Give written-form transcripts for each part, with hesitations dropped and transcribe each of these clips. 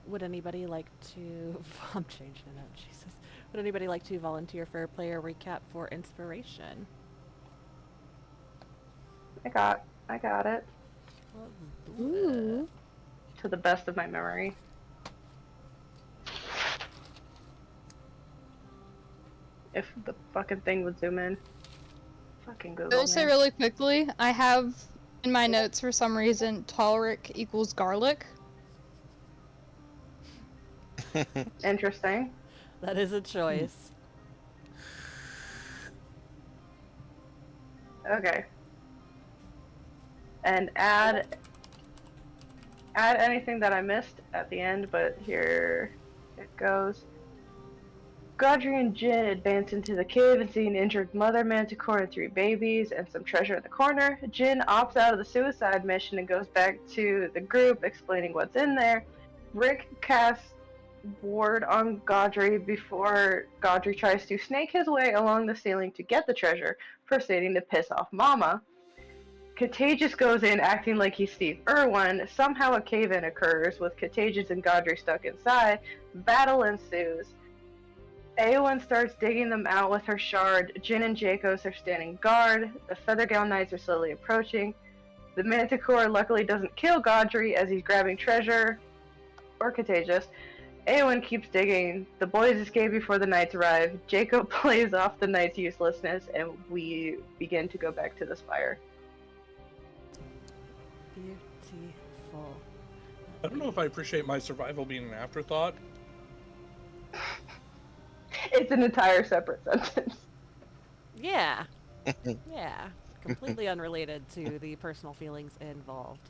would anybody like to... I'm changing it up, Jesus. Would anybody like to volunteer for a player recap for inspiration? I got it. Let's do it. Ooh. To the best of my memory. If the fucking thing would zoom in. Fucking I Google, will say man. really quickly, I have in my notes for some reason Talric equals garlic. Interesting. That is a choice. Okay. And add anything that I missed at the end, but here it goes. Godry and Jin advance into the cave and see an injured mother manticore and 3 babies and some treasure in the corner. Jin opts out of the suicide mission and goes back to the group explaining what's in there. Rick casts ward on Godry before Godry tries to snake his way along the ceiling to get the treasure, proceeding to piss off Mama. Contagious goes in acting like he's Steve Irwin. Somehow a cave-in occurs with Contagious and Godry stuck inside. Battle ensues. Aowen starts digging them out with her shard. Jin and Jakos are standing guard. The Feathergale Knights are slowly approaching. The Manticore luckily doesn't kill Godry as he's grabbing treasure or Contagious. Aowen keeps digging. The boys escape before the Knights arrive. Jacob plays off the Knights' uselessness, and we begin to go back to the Spire. Beautiful. I don't know if I appreciate my survival being an afterthought. It's an entire separate sentence. Yeah. Yeah. Completely unrelated to the personal feelings involved.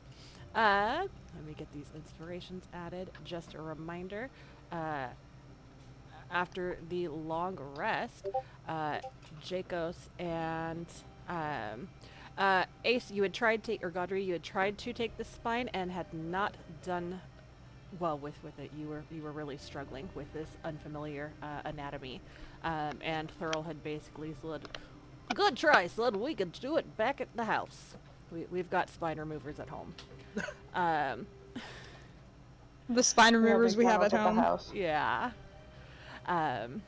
Let me get these inspirations added. Just a reminder, after the long rest, Jakos and Ace, you had tried to, or Godry, you had tried to take the spine and had not done well with it. You were really struggling with this unfamiliar anatomy, and Thurl had basically said, "Good try, son. We can do it back at the house. We've got spine removers at home." Um, The spine removers we have at The home. house. yeah. Um,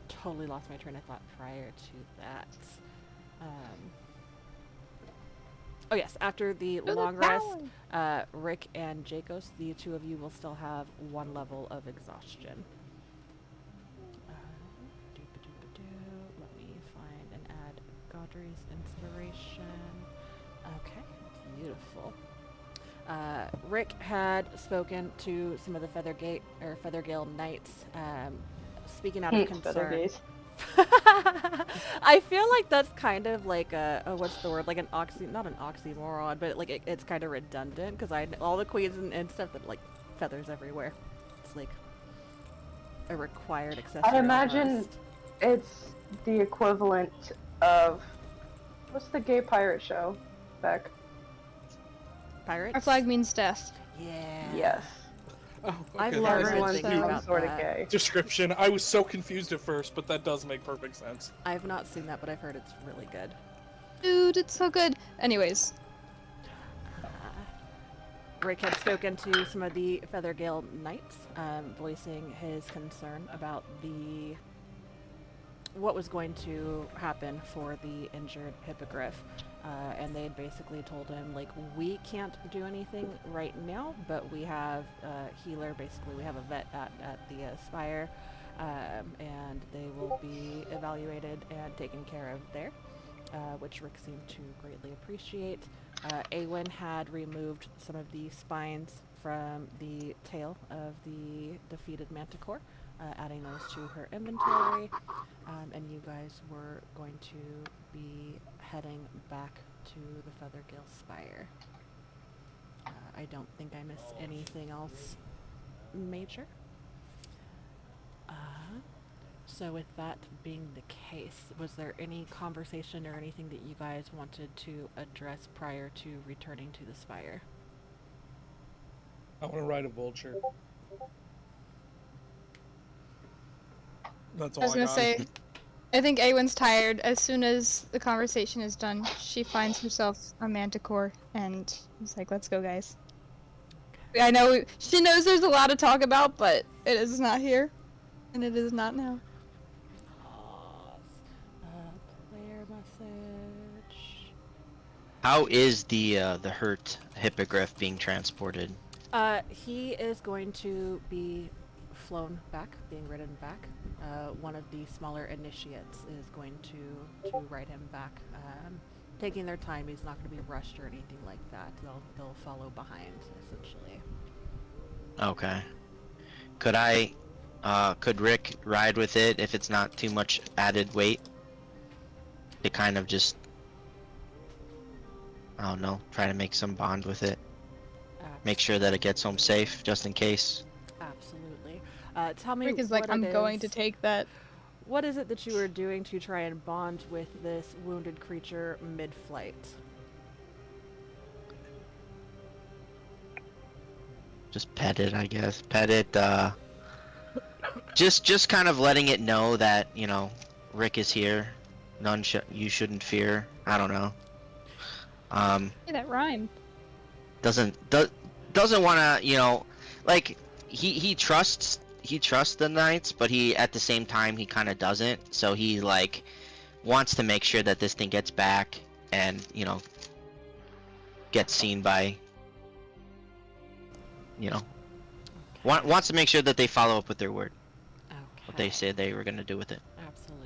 totally lost my train of thought prior to that. Oh yes, after the the long rest, Rick and Jakos, the two of you will still have 1 level of exhaustion. Let me find and add Godry's inspiration. Okay, beautiful. Rick had spoken to some of the Feathergale Knights, speaking out of concern. Feathergaze. I feel like that's kind of like what's the word? Like an not an oxymoron, but like it's kind of redundant because all the queens and stuff that like feathers everywhere. It's like a required accessory. I imagine almost. it's the equivalent of what's the gay pirate show, Beck? Pirates. Our flag means death. Yeah. Yes. Oh, I've okay, learned that Everyone's things some about sort of that. gay. description. I was so confused at first, but that does make perfect sense. I've not seen that, but I've heard it's really good. Dude, it's so good. Anyways, Rick had spoken to some of the Feathergale Knights, voicing his concern about what was going to happen for the injured hippogriff. And they had basically told him, like, we can't do anything right now, but we have a healer, basically we have a vet at the Spire, and they will be evaluated and taken care of there, which Rick seemed to greatly appreciate. Awen had removed some of the spines from the tail of the defeated Manticore, adding those to her inventory, and you guys were going to be heading back to the Feathergale Spire. I don't think I missed anything else major. So with that being the case, was there any conversation or anything that you guys wanted to address prior to returning to the Spire? I want to ride a vulture. That's all I was gonna got. say, I think Awen's tired. As soon as the conversation is done, she finds herself a manticore and is like, let's go, guys. Okay. I know she knows there's a lot to talk about, but it is not here, and it is not now. Player message. How is the hurt hippogriff being transported? He is going to be flown back, being ridden back. One of the smaller initiates is going to ride him back, taking their time. He's not going to be rushed or anything like that. They'll follow behind, essentially. Okay. Could Rick ride with it if it's not too much added weight? To kind of just, I don't know, try to make some bond with it. Make sure that it gets home safe, just in case. Absolutely. Tell me Rick is like, what I'm it going to is- take that. What is it that you are doing to try and bond with this wounded creature mid-flight? Just pet it, I guess. Pet it, just kind of letting it know that, you know, Rick is here. You shouldn't fear. I don't know. Hey, that rhymed. Doesn't want to, you know, like he trusts the knights, but he at the same time he kind of doesn't. So he like wants to make sure that this thing gets back and, you know, gets seen by, you know, wants to make sure that they follow up with their word, what they Okay. said they were going to do with it. Absolutely.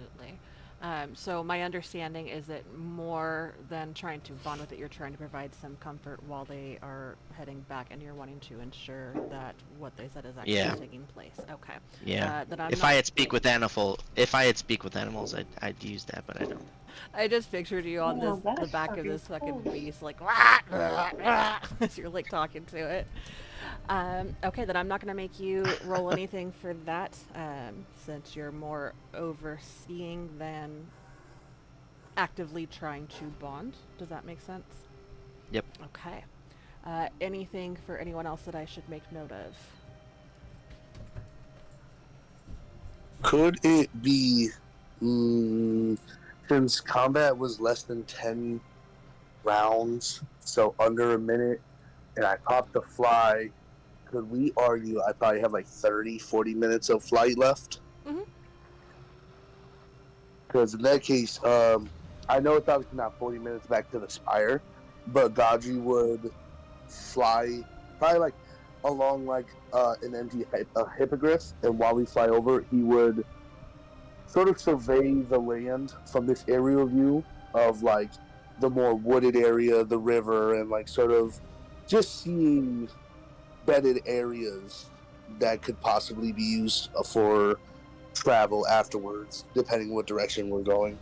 So my understanding is that more than trying to bond with it, you're trying to provide some comfort while they are heading back, and you're wanting to ensure that what they said is actually Yeah. taking place. Okay. Yeah. Then I'm If not- I had speak with animals, I'd use that, but I don't. I just pictured you on Oh, this that the is back of this fucking fucking cool. beast, like as you're like talking to it. Okay, then I'm not gonna make you roll anything for that, since you're more overseeing than actively trying to bond. Does that make sense? Yep. Okay. Anything for anyone else that I should make note of? Could it be, since combat was less than 10 rounds, so under a minute, and I popped the fly, could we argue I probably have like 30, 40 minutes of flight left? Mhm. Because in that case, I know it's obviously not 40 minutes back to the spire, but Godry would fly probably like along like an empty hippogriff, and while we fly over, he would sort of survey the land from this aerial view of like the more wooded area, the river, and like sort of just seeing bedded areas that could possibly be used for travel afterwards, depending what direction we're going.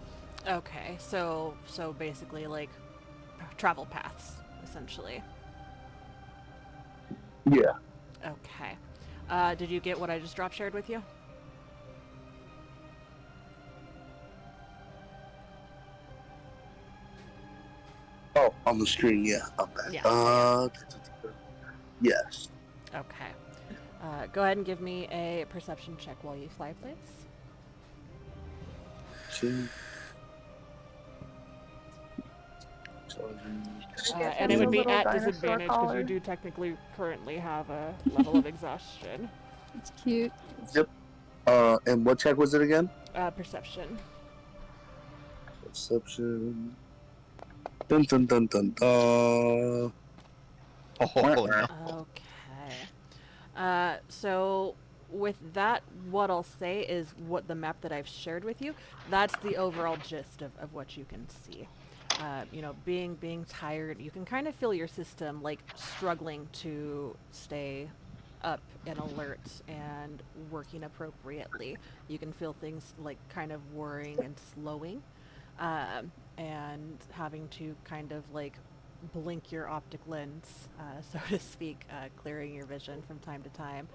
Okay, so basically like travel paths, essentially. Yeah. Okay. Did you get what I just drop shared with you? Oh, on the screen, yeah. Okay. Yeah. Yes. Okay. Go ahead and give me a perception check while you fly, please. Two. And it would be at disadvantage because you collar. do technically currently have a level of exhaustion. It's cute. Yep. And what check was it again? Perception. Perception. Dun dun dun dun dun. Oh no. Okay. So with that, what I'll say is what the map that I've shared with you, that's the overall gist of what you can see. You know, being tired, you can kind of feel your system like struggling to stay up and alert and working appropriately. You can feel things like kind of worrying and slowing, and having to kind of like blink your optic lens, so to speak, clearing your vision from time to time.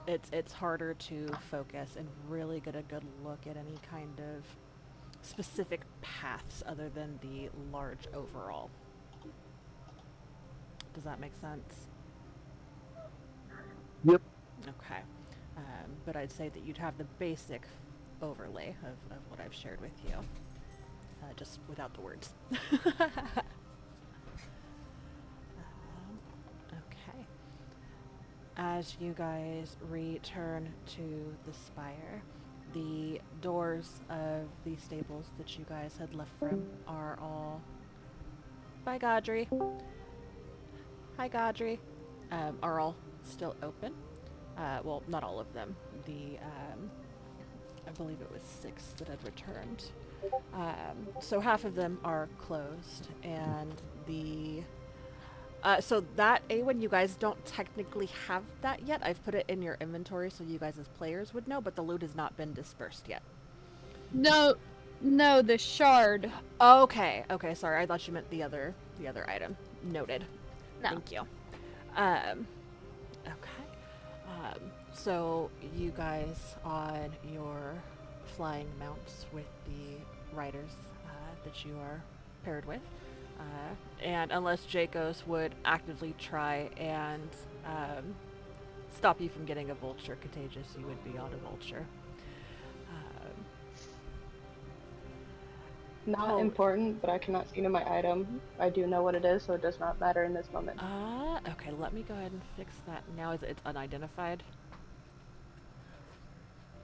It's harder to focus and really get a good look at any kind of specific paths other than the large overall. Does that make sense? Yep. Okay. But I'd say that you'd have the basic overlay of what I've shared with you, just without the words. Okay. as you guys return to the spire, the doors of the stables that you guys had left from are all... Bye, Godry. Hi, Godry. Are all still open. Well, not all of them. I believe it was 6 that had returned. So half of them are closed, and so that, Awen, you guys don't technically have that yet. I've put it in your inventory so you guys as players would know, but the loot has not been dispersed yet. No, the shard. Okay, sorry, I thought you meant the other item. Noted. No. Thank you. Okay. So you guys on your flying mounts with the riders that you are paired with, and unless Jacos would actively try and stop you from getting a vulture contagious, you would be on a vulture. Not Oh. important, but I cannot see to my item. I do know what it is, so it does not matter in this moment. Okay, let me go ahead and fix that now. It's unidentified?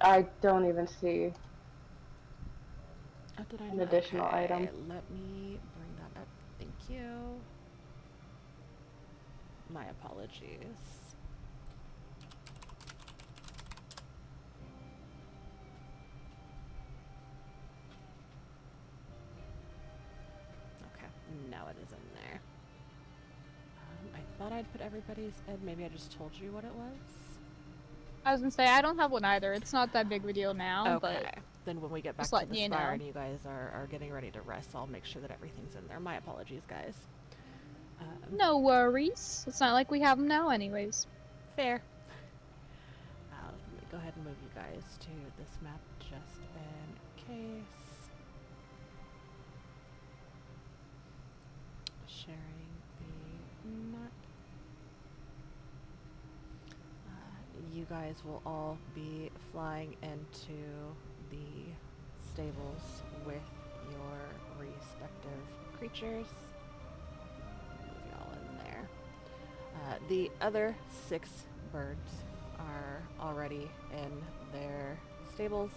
I don't even see. Oh, did I An not? additional Okay, item. let me bring that up. Thank you. My apologies. Okay, now it is in there. I thought I'd put everybody's, and maybe I just told you what it was. I was gonna say, I don't have one either. It's not that big of a deal now, Okay, but then when we get back just to letting the you spire know. and you guys are getting ready to rest, I'll make sure that everything's in there. My apologies, guys. no worries. It's not like we have them now anyways. Fair. Let me go ahead and move you guys to this map just in case. Sharing the map. You guys will all be flying into the stables with your respective creatures. Move y'all in there. The other 6 birds are already in their stables.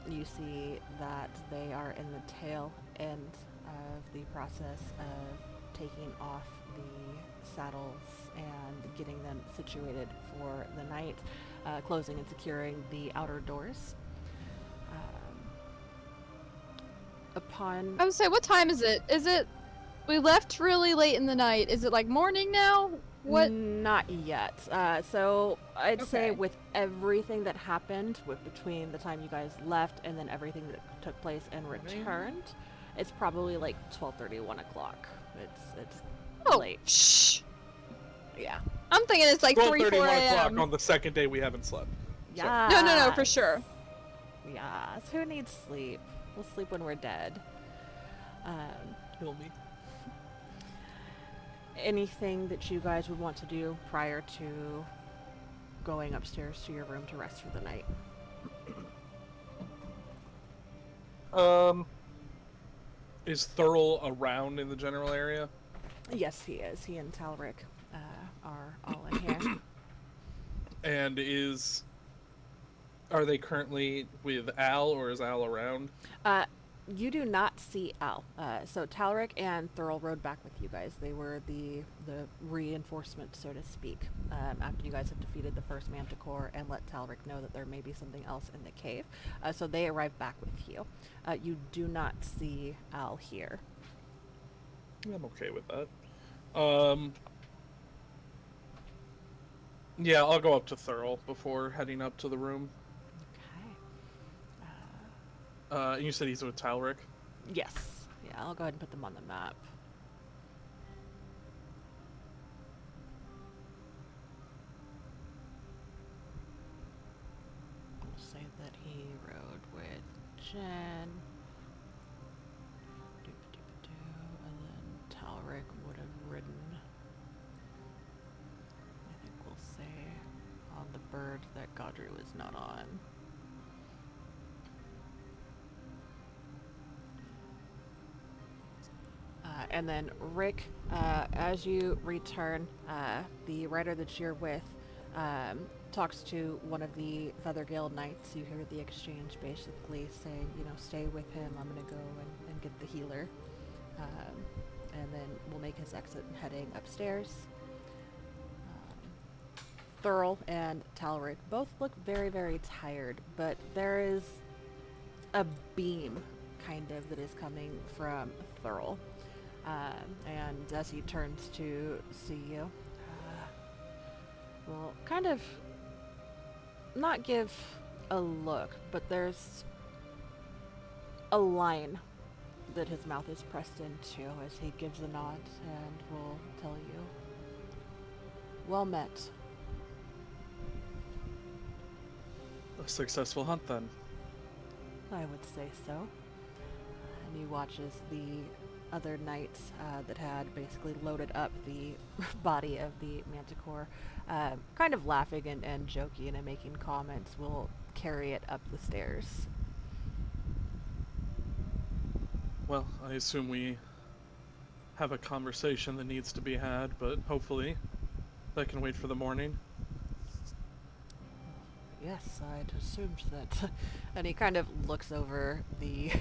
You see that they are in the tail end of the process of taking off the saddles and getting them situated for the night, closing and securing the outer doors. Upon I would say, what time is it? We left really late in the night. Is it like morning now? What? Not yet. So I'd say Okay. with everything that happened between the time you guys left and then everything that took place and returned, it's probably like 12:30, 1 o'clock. It's Oh, late. shh. Yeah. I'm thinking it's like 3, 12:30, 4 1 o'clock a.m. on the second day we haven't slept. Yeah. No, for sure. Yes. Who needs sleep? We'll sleep when we're dead. Kill me. Anything that you guys would want to do prior to going upstairs to your room to rest for the night? Is Thurl around in the general area? Yes, he is. He and Talric are all in here. And are they currently with Al, or is Al around? You do not see Al. So Talric and Thurl rode back with you guys. They were the reinforcement, so to speak, after you guys had defeated the first Manticore and let Talric know that there may be something else in the cave. So they arrived back with you. You do not see Al here. I'm okay with that. Yeah, I'll go up to Thurl before heading up to the room. Okay. And you said he's with Talric? Yes. Yeah, I'll go ahead and put them on the map. I'll say that he rode with Jen. And then Talric would have ridden, I think we'll say, on the bird that Godry was not on. And then Rick As you return, the rider that you're with talks to one of the Feather Guild knights. You hear the exchange basically saying, you know, stay with him. I'm going to go and get the healer. And then we'll make his exit and heading upstairs. Thurl and Talric both look very, very tired, but there is a beam, kind of, that is coming from Thurl. And as he turns to see you, will kind of not give a look, but there's a line that his mouth is pressed into as he gives a nod and will tell you, well met. A successful hunt then. I would say so. And he watches the other knights that had basically loaded up the body of the manticore, kind of laughing and joking and making comments, will carry it up the stairs. Well, I assume we have a conversation that needs to be had, but hopefully that can wait for the morning. Yes, I'd assumed that. And he kind of looks over the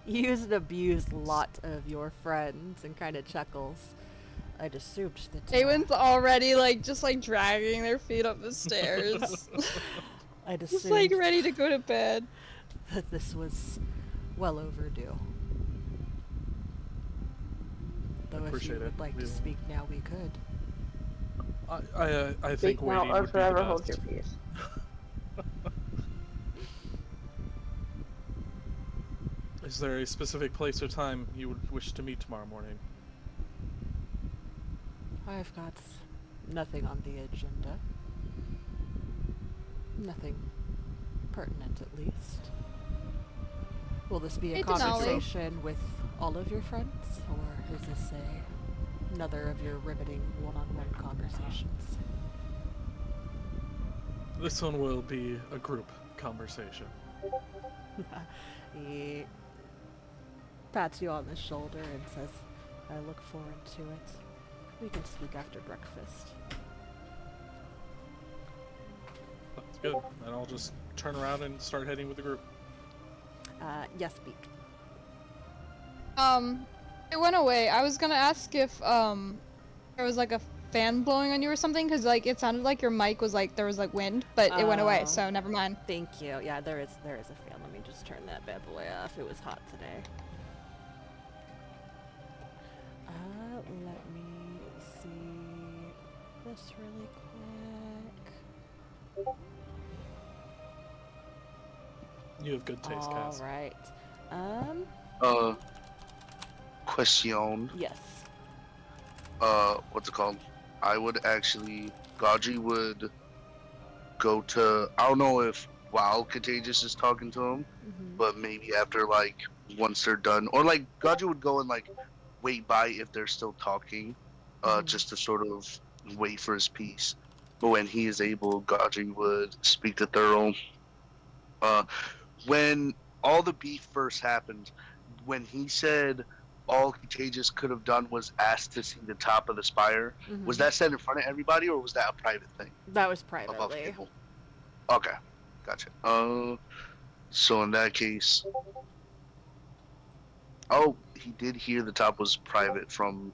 used and abused lot of your friends and kind of chuckles. I'd assumed that. Awen's already just dragging their feet up the stairs. I'd Just assumed ready to go to bed. that this was well overdue. Though if you Appreciate would it. like to speak now, we could. I Speak think now waiting or would be the forever hold best. your peace. Is there a specific place or time you would wish to meet tomorrow morning? I've got nothing on the agenda. Nothing pertinent, at least. Will this be a Hey, Denali. conversation with all of your friends, or is this another of your riveting one-on-one conversations? This one will be a group conversation. He pats you on the shoulder and says, I look forward to it. We can speak after breakfast. That's good. And I'll just turn around and start heading with the group. Yes, Beak. It went away. I was gonna ask if there was a fan blowing on you or something, because it sounded like your mic was there was wind, but it went away, Oh. so never mind. Thank you. Yeah, there is a fan. Let me just turn that bad boy off. It was hot today. Let me see this really quick. You have good taste, Cass. All right. Question. Yes. What's it called? I would actually, Gaji would go to, I don't know if while Contagious is talking to him, Mm-hmm. but maybe after, once they're done, or, Gaji would go and, wait by if they're still talking, Mhm. just to sort of wait for his peace. But when he is able, Gaji would speak to Thurl. When all the beef first happened, when he said all Contagious could have done was ask to see the top of the spire, was that said in front of everybody, or was that a private thing That was above privately. people? Okay, gotcha. So in that case, oh, he did hear the top was private from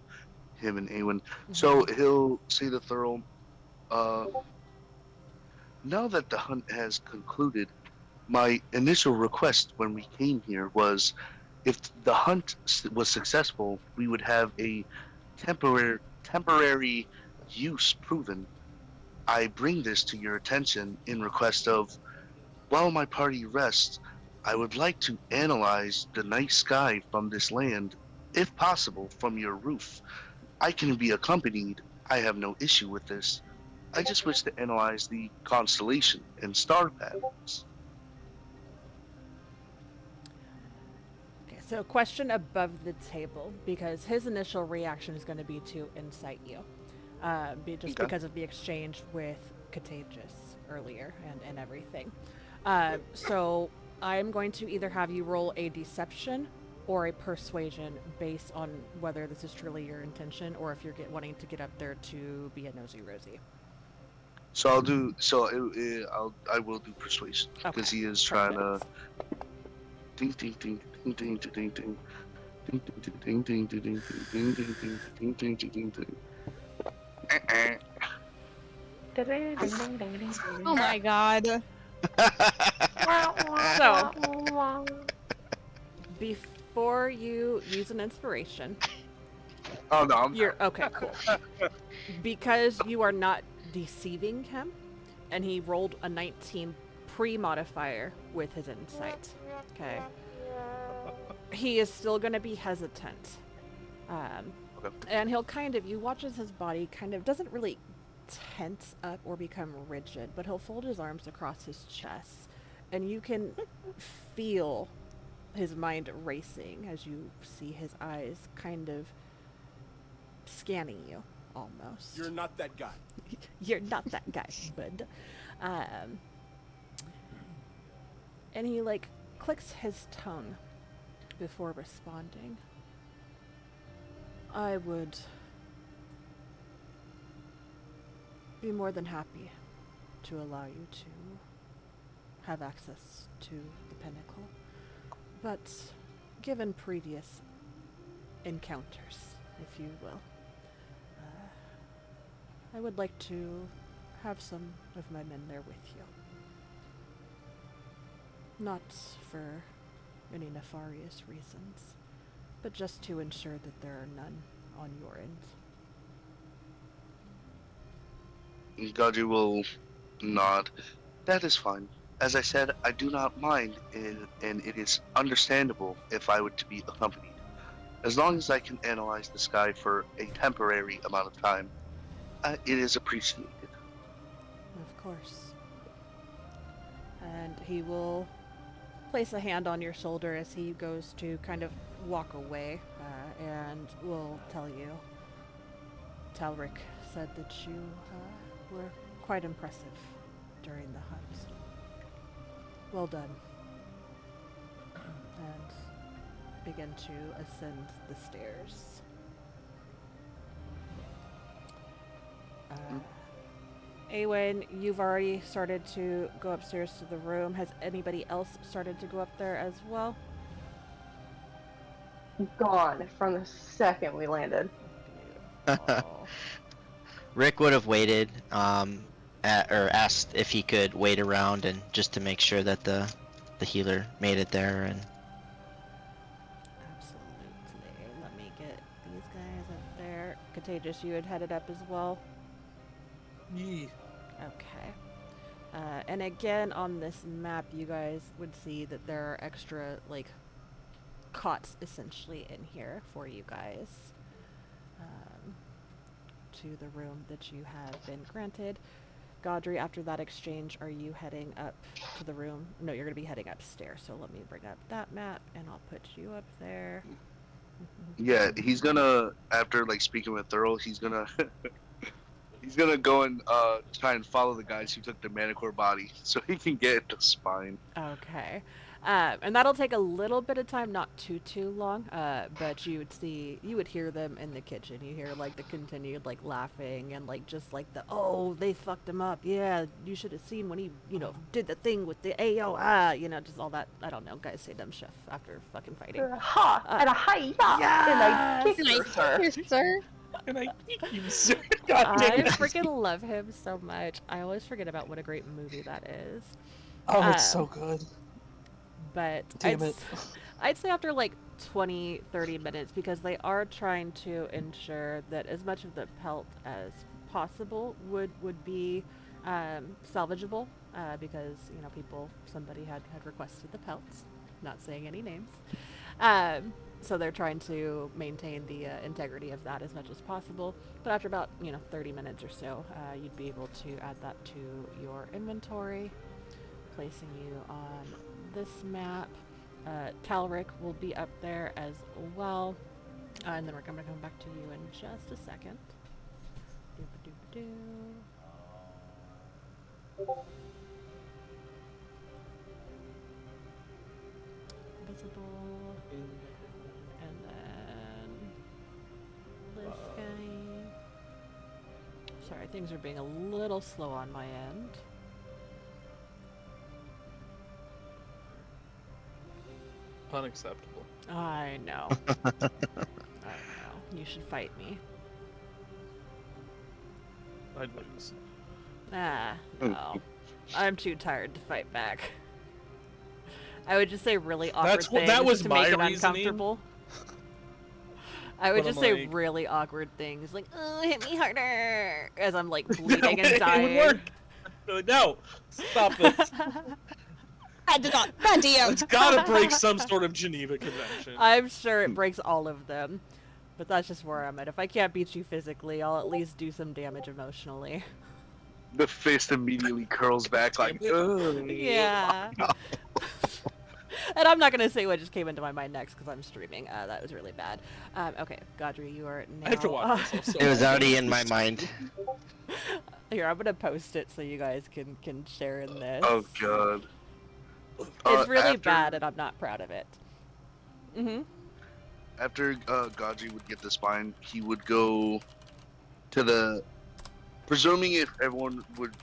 him and Awen. So he'll say to Thurl, now that the hunt has concluded, my initial request when we came here was if the hunt was successful, we would have a temporary use proven. I bring this to your attention in request of, while my party rests, I would like to analyze the night sky from this land, if possible, from your roof. I can be accompanied. I have no issue with this. I just wish to analyze the constellation and star patterns. Okay, so question above the table, because his initial reaction is going to be to incite you, just Okay. because of the exchange with Contagious earlier and everything. So I'm going to either have you roll a deception or a persuasion based on whether this is truly your intention or if you're wanting to get up there to be a nosy Rosie. So I'll do. So I will do persuasion because Okay, he is trying to. perfect. Ding ding ding ding ding ding ding ding. Ding ding ding ding ding ding ding ding ding ding ding ding ding ding. Oh my god. So, before you use an inspiration, Oh no, I'm you're okay, cool. Because you are not deceiving him, and he rolled a 19 pre-modifier with his insight. Okay. He is still going to be hesitant. Okay. And he'll you watch as his body kind of doesn't really tense up or become rigid, but he'll fold his arms across his chest, and you can feel his mind racing as you see his eyes kind of scanning you, almost. You're not that guy. You're not that guy, bud. And he clicks his tongue before responding. I would be more than happy to allow you to have access to the pinnacle, but given previous encounters, if you will, I would like to have some of my men there with you. Not for any nefarious reasons, but just to ensure that there are none on your end. Gaji will nod. That is fine. As I said, I do not mind, and it is understandable if I were to be accompanied. As long as I can analyze the sky for a temporary amount of time, it is appreciated. Of course. And he will place a hand on your shoulder as he goes to kind of walk away, and will tell you, Talric said that you were quite impressive during the hunt. Well done. And begin to ascend the stairs. Awen, you've already started to go upstairs to the room. Has anybody else started to go up there as well? Gone from the second we landed. Beautiful. Rick would have waited, or asked if he could wait around and just to make sure that the healer made it there. And Absolutely. Let me get these guys up there. Contagious, you had headed up as well? Yee. Okay. And again, on this map, you guys would see that there are extra, cots essentially in here for you guys. To the room that you have been granted. Gaudry, after that exchange, are you heading up to the room? No, you're going to be heading upstairs, so let me bring up that map, and I'll put you up there. Yeah, he's gonna, after speaking with Thurl, he's gonna he's gonna go and try and follow the guys who took the Manicore body so he can get the spine. Okay. And that'll take a little bit of time, not too long, but you would hear them in the kitchen. You hear the continued laughing and oh, they fucked him up. Yeah, you should have seen when he, did the thing with the AO, just all that. I don't know, guys say dumb shit after fucking fighting. Ha! And a hi! And I kicked her, sir. Here, sir. And I kick you, sir. God damn I it. freaking love him so much. I always forget about what a great movie that is. Oh, it's so good. But Damn it. I'd say after 20, 30 minutes, because they are trying to ensure that as much of the pelt as possible would be salvageable, because somebody had requested the pelts, not saying any names. So they're trying to maintain the integrity of that as much as possible. But after about 30 minutes or so, you'd be able to add that to your inventory, placing you on this map. Talric will be up there as well, and then we're going to come back to you in just a second. Doo-ba-doo-ba-doo. Visible. Things are being a little slow on my end. Unacceptable. I know. I know. You should fight me. I'd lose. Ah, no. I'm too tired to fight back. I would just say really awkward That's what- things that was to my make it reasoning. uncomfortable. I would But just I'm say like- really awkward things like, "Oh, hit me harder," as I'm like bleeding It and dying. would work. Be like, no, stop this. I did not. Bad DM. It's gotta break some sort of Geneva Convention. I'm sure it breaks all of them. But that's just where I'm at. If I can't beat you physically, I'll at least do some damage emotionally. The fist immediately curls back like, ugh. Yeah. And I'm not going to say what just came into my mind next because I'm streaming. That was really bad. Okay, Godry, you are now... I have to watch myself so It was much. already in my mind. Here, I'm going to post it so you guys can share in this. Oh god. It's really After- bad and I'm not proud of it. Mm-hmm. After Gaji would get the spine, he would go to the. Presuming if everyone would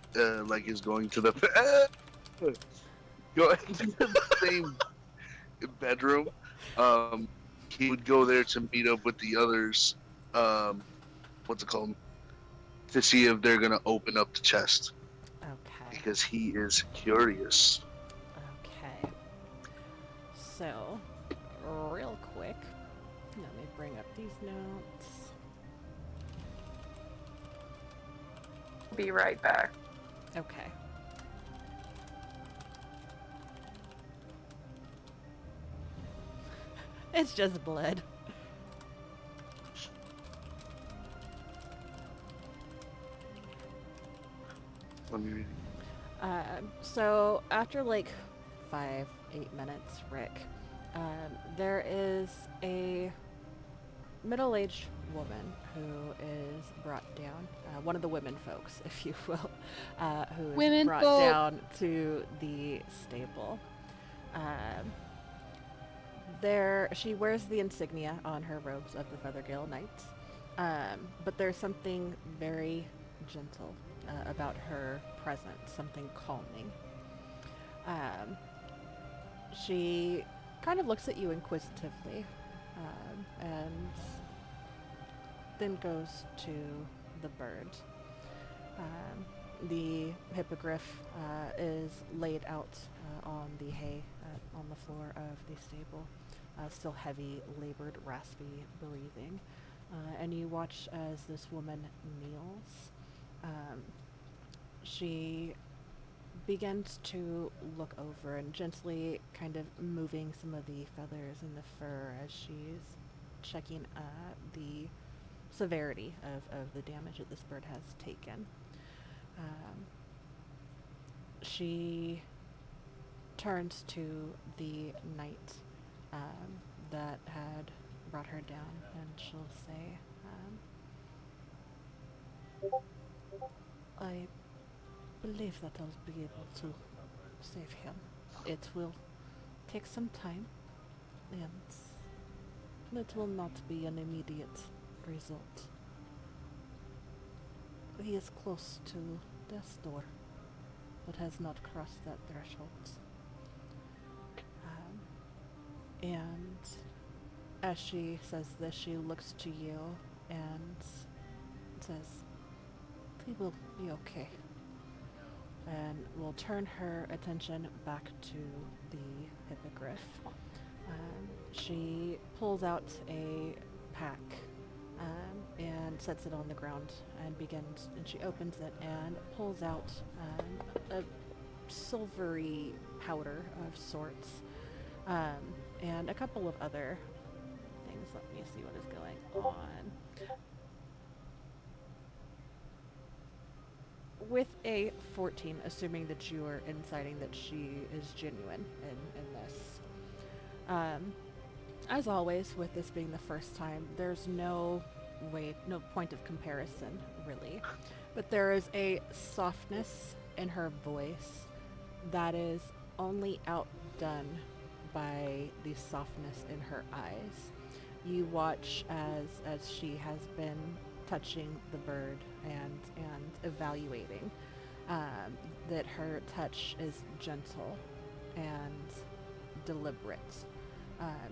like is going to the go into the same bedroom, he would go there to meet up with the others. What's it called? To see if they're gonna open up the chest Okay. because he is curious. Okay. So, real quick, let me bring up these notes. Be right back. Okay. It's just blood. Let me read. So after like 5-8 minutes, Rick, there is a middle-aged woman who is brought down, one of the women folks, if you will, who is Women brought folk. down to the stable. There, she wears the insignia on her robes of the Feathergale Knights, but there's something very gentle about her presence, something calming. She kind of looks at you inquisitively, and then goes to the bird. The hippogriff is laid out on the hay on the floor of the stable, still heavy, labored, raspy breathing. And you watch as this woman kneels. She begins to look over and gently kind of moving some of the feathers and the fur as she's checking the severity of the damage that this bird has taken. She turns to the knight that had brought her down, and she'll say, I believe that I'll be able to save him. It will take some time, and it will not be an immediate result. He is close to death's door, but has not crossed that threshold. And as she says this, she looks to you and says, he will be okay. And will turn her attention back to the hippogriff. She pulls out a pack and sets it on the ground and she opens it and pulls out a silvery powder of sorts, and a couple of other things. Let me see what is going on. With a 14, assuming that you are inciting that she is genuine in this. As always, with this being the first time, there's no point of comparison, really. But there is a softness in her voice that is only outdone by the softness in her eyes. You watch as she has been touching the bird and evaluating that her touch is gentle and deliberate.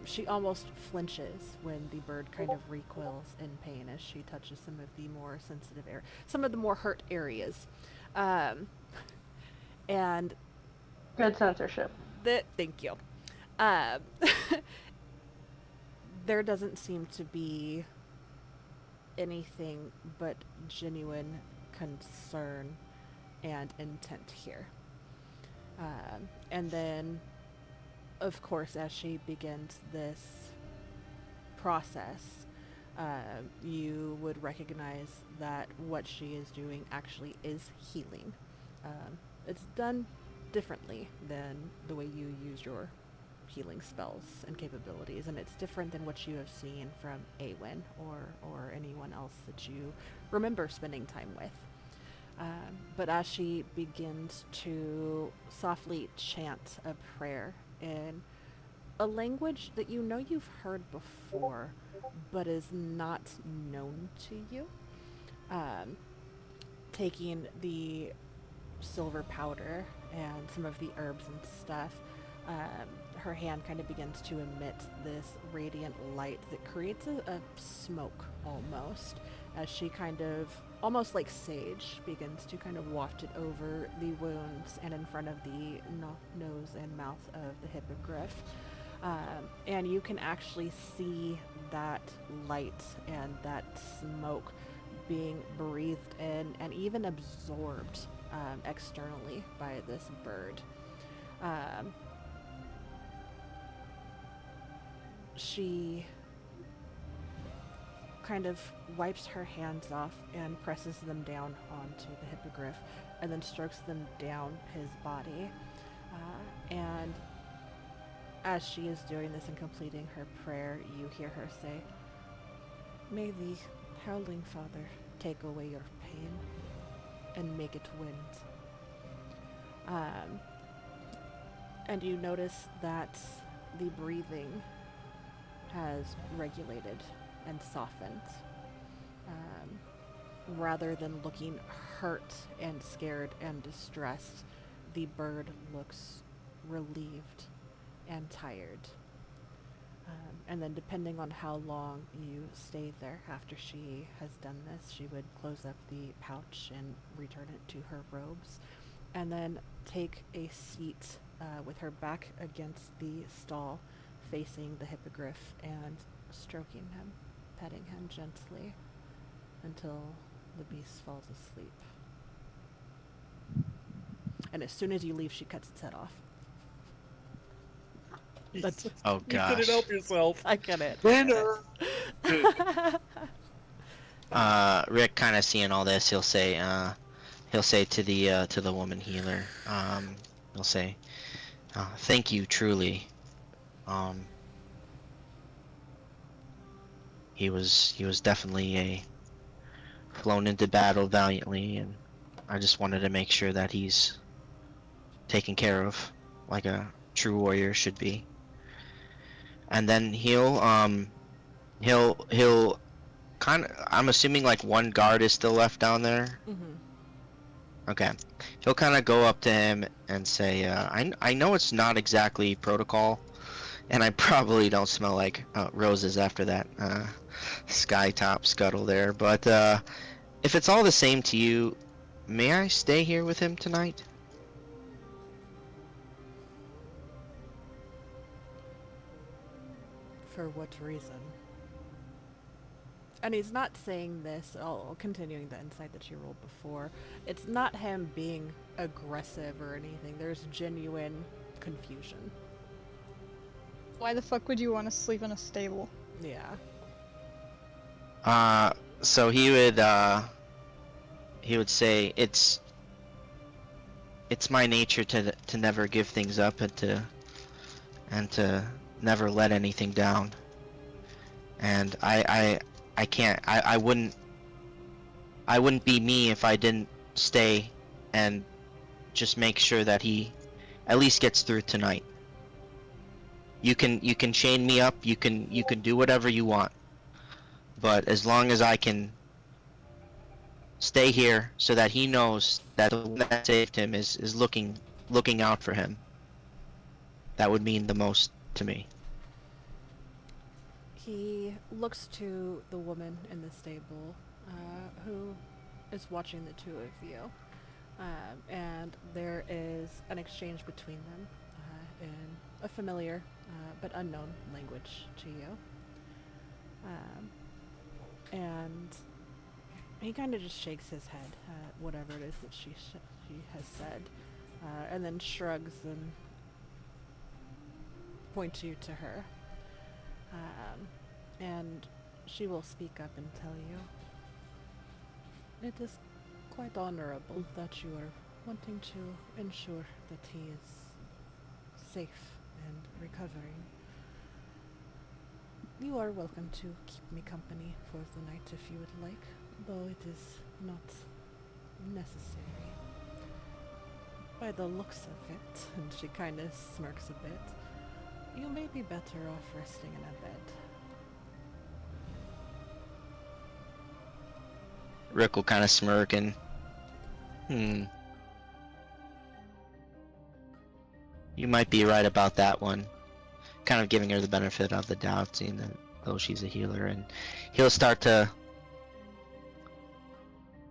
She almost flinches when the bird kind of recoils in pain as she touches some of the more sensitive some of the more hurt areas. And Good censorship. thank you. There doesn't seem to be anything but genuine concern and intent here. And then, of course, as she begins this process, you would recognize that what she is doing actually is healing. It's done differently than the way you use your healing spells and capabilities, and it's different than what you have seen from Awen or anyone else that you remember spending time with. But as she begins to softly chant a prayer in a language that you know you've heard before, but is not known to you, taking the silver powder and some of the herbs and stuff, her hand kind of begins to emit this radiant light that creates a smoke almost, as she kind of, almost like sage, begins to kind of waft it over the wounds and in front of the nose and mouth of the hippogriff. And you can actually see that light and that smoke being breathed in and even absorbed externally by this bird. She kind of wipes her hands off and presses them down onto the hippogriff and then strokes them down his body. And as she is doing this and completing her prayer, you hear her say, "May the Howling Father take away your pain and make it wind." And you notice that the breathing has regulated and softened. Rather than looking hurt and scared and distressed, the bird looks relieved and tired. And then depending on how long you stay there after she has done this, she would close up the pouch and return it to her robes, and then take a seat with her back against the stall, facing the hippogriff and stroking him, petting him gently until the beast falls asleep. And as soon as you leave, she cuts its head off. That's, Oh You gosh. couldn't help yourself. I get it. Dinner. Rick, kind of seeing all this, he'll say to the woman healer, he'll say, "Thank you, truly. He was definitely flown into battle valiantly, and I just wanted to make sure that he's taken care of like a true warrior should be." And then he'll kind of, I'm assuming like one guard is still left down there. Mm-hmm. Okay. He'll kind of go up to him and say, I know it's not exactly protocol, and I probably don't smell like roses after that sky top scuttle there, but if it's all the same to you, may I stay here with him tonight? For what reason? And he's not saying this, continuing the insight that you rolled before. It's not him being aggressive or anything. There's genuine confusion. Why the fuck would you want to sleep in a stable? Yeah. So he would say it's my nature to never give things up and to never let anything down. And I wouldn't be me if I didn't stay and just make sure that he at least gets through tonight. You can chain me up, you can do whatever you want. But as long as I can stay here so that he knows that the one that saved him is looking out for him. That would mean the most to me. He looks to the woman in the stable, who is watching the two of you, and there is an exchange between them in a familiar but unknown language to you. And he kind of just shakes his head at whatever it is that she has said, and then shrugs and points you to her. And she will speak up and tell you, it is quite honorable that you are wanting to ensure that he is safe and recovering. You are welcome to keep me company for the night if you would like, though it is not necessary. By the looks of it, and she kind of smirks a bit, you may be better off resting in a bed. Rick will kind of smirk and, you might be right about that one. Kind of giving her the benefit of the doubt, seeing that though she's a healer, and he'll start to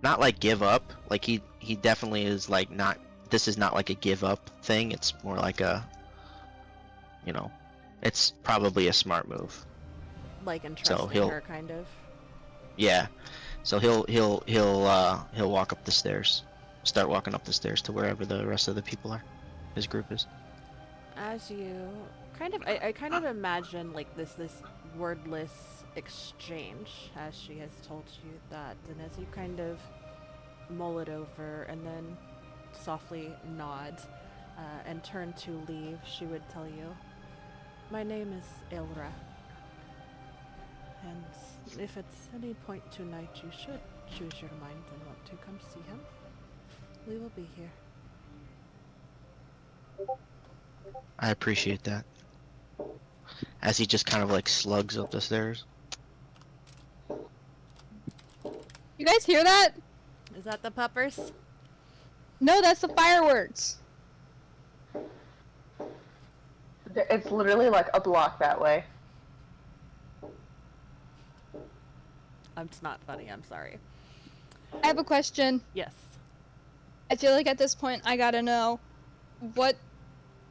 not like give up. Like he definitely is like not. This is not like a give up thing. It's more like a, it's probably a smart move. Like entrusting her, kind of. Yeah. So he'll walk up the stairs, start walking up the stairs to wherever the rest of the people are, his group is. As you I kind of imagine like this wordless exchange as she has told you that, and as you kind of mull it over and then softly nod and turn to leave, she would tell you, "My name is Elra, and if at any point tonight you should choose your mind and want to come see him, we will be here." I appreciate that. As he just kind of like slugs up the stairs. You guys hear that? Is that the puppers? No, that's the fireworks. It's literally like a block that way. It's not funny, I'm sorry. I have a question. Yes. I feel like at this point I gotta know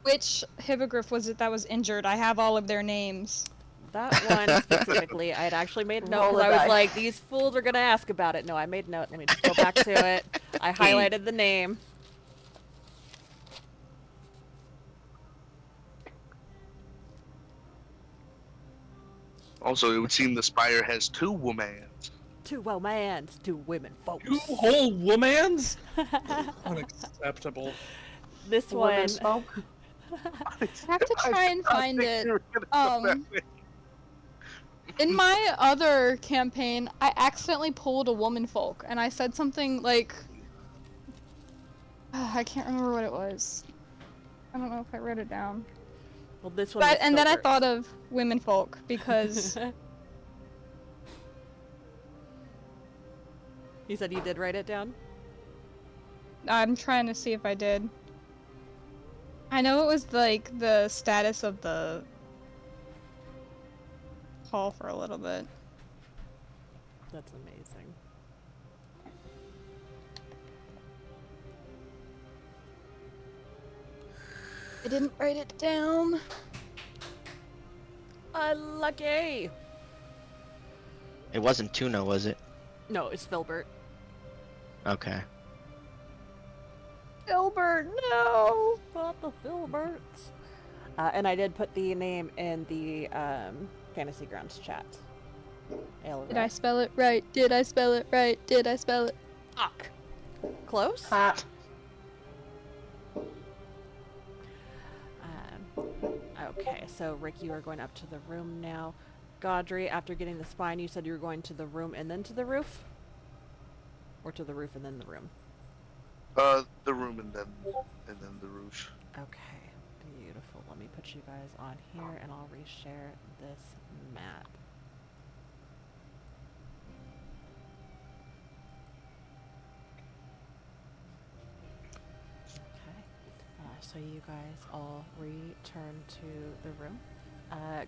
which hippogriff was it that was injured? I have all of their names. That one specifically, I'd actually made note Roll because a I was die. like, these fools are gonna ask about it. No, I made note. Let me just go back to it. I highlighted the name. Also, it would seem the spire has two women. Two womans, two women folks. You whole womans? Unacceptable. This one, Women smoke. I have to try and find it. In my other campaign, I accidentally pulled a woman folk, and I said something like, I can't remember what it was. I don't know if I wrote it down. well, this one. But was and then I Filbert. thought of women folk because You said you did write it down? I'm trying to see if I did. I know it was like the status of the hall for a little bit. That's amazing. I didn't write it down. Unlucky! It wasn't Tuna, was it? No, it's Filbert. Okay. Gilbert, no! Not the Filberts. And I did put the name in the Fantasy Grounds chat. Elra. Did I spell it right? Did I spell it right? Did I spell it? Fuck. Close? Okay, so Rick, you are going up to the room now. Gaudry, after getting the spine, you said you were going to the room and then to the roof? Or to the roof and then the room? The room and then the roof. Okay, beautiful. Let me put you guys on here and I'll reshare this map. So you guys all return to the room.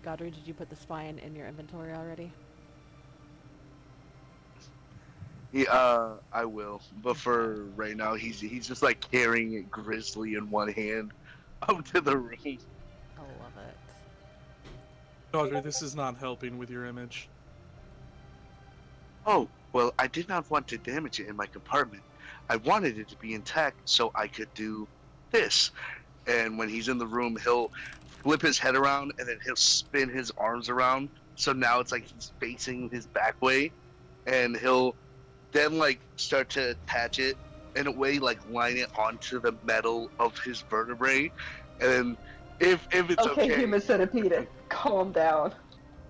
Godry, did you put the spine in your inventory already? Yeah, I will. But for right now, he's just like carrying it grizzly in one hand up to the room. I love it. Audrey, this is not helping with your image. Oh, well, I did not want to damage it in my compartment. I wanted it to be intact so I could do this. And when he's in the room, he'll flip his head around and then he'll spin his arms around. So now it's like he's facing his back way. And he'll then like start to attach it in a way, like line it onto the metal of his vertebrae. And then if it's okay, human centipede, calm down.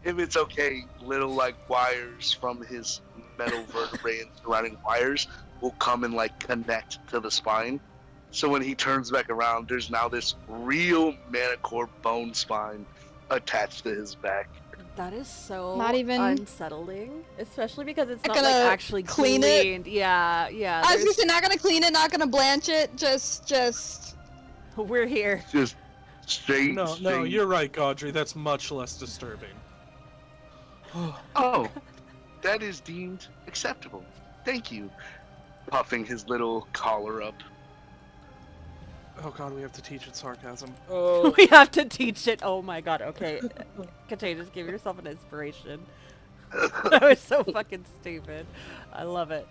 if it's okay, little like wires from his metal vertebrae and surrounding wires will come and like connect to the spine. So when he turns back around, there's now this real manicore bone spine attached to his back. That is so Not even- unsettling, especially because it's Not not like gonna actually clean it? cleaned. Yeah, yeah. I was there's- gonna say, not gonna clean it, not gonna blanch it, just. We're here. Just straight. No, straight. you're right, Godry. That's much less disturbing. Oh, that is deemed acceptable. Thank you. Puffing his little collar up. Oh god, we have to teach it sarcasm. Oh, We have to teach it. Oh my god. Okay. Contagious, give yourself an inspiration. That was so fucking stupid. I love it.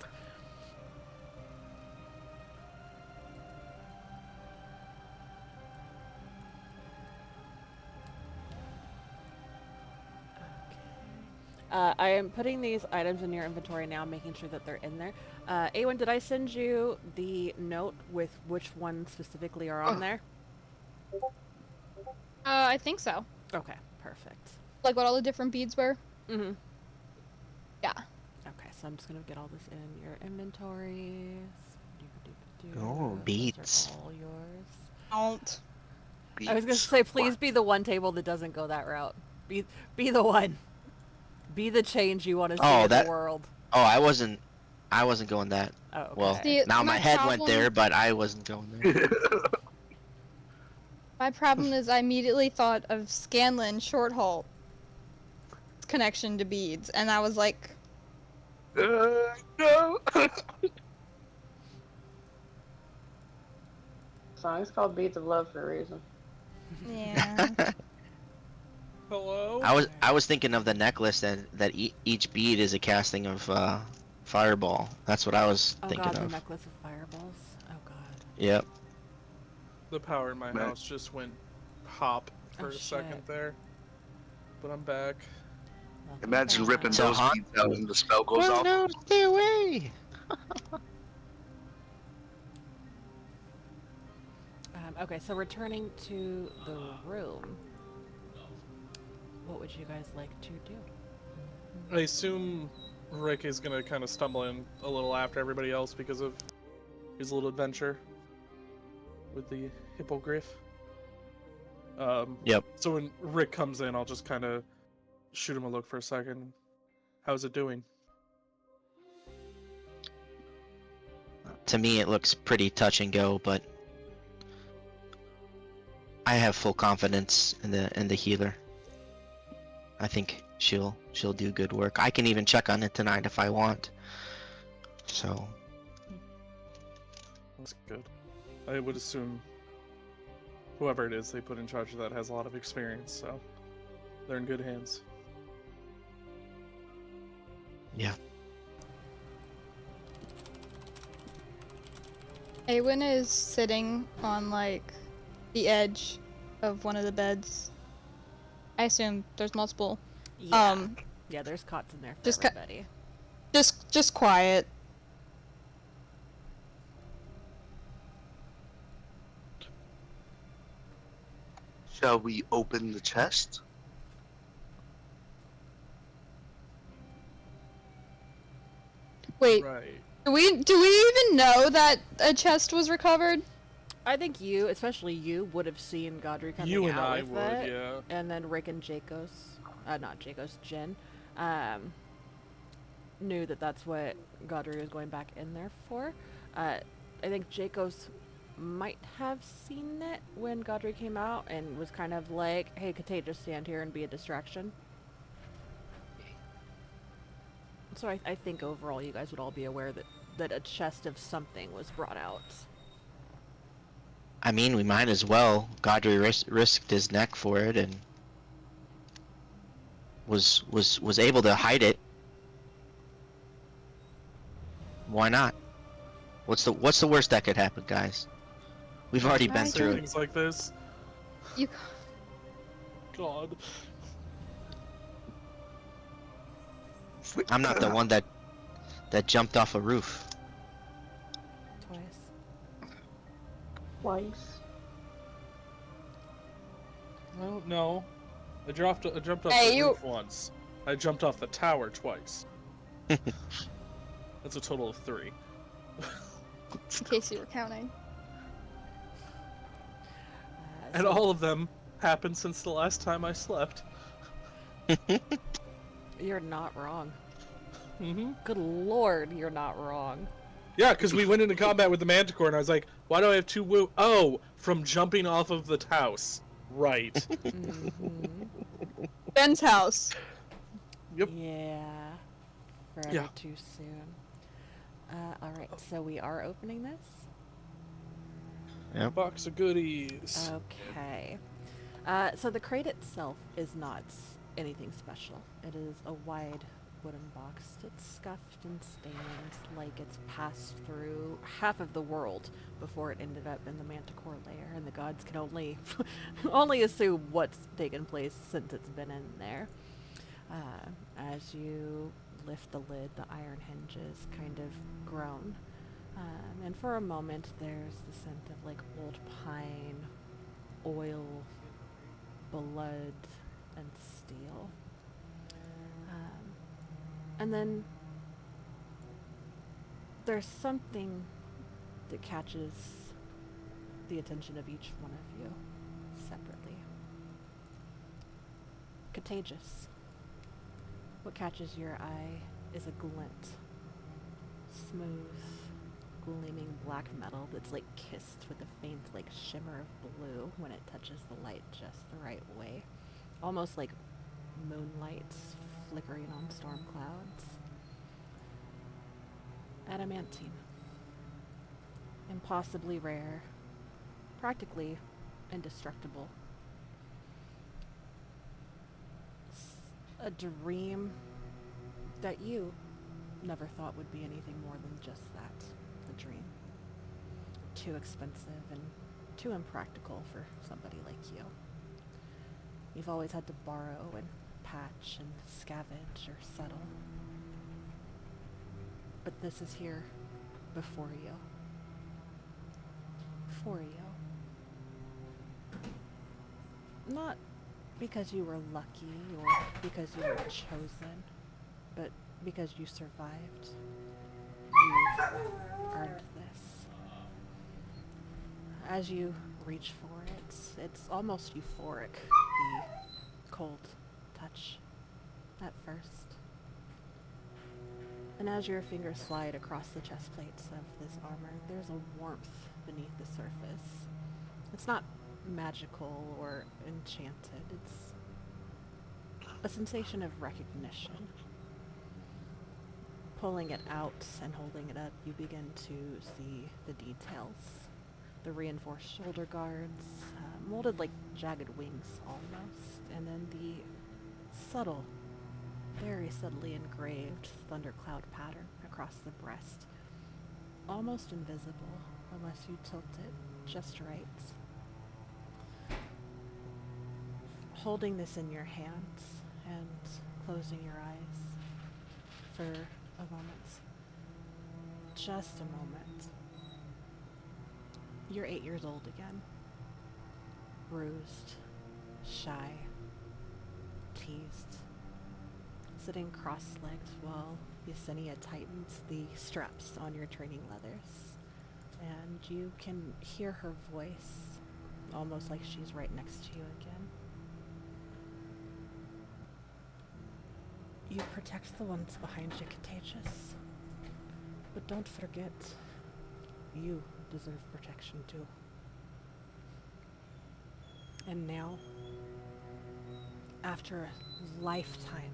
I am putting these items in your inventory now, making sure that they're in there. Awen, did I send you the note with which ones specifically are on there? I think so. Okay, perfect. Like what all the different beads were. Mm-hmm. Yeah. Okay, so I'm just gonna get all this in your inventories. Oh, Those are beats. all yours. Don't. I was gonna say, please be the one table that doesn't go that route. Be the one. Be the change you want to see Oh, in that- the world. Oh, I wasn't going that. Oh, okay. Well, See, now my my head went problem- there, but I wasn't going there. My problem is I immediately thought of Scanlan Shorthalt connection to beads, and I was like, No. Song's called Beads of Love for a reason. yeah. hello? I was thinking of the necklace that each bead is a casting of fireball. That's what I was Oh thinking god, the of. necklace of fireballs. Oh god. Yep. The power in my Man. house just went pop for Oh, a second shit. there. But I'm back. Welcome Imagine back. ripping So those hot. beads out and the spell goes Oh off. no, stay away! Okay, so returning to the room. What would you guys like to do? I assume Rick is gonna kind of stumble in a little after everybody else because of his little adventure with the hippogriff. Yep. So when Rick comes in, I'll just kind of shoot him a look for a second. How's it doing? To me, it looks pretty touch and go, but I have full confidence in the healer. I think she'll do good work. I can even check on it tonight if I want. So That's good. I would assume whoever it is they put in charge of that has a lot of experience, so they're in good hands. yeah. Awen is sitting on like the edge of one of the beds. I assume there's multiple. Yeah. Yeah, there's cots in there for just ca- everybody. Just quiet. Shall we open the chest? Wait, Right. do we even know that a chest was recovered? I think you, especially you, would have seen Godry coming You and out I with would, it. yeah. And then Rick and Jacos, not Jacos, Jin, knew that that's what Godry was going back in there for. I think Jacos might have seen it when Godry came out and was kind of like, hey, Kate, just stand here and be a distraction. So I think overall you guys would all be aware that a chest of something was brought out. I mean, we might as well. Godry risked his neck for it and was able to hide it. Why not? What's the worst that could happen, guys? We've already been Right. Say through it. things like this. You. God. I'm not the one that jumped off a roof. Twice. Twice. Well, no. I jumped off Hey, the you- roof once. I jumped off the tower twice. That's a total of 3. In case you were counting. And So- all of them happened since the last time I slept. You're not wrong. Mm-hmm. Good lord, you're not wrong. Yeah, because we went into combat with the Manticore, and I was like, why do I have 2 woo? Oh, from jumping off of the house. Right. Mhm. Ben's house. Yep. Yeah. Forever Yeah. too soon. Alright, so we are opening this? Box of goodies. Okay. So the crate itself is not anything special. It is a wide wooden box. It's scuffed and stained, like it's passed through half of the world before it ended up in the Manticore lair, and the gods can only only assume what's taken place since it's been in there. As you lift the lid, the iron hinges kind of groan. And for a moment, there's the scent of like old pine, oil, blood, and steel. And then there's something that catches the attention of each one of you separately. Contagious. What catches your eye is a glint. Smooth, gleaming black metal that's like kissed with a faint like shimmer of blue when it touches the light just the right way. Almost like moonlight flickering on storm clouds. Adamantine. Impossibly rare. Practically indestructible. A dream that you never thought would be anything more than just that, a dream. Too expensive and too impractical for somebody like you. You've always had to borrow and patch and scavenge or settle. But this is here before you. For you. Not because you were lucky or because you were chosen, but because you survived. You've earned this. As you reach for it, it's almost euphoric, the cold touch at first. And as your fingers slide across the chest plates of this armor, there's a warmth beneath the surface. It's not magical or enchanted, it's a sensation of recognition. Pulling it out and holding it up, you begin to see the details. The reinforced shoulder guards, molded like jagged wings almost, and then the subtle, very subtly engraved thundercloud pattern across the breast. Almost invisible, unless you tilt it just right. Holding this in your hands and closing your eyes for a moment. Just a moment. You're 8 years old again. Bruised, shy, teased. Sitting cross-legged while Yesenia tightens the straps on your training leathers. And you can hear her voice, almost like she's right next to you again. You protect the ones behind you, Contagious. But don't forget, you deserve protection too. And now, after a lifetime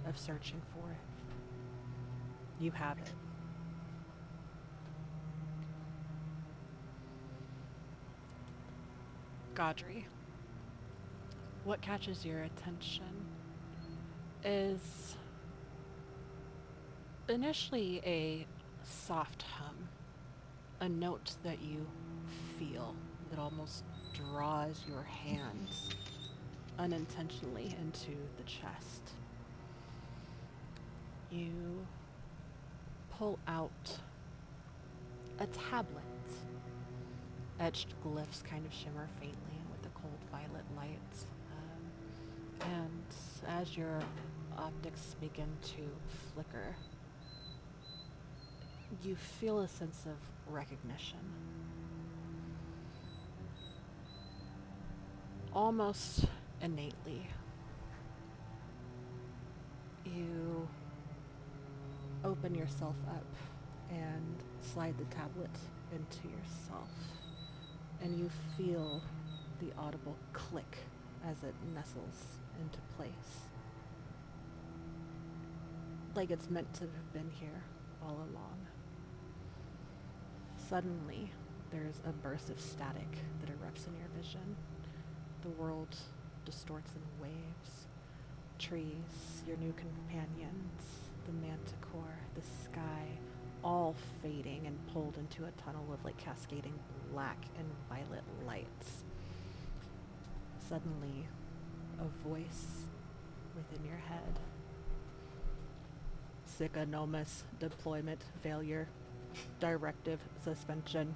of searching for it, you have it. Godry, what catches your attention is initially a soft hum, a note that you feel that almost draws your hands unintentionally into the chest. You pull out a tablet. Etched glyphs kind of shimmer faintly with the cold violet lights. And as your optics begin to flicker, you feel a sense of recognition. Almost innately, you open yourself up and slide the tablet into yourself, and you feel the audible click as it nestles into place. Like it's meant to have been here all along. Suddenly, there's a burst of static that erupts in your vision. The world distorts in waves. Trees, your new companions, the manticore, the sky, all fading and pulled into a tunnel of like cascading black and violet lights. Suddenly, a voice within your head. Syconomus deployment failure. Directive suspension.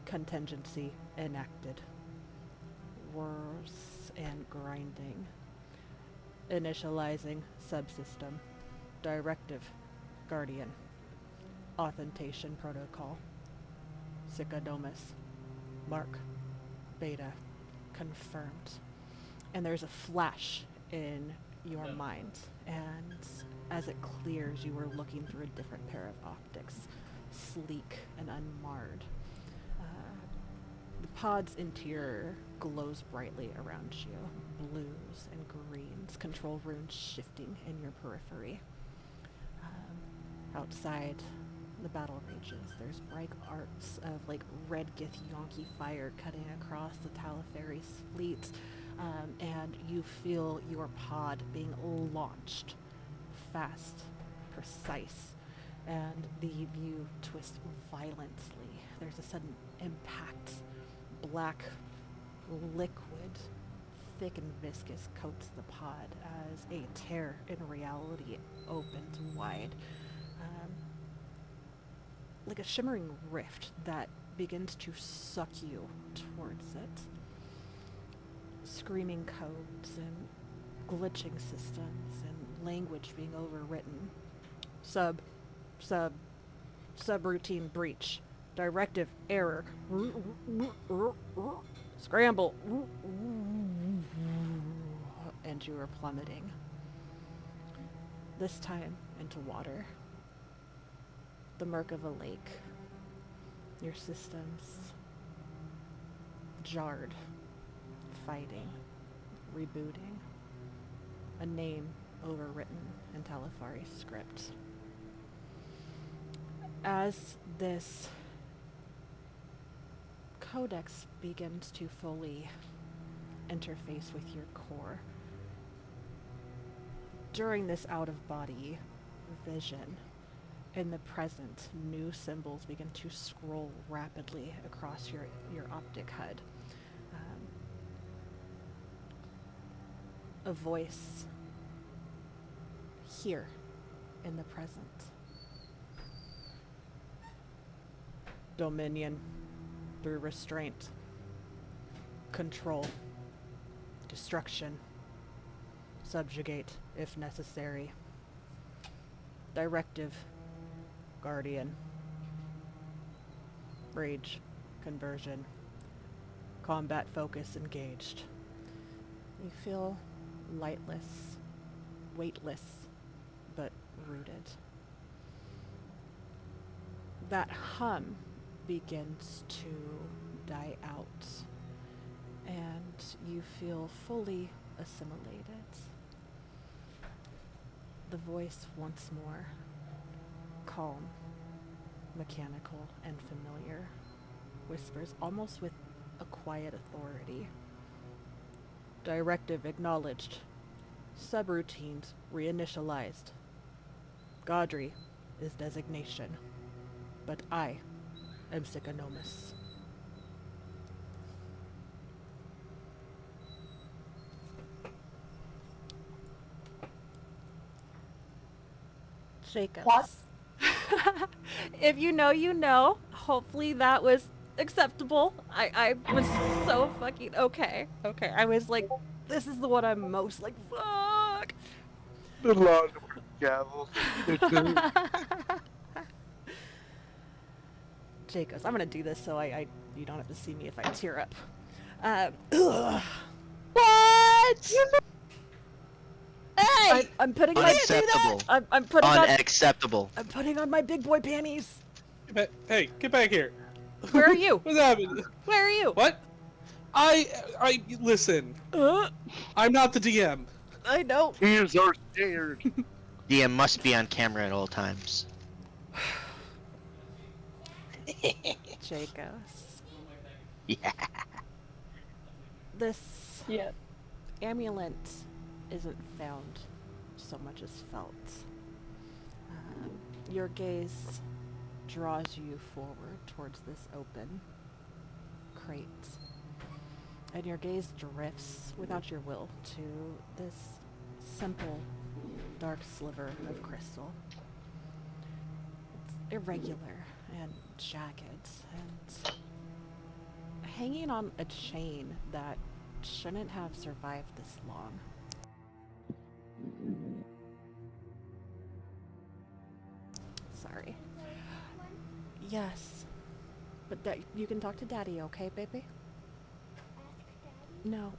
Contingency enacted. Whirs and grinding. Initializing subsystem. Directive Guardian. Authentication protocol. Syconomus. Mark. Beta. Confirmed. And there's a flash in your mind, and as it clears, you were looking through a different pair of optics, sleek and unmarred. The pod's interior glows brightly around you, blues and greens, control runes shifting in your periphery. Outside, the battle rages. There's bright arcs of like red Githyanki fire cutting across the Taliferi's fleet, and you feel your pod being launched, fast, precise, and the view twists violently. There's a sudden impact. Black liquid, thick and viscous, coats the pod as a tear in reality opens wide. Like a shimmering rift that begins to suck you towards it. Screaming codes and glitching systems and language being overwritten. Subroutine breach. Directive error. Scramble. And you are plummeting. This time into water. The murk of a lake. Your systems jarred, fighting, rebooting. A name overwritten in Talifari's script. As this codex begins to fully interface with your core, during this out-of-body vision, in the present, new symbols begin to scroll rapidly across your optic HUD. A voice here in the present. Dominion through restraint, control, destruction, subjugate if necessary. Directive Guardian. Rage. Conversion. Combat focus engaged. You feel lightless, weightless, but rooted. That hum begins to die out, and you feel fully assimilated. The voice once more, calm, mechanical, and familiar, whispers almost with a quiet authority. Directive acknowledged. Subroutines reinitialized. Godry is designation, but I am Syconomus. Jacobs. What? If you know, you know. Hopefully that was acceptable. I was so fucking okay. Okay, I was like, this is the one I'm most like, fuck. The long gavel. Jacobs, I'm gonna do this so you don't have to see me if I tear up. Ugh. What? Hey! I'm putting my Unacceptable. I'm putting on Unacceptable. I'm putting on my big boy panties. Hey, get back here. Where are you? What's happening? Where are you? What? I listen. I'm not the DM. I know. Ears are scared. DM must be on camera at all times. Jacobs. Yeah. This Yeah. amulet isn't found so much as felt. Your gaze draws you forward towards this open crate, and your gaze drifts without your will to this simple dark sliver of crystal. It's irregular and jagged and hanging on a chain that shouldn't have survived this long. Sorry. Yes. But you can talk to Daddy, okay, baby? No.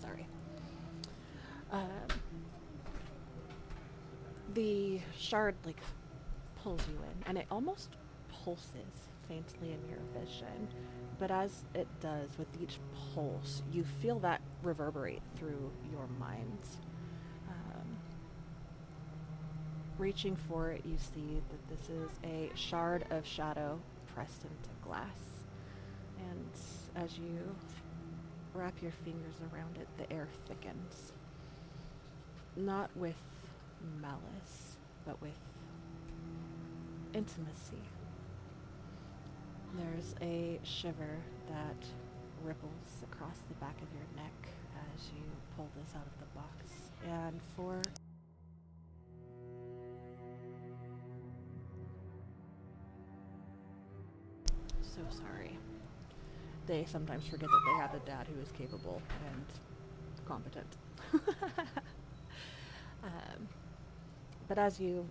Sorry. The shard, like, pulls you in, and it almost pulses faintly in your vision. But as it does, with each pulse, you feel that reverberate through your minds. Reaching for it, you see that this is a shard of shadow pressed into glass. And as you wrap your fingers around it, the air thickens. Not with malice, but with intimacy. There's a shiver that ripples across the back of your neck as you pull this out of the box. And for so sorry. They sometimes forget that they have a dad who is capable and competent. But as you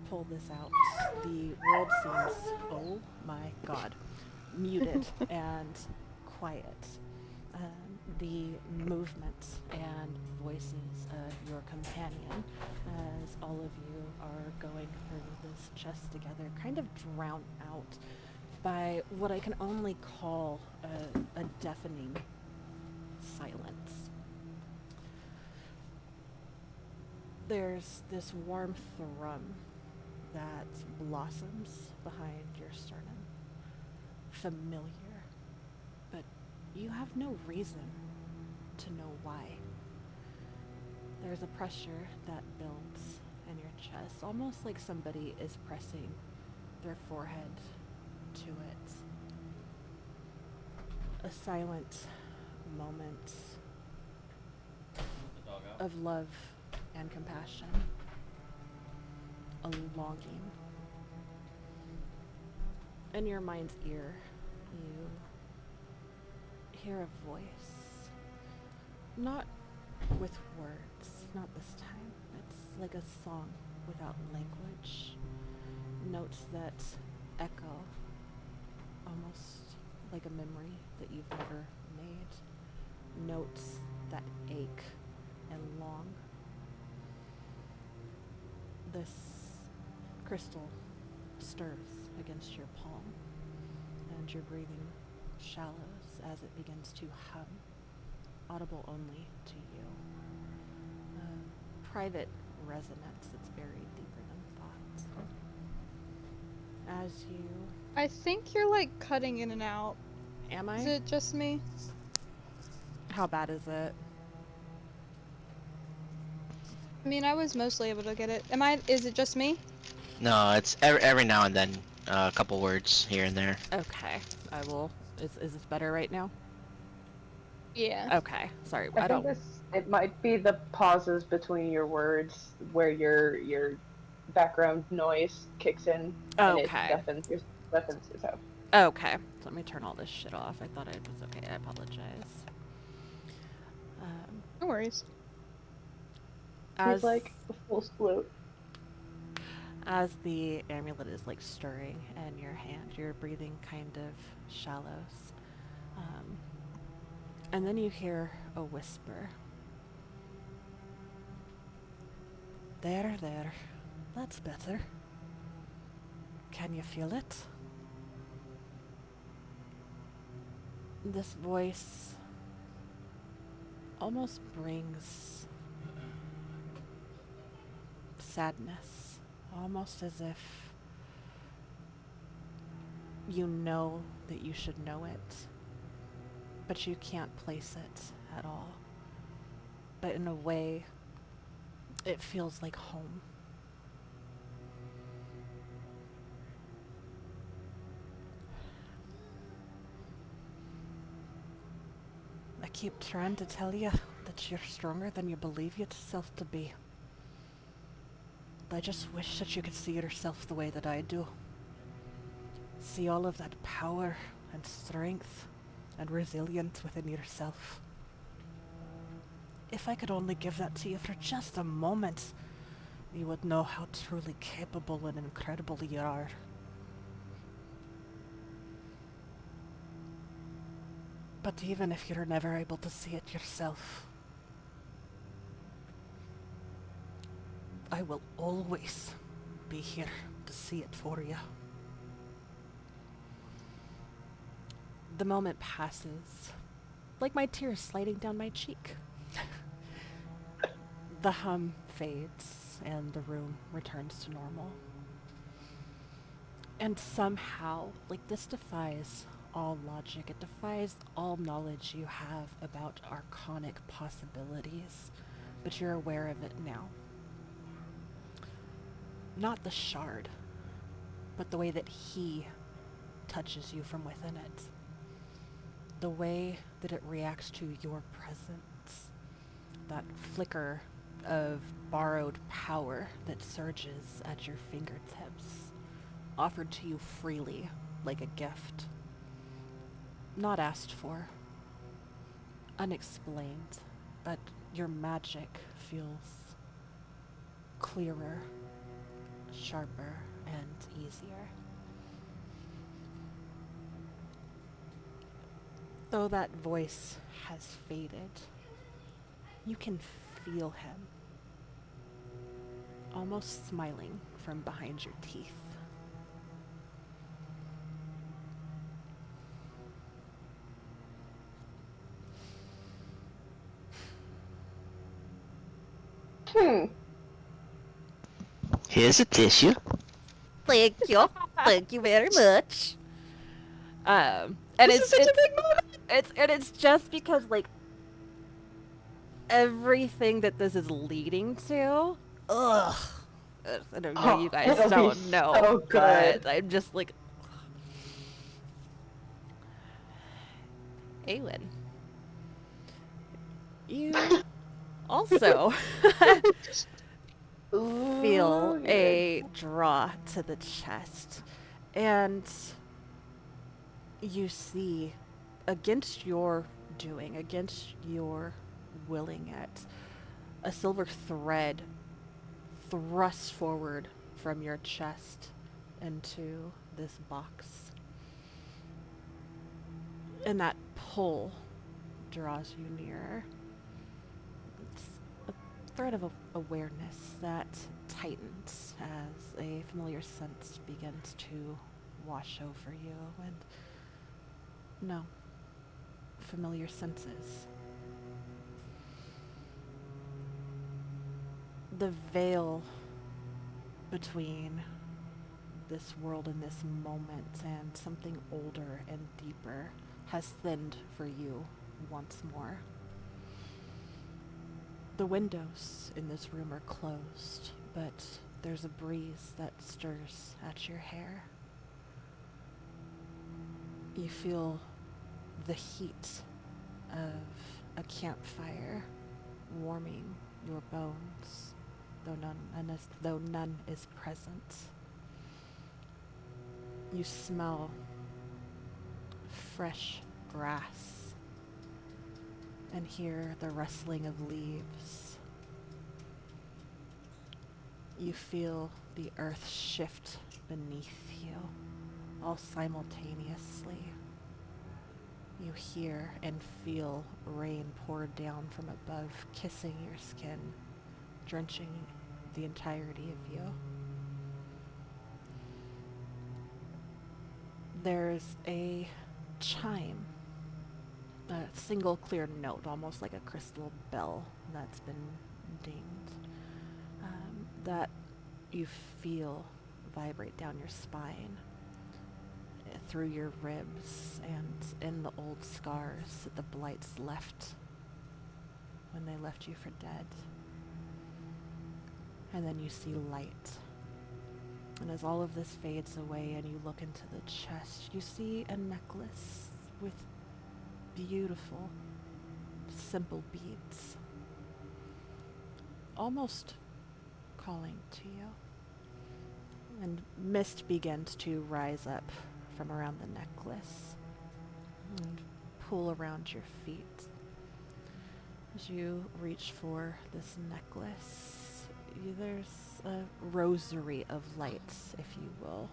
pull this out, the world seems, oh my god, muted and quiet. The movements and voices of your companion, as all of you are going through this chest together, kind of drown out by what I can only call a deafening silence. There's this warm thrum that blossoms behind your sternum. Familiar, but you have no reason to know why. There's a pressure that builds in your chest, almost like somebody is pressing their forehead to it. A silent moment of love and compassion. A longing. In your mind's ear, you hear a voice. Not with words, not this time. It's like a song without language. Notes that echo, almost like a memory that you've never made. Notes that ache and long. This crystal stirs against your palm, and you're breathing shallows as it begins to hum, audible only to you. A private resonance that's buried deeper than thought. As you... I think you're like cutting in and out. Am Is I? it just me? How bad is it? I mean, I was mostly able to get it. Is it just me? No, it's every now and then, a couple words here and there. Okay, I will... Is this better right now? Yeah. Okay, sorry, I I think don't... it might be the pauses between your words where your background noise kicks in and it Okay. deafens yourself. Okay, so let me turn all this shit off. I thought it was okay. I apologize. No worries. It's like a full sploot. As the amulet is like stirring in your hand, you're breathing kind of shallows. And then you hear a whisper. There, there. That's better. Can you feel it? This voice almost brings sadness, almost as if you know that you should know it, but you can't place it at all. But in a way, it feels like home. I keep trying to tell you that you're stronger than you believe yourself to be. I just wish that you could see yourself the way that I do. See all of that power and strength and resilience within yourself. If I could only give that to you for just a moment, you would know how truly capable and incredible you are. But even if you're never able to see it yourself, I will always be here to see it for you. The moment passes, like my tears sliding down my cheek. The hum fades and the room returns to normal. And somehow, like, this defies all logic. It defies all knowledge you have about archonic possibilities, but you're aware of it now. Not the shard, but the way that he touches you from within it. The way that it reacts to your presence. That flicker of borrowed power that surges at your fingertips, offered to you freely, like a gift. Not asked for. Unexplained, but your magic feels clearer, sharper, and easier. Though that voice has faded, you can feel him, almost smiling from behind your teeth. Here's a tissue. Thank you. Thank you very much. And This is such a big moment! it's just because, like, everything that this is leading to, ugh. I don't know, you guys it'll be don't know, so good. but I'm just like, Awen, you also feel Ooh, a draw to the chest, and you see, against your doing, against your willing it, a silver thread thrusts forward from your chest into this box. And that pull draws you nearer. thread of awareness that tightens as a familiar sense begins to wash over you, and no, familiar senses. The veil between this world and this moment and something older and deeper has thinned for you once more. The windows in this room are closed, but there's a breeze that stirs at your hair. You feel the heat of a campfire warming your bones, though none is present. You smell fresh grass and hear the rustling of leaves. You feel the earth shift beneath you, all simultaneously. You hear and feel rain pour down from above, kissing your skin, drenching the entirety of you. There's a chime, a single clear note, almost like a crystal bell that's been dinged, that you feel vibrate down your spine, through your ribs, and in the old scars that the blights left when they left you for dead. And then you see light. And as all of this fades away and you look into the chest, you see a necklace with beautiful, simple beads, almost calling to you. And mist begins to rise up from around the necklace and pool around your feet. As you reach for this necklace, there's a rosary of lights, if you will,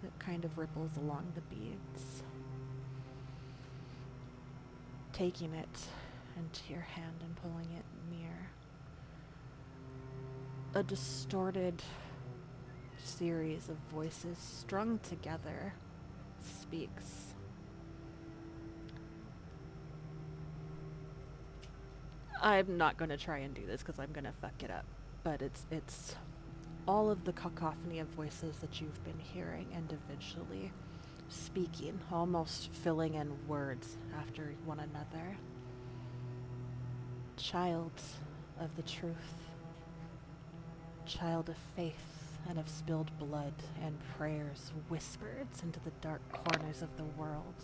that kind of ripples along the beads. Taking it into your hand and pulling it near, a distorted series of voices strung together speaks. I'm not going to try and do this because I'm going to fuck it up, but it's all of the cacophony of voices that you've been hearing individually, speaking, almost filling in words after one another. Child of the truth, child of faith and of spilled blood and prayers whispered into the dark corners of the world.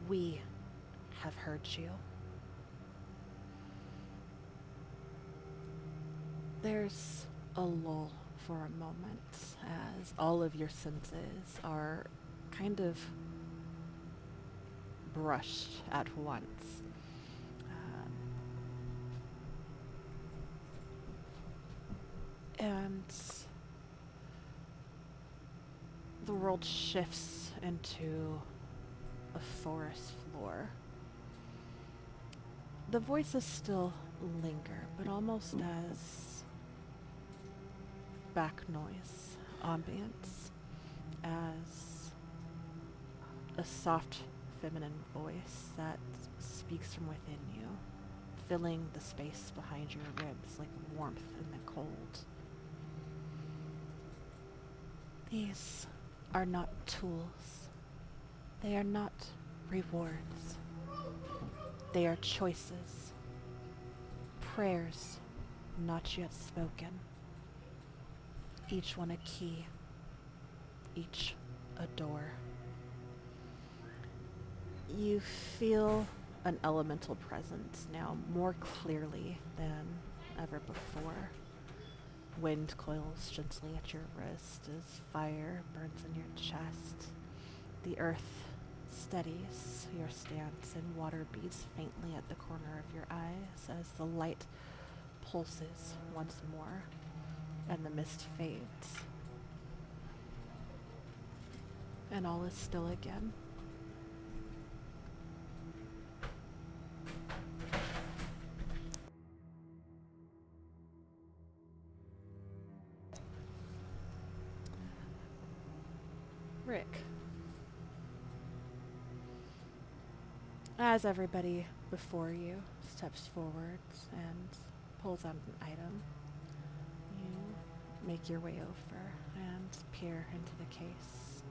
We have heard you. There's a lull for a moment as all of your senses are kind of brushed at once. And the world shifts into a forest floor. The voices still linger, but almost as back noise, ambience, as a soft feminine voice that speaks from within you, filling the space behind your ribs like warmth in the cold. These are not tools. They are not rewards. They are choices. Prayers not yet spoken. Each one a key. Each a door. You feel an elemental presence now more clearly than ever before. Wind coils gently at your wrist as fire burns in your chest. The earth steadies your stance and water beats faintly at the corner of your eyes as the light pulses once more and the mist fades. And all is still again. Rick. As everybody before you steps forwards and pulls out an item, you make your way over and peer into the case,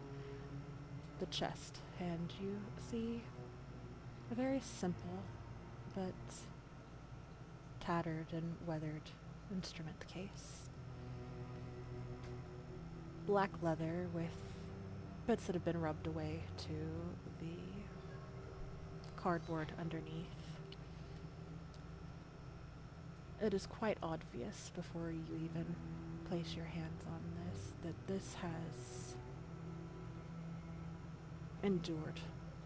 the chest, and you see a very simple but tattered and weathered instrument case. Black leather with bits that have been rubbed away to the cardboard underneath. It is quite obvious before you even place your hands on this that this has endured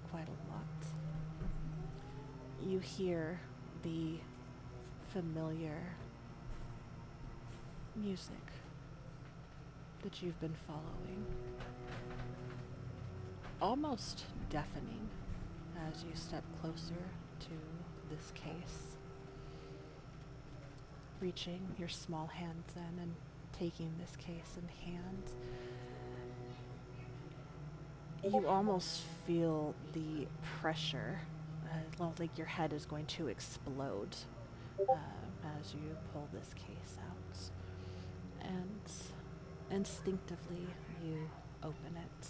quite a lot. You hear the familiar music that you've been following, almost deafening as you step closer to this case, reaching your small hands in and taking this case in hand. You almost feel the pressure, like your head is going to explode as you pull this case out. And instinctively, you open it.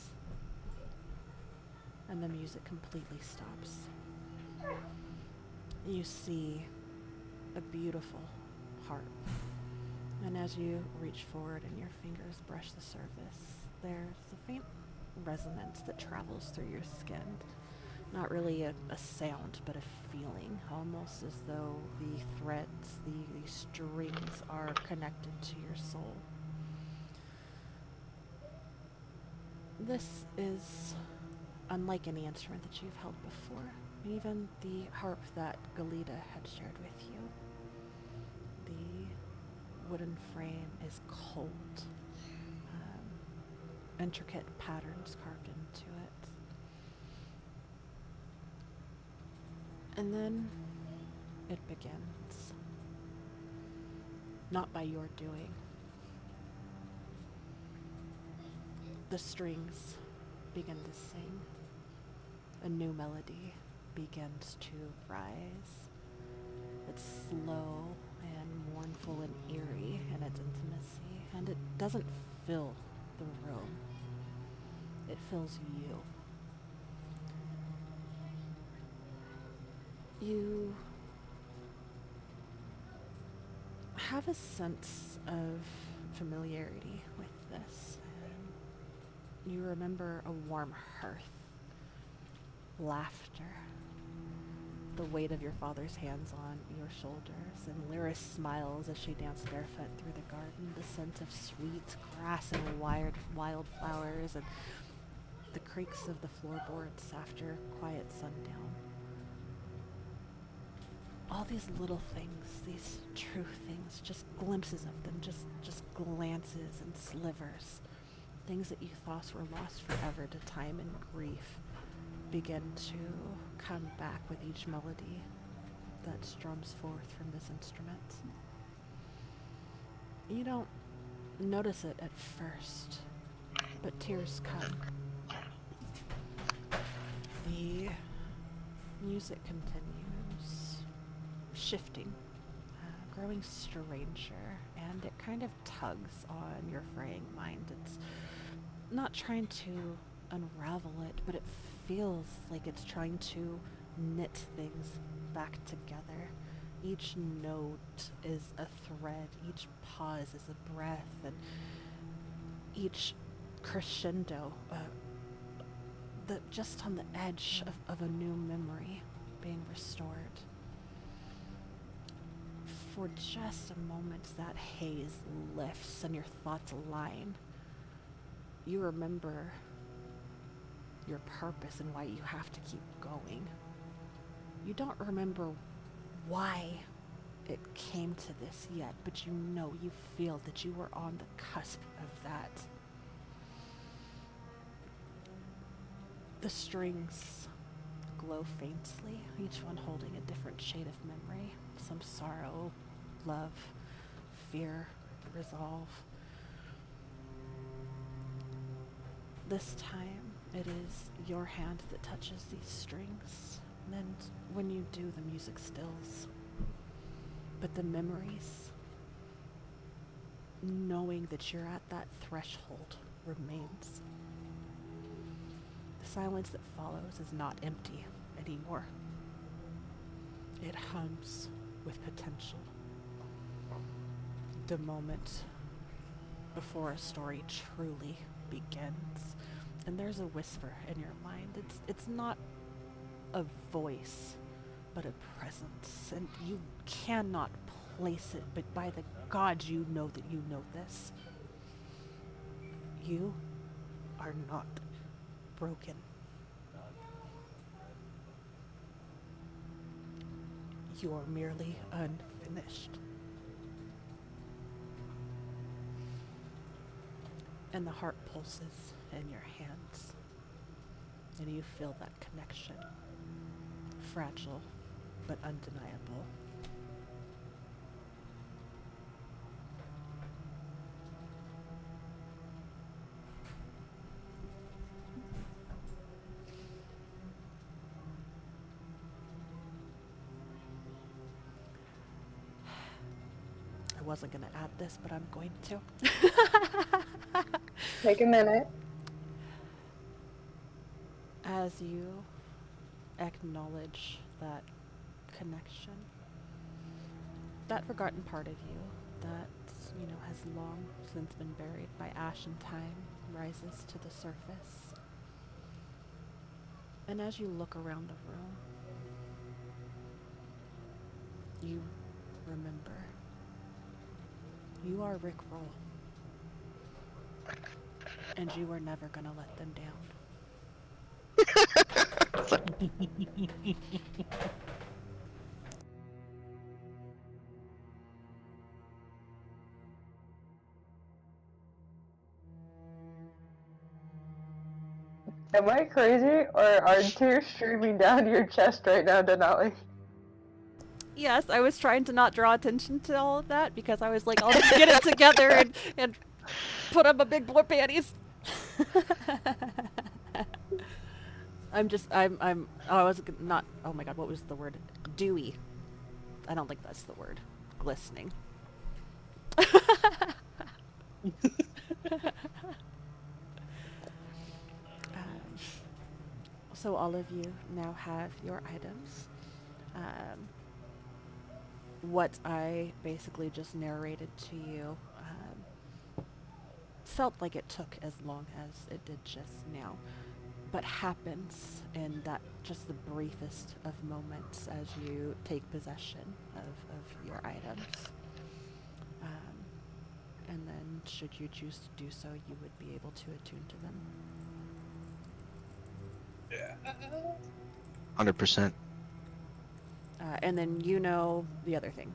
And the music completely stops. You see a beautiful harp. And as you reach forward and your fingers brush the surface, there's a faint resonance that travels through your skin. Not really a sound, but a feeling, almost as though the threads, the strings are connected to your soul. This is unlike any instrument that you've held before, even the harp that Galita had shared with you. The wooden frame is cold, intricate patterns carved into it. And then it begins. Not by your doing. The strings begin to sing. A new melody begins to rise. It's slow and mournful and eerie in its intimacy, and it doesn't fill the room. It fills you. You have a sense of familiarity with this. You remember a warm hearth, laughter, the weight of your father's hands on your shoulders, and Lyris smiles as she danced barefoot through the garden, the scent of sweet grass and wildflowers, and the creaks of the floorboards after quiet sundown. All these little things, these true things, just glimpses of them, just glances and slivers. Things that you thought were lost forever to time and grief begin to come back with each melody that strums forth from this instrument. You don't notice it at first, but tears come. The music continues, shifting, growing stranger, and it kind of tugs on your fraying mind. It's not trying to unravel it, but it feels like it's trying to knit things back together. Each note is a thread, each pause is a breath, and each crescendo, just on the edge of a new memory being restored. For just a moment, that haze lifts and your thoughts align. You remember your purpose and why you have to keep going. You don't remember why it came to this yet, but you know, you feel that you were on the cusp of that. The strings glow faintly, each one holding a different shade of memory. Some sorrow, love, fear, resolve. this time, it is your hand that touches these strings, and when you do, the music stills. But the memories, knowing that you're at that threshold, remains. The silence that follows is not empty anymore. It hums with potential. The moment before a story truly begins. And there's a whisper in your mind. It's not a voice, but a presence. And you cannot place it, but by the gods you know that you know this. You are not broken. You are merely unfinished. And the heart pulses in your hands. And you feel that connection. Fragile, but undeniable. I wasn't going to add this, but I'm going to. Take a minute. As you acknowledge that connection, that forgotten part of you that, has long since been buried by ash and time rises to the surface. And as you look around the room, you remember. You are Rick Roll. And you were never gonna let them down. Am I crazy, or are tears streaming down your chest right now, Denali? Yes, I was trying to not draw attention to all of that because I was like, I'll just get it together and put on my big boy panties. I was not, oh my god, what was the word? Dewy. I don't think that's the word. Glistening. So all of you now have your items. What I basically just narrated to you felt like it took as long as it did just now, but happens in that just the briefest of moments as you take possession of your items. And then should you choose to do so, you would be able to attune to them. 100%. And then you know the other thing.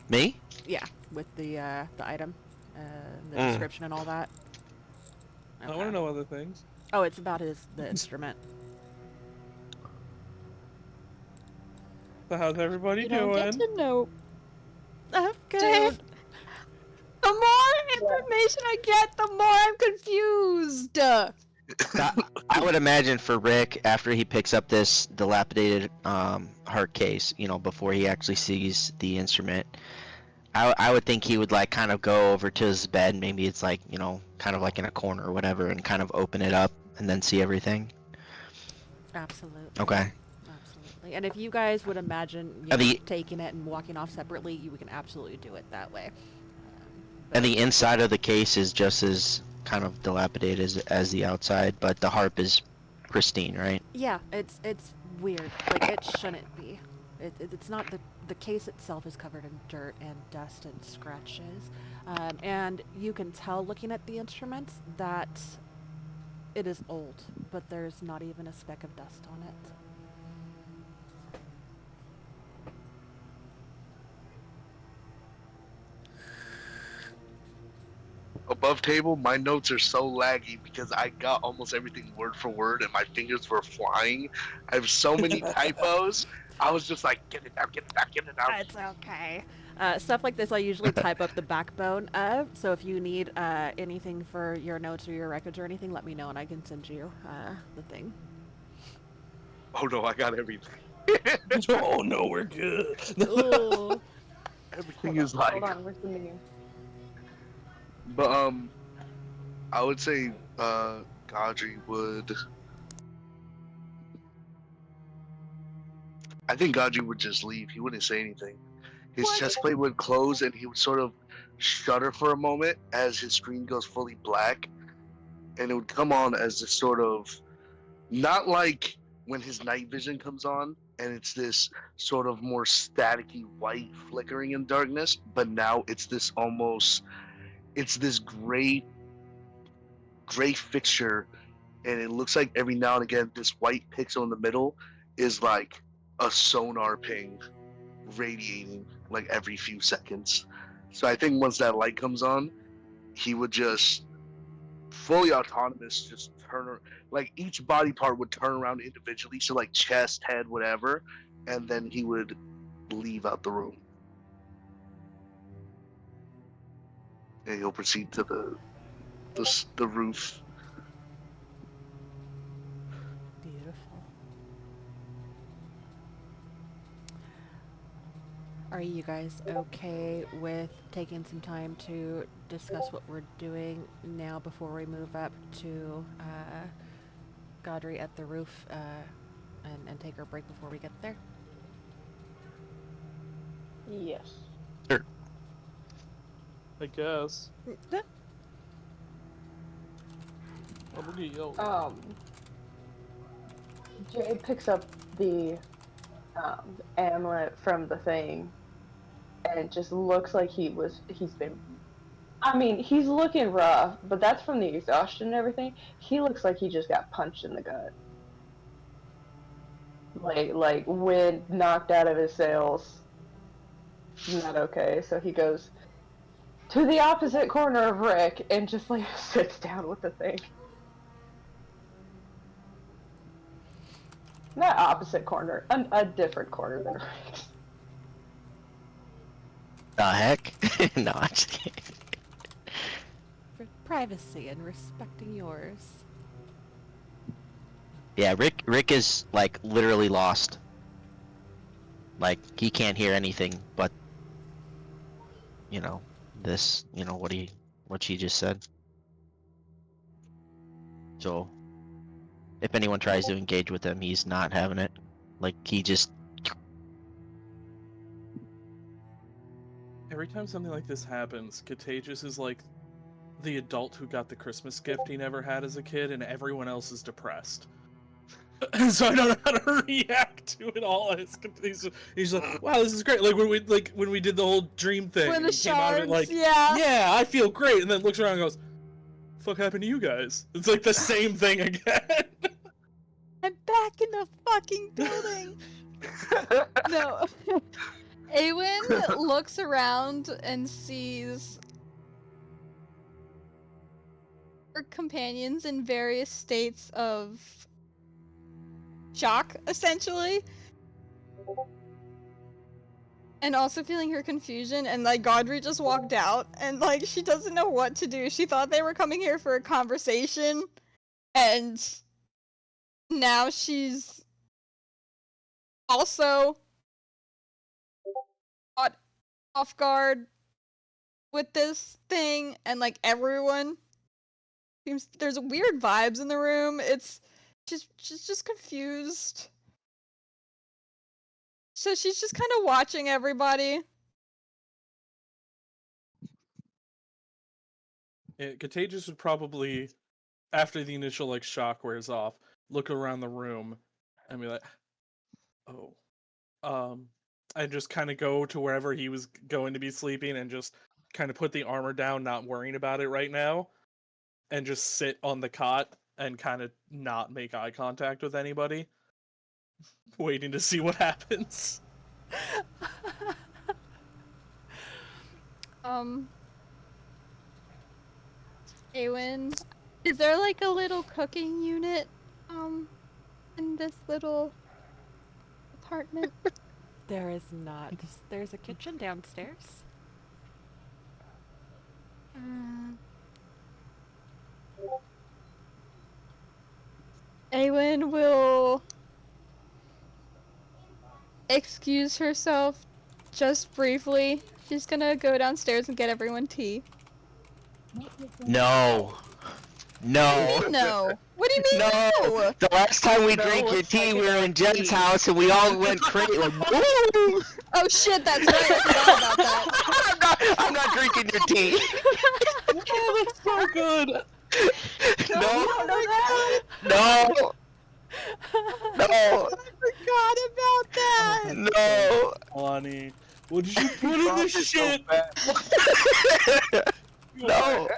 Me? Yeah, with the item, the Mm. description and all that. I want Okay. to know other things. Oh, it's about the instrument. So how's everybody You don't get doing? to know. Okay. Dude, the more information I get, the more I'm confused. I would imagine for Rick, after he picks up this dilapidated heart case, before he actually sees the instrument, I would think he would like kind of go over to his bed. Maybe it's like, kind of like in a corner or whatever, and kind of open it up and then see everything. Absolutely. Okay. Absolutely. And if you guys would imagine Are the- taking it and walking off separately, we can absolutely do it that way. And the inside of the case is just as kind of dilapidated as the outside, but the harp is pristine, right? Yeah, it's weird. Like, it shouldn't be. It's not the case itself is covered in dirt and dust and scratches, and you can tell looking at the instruments that it is old, but there's not even a speck of dust on it. Above table, my notes are so laggy because I got almost everything word for word and my fingers were flying. I have so many typos I was just like, get it out, get it out, get it out. It's okay. Stuff like this I usually type up the backbone of, so if you need anything for your notes or your records or anything, let me know and I can send you the thing. Oh no, I got everything. Oh no, we're good. Ooh. Everything is like. Hold on, where's the menu? But I would say Godry would. I think Godry would just leave. He wouldn't say anything. His What? chest plate would close, and he would sort of shudder for a moment as his screen goes fully black, and it would come on as this sort of, not like when his night vision comes on, and it's this sort of more staticky white flickering in darkness, but now it's this almost, it's this gray fixture, and it looks like every now and again this white pixel in the middle is like a sonar ping radiating like every few seconds. So I think once that light comes on, he would just fully autonomous just like each body part would turn around individually, so like chest, head, whatever, and then he would leave out the room. And he'll proceed to the roof. Beautiful. Are you guys okay with taking some time to discuss what we're doing now before we move up to Godry at the roof and take our break before we get there? Yes. I guess. Jay picks up the amulet from the thing, and it just looks like he's been. I mean, he's looking rough, but that's from the exhaustion and everything. He looks like he just got punched in the gut. Like wind knocked out of his sails. Not okay. So he goes to the opposite corner of Rick and just like sits down with the thing. Not opposite corner, a different corner than Rick's. The heck? No, I'm just kidding. For privacy and respecting yours. Yeah, Rick is like literally lost. Like he can't hear anything but, you know, this, you know, what she just said. So if anyone tries to engage with him, he's not having it. Like he just. Every time something like this happens, Contagious is like the adult who got the Christmas gift he never had as a kid, and everyone else is depressed. So I don't know how to react to it all. He's like, "Wow, this is great!" Like when we did the whole dream thing, When and the he came out of it shards, like, yeah. "Yeah, I feel great," and then looks around and goes, "Fuck happened to you guys?" It's like the same thing again. I'm back in the fucking building. No. Awen looks around and sees her companions in various states of shock, essentially. And also feeling her confusion, and like Godry just walked out, and like she doesn't know what to do. She thought they were coming here for a conversation, and now she's also caught off guard with this thing, and like everyone seems there's weird vibes in the room. She's just confused. So she's just kind of watching everybody. Yeah, Contagious would probably, after the initial like shock wears off, look around the room and be like, "Oh," and just kind of go to wherever he was going to be sleeping and just kind of put the armor down, not worrying about it right now, and just sit on the cot and kind of not make eye contact with anybody, waiting to see what happens. Awen, is there like a little cooking unit in this little apartment? There is not. There's a kitchen downstairs. Awen will excuse herself just briefly. She's gonna go downstairs and get everyone tea. No. No. No. What do you mean No. no? The last time we No, drank your it's tea, we were in psychedelic Jen's tea. house and we all went crazy. Like, woo! Oh shit, that's right. I forgot about that. I'm not drinking your tea. Oh, that's so good. No. No. No. I forgot about that. No. Funny. What did you put in this shit? No.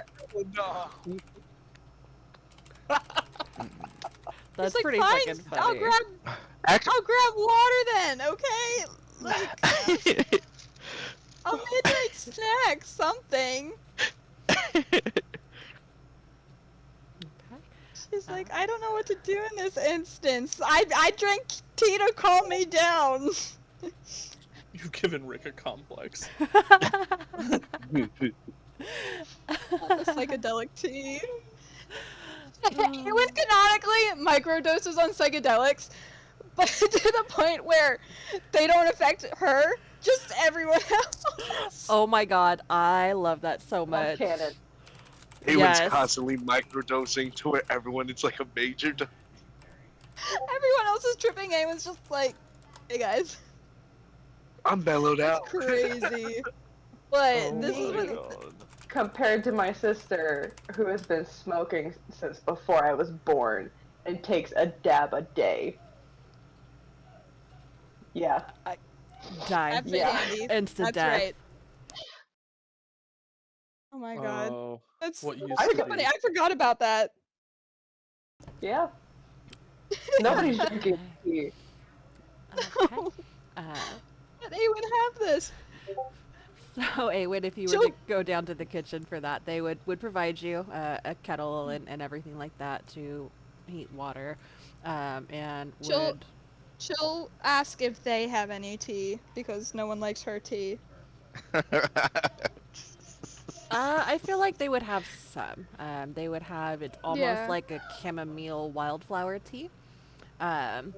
That's It's like, pretty fine, fucking I'll funny. Actually, grab water then, okay? Like, a midnight snack, something. Okay. She's like, I don't know what to do in this instance. I drank tea to calm me down. You've given Rick a complex. Psychedelic tea. Ewan canonically microdoses on psychedelics, but to the point where they don't affect her, just everyone else. Oh my god, I love that so much. Canon. Ewan's Yes. constantly microdosing to where everyone it's like a major dose. Everyone else is tripping. Ewan's just like, hey guys, I'm bellowed out. it's crazy. But Oh this is my what God. Compared to my sister, who has been smoking since before I was born and takes a dab a day. Yeah. Die. That's Yeah. it, Andy. Instant That's death. right. Oh my god. Oh, That's what used so to funny. be. I forgot about that. Yeah. Nobody's drinking tea. Okay. They would have this. So, Awen, if you were She'll- to go down to the kitchen for that, they would provide you a kettle and everything like that to heat water, and She'll- would. She'll ask if they have any tea because no one likes her tea. I feel like they would have some. They would have it's almost Yeah. like a chamomile wildflower tea, and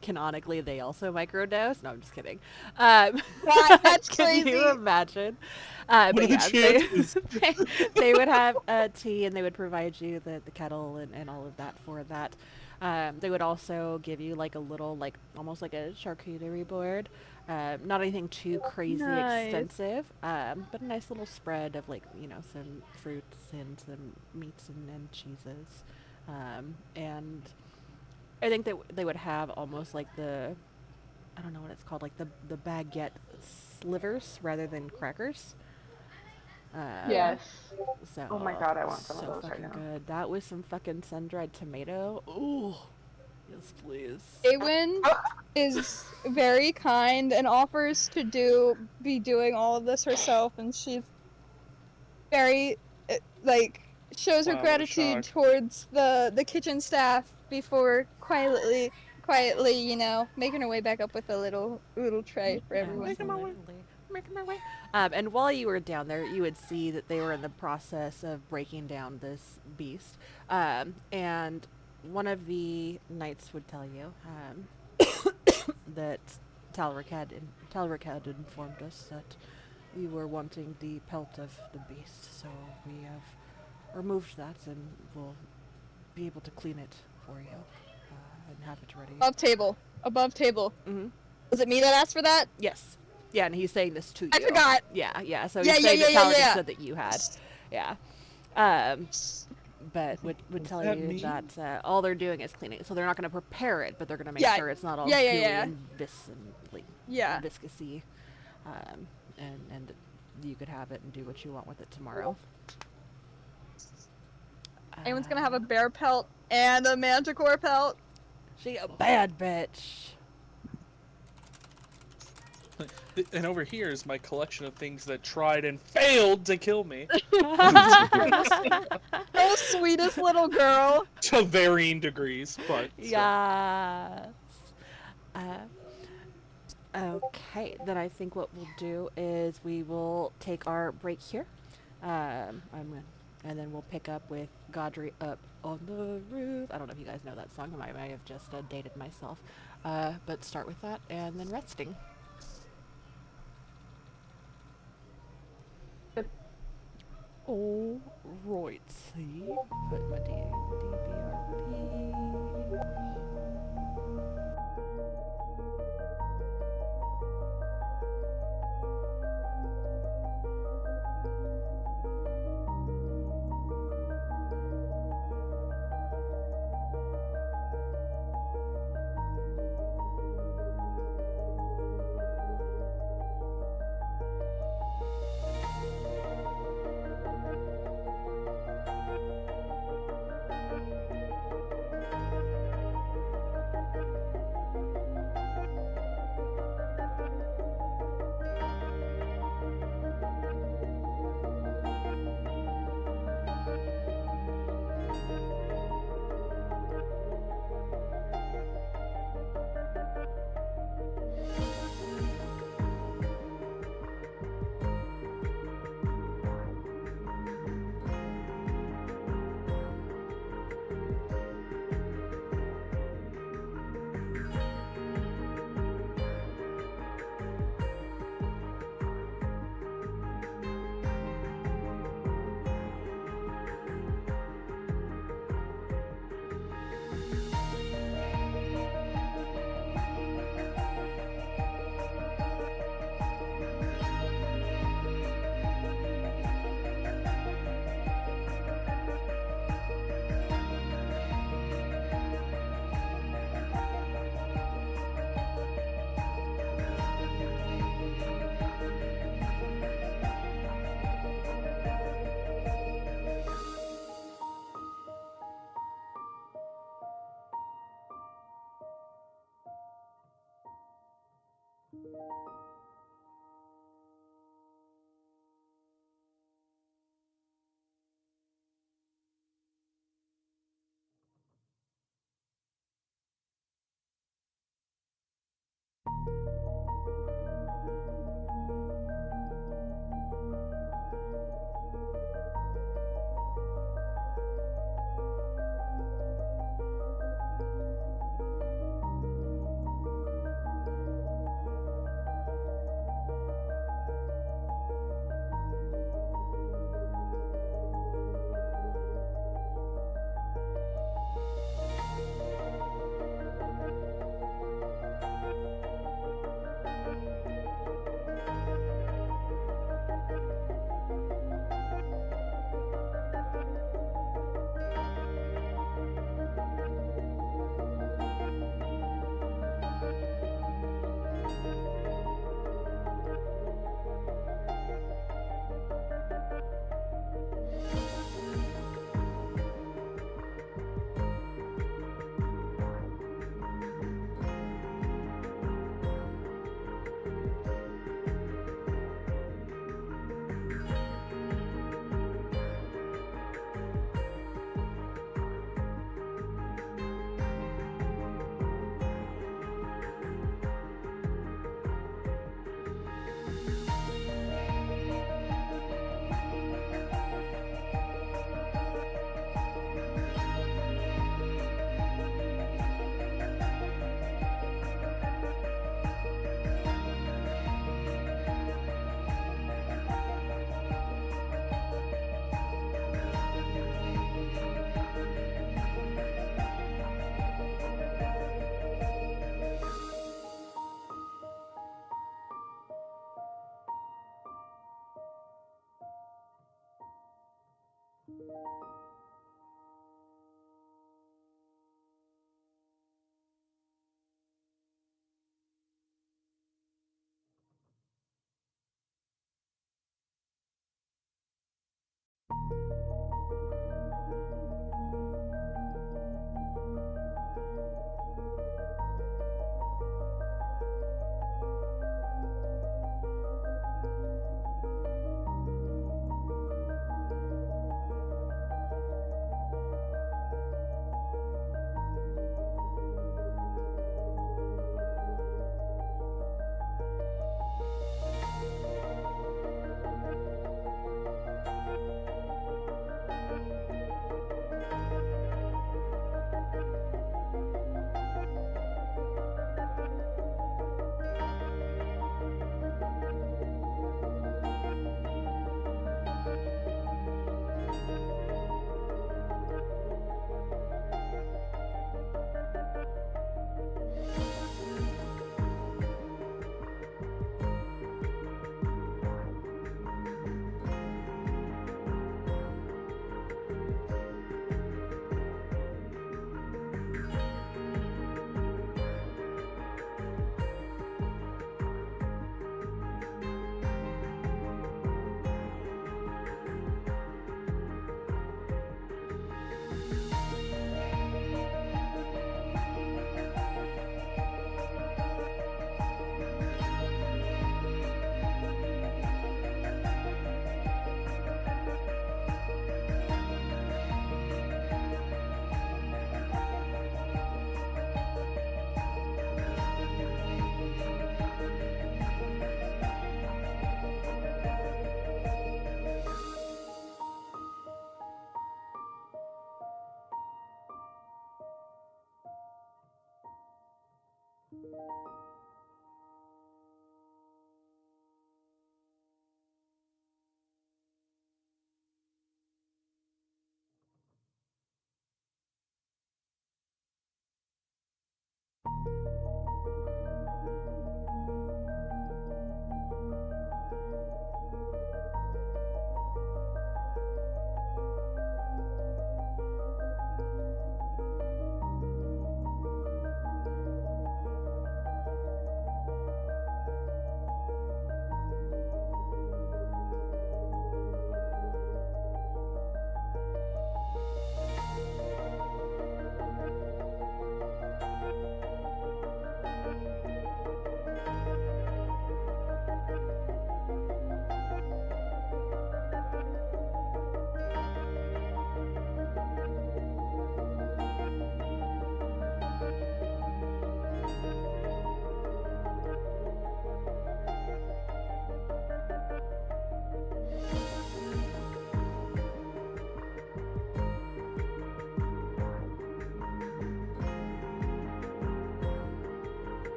canonically they also microdose. No, I'm just kidding. That's Can crazy. you imagine? What But are the yeah, chances? they would have tea and they would provide you the kettle and all of that for that. They would also give you like a little, like almost like a charcuterie board. Not anything too crazy Nice. extensive, but a nice little spread of like, you know, some fruits and some meats and cheeses. And I think they would have almost like I don't know what it's called, like the baguette slivers rather than crackers. Yes. So, Oh my God, I want some of so those right fucking now. good. That was some fucking sun-dried tomato. Ooh. Yes, please. Awen is very kind and offers to be doing all of this herself, and she's very like shows her Wow, what a gratitude shock. towards the kitchen staff before quietly, you know, making her way back up with a little tray for everyone. Absolutely. Making my way. And while you were down there, you would see that they were in the process of breaking down this beast. And one of the knights would tell you that Talric had informed us that you were wanting the pelt of the beast, so we have removed that and we'll be able to clean it for you and have it ready. Above table. Mm-hmm. Was it me that asked for that? Yes. Yeah, and he's saying this to you. I forgot. Yeah. So Yeah, he's yeah, saying that yeah, Talric yeah. said that you had. Yeah. But would tell that you mean? that all they're doing is cleaning. So they're not going to prepare it, but they're going to make Yeah. sure it's not all Yeah, yeah, gooey yeah. and Yeah. viscousy. And you could have it and do what you want with it tomorrow. Anyone's gonna have a bear pelt and a manticore pelt. She a bad bitch. And over here is my collection of things that tried and failed to kill me. Oh, sweetest little girl. to varying degrees, but still. Yes. Okay, then I think what we'll do is we will take our break here. And then we'll pick up with Godry up on the roof. I don't know if you guys know that song. I might have just dated myself. But start with that and then resting. Oh, right. See? Put my DBRP.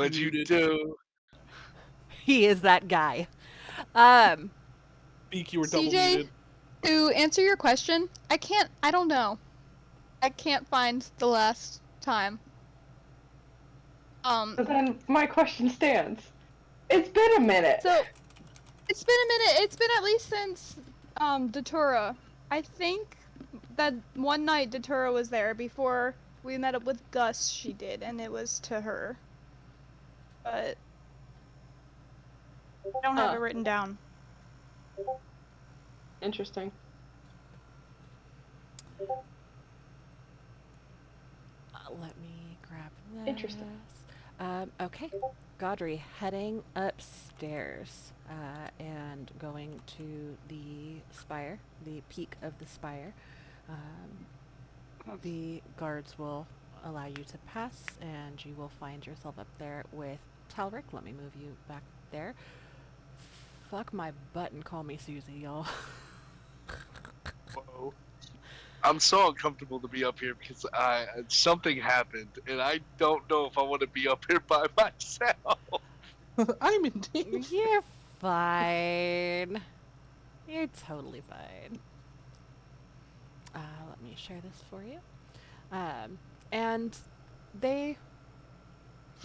What'd you Muted. do? He is that guy. Um, Beak, you were double CJ, muted. to answer your question, I don't know. I can't find the last time. But then my question stands. It's been a minute. So, it's been a minute. It's been at least since, Datura. I think that one night Datura was there before we met up with Gus, she did, and it was to her. But I don't have Huh. it written down. Interesting. let me grab this. Interesting. Okay, Godry heading upstairs and going to the spire, the peak of the spire. The guards will allow you to pass, and you will find yourself up there with Talric. Let me move you back there. Fuck my butt and call me Susie, y'all. Whoa. I'm so uncomfortable to be up here because something happened, and I don't know if I want to be up here by myself. I'm in danger. You're fine. You're totally fine. Let me share this for you. And they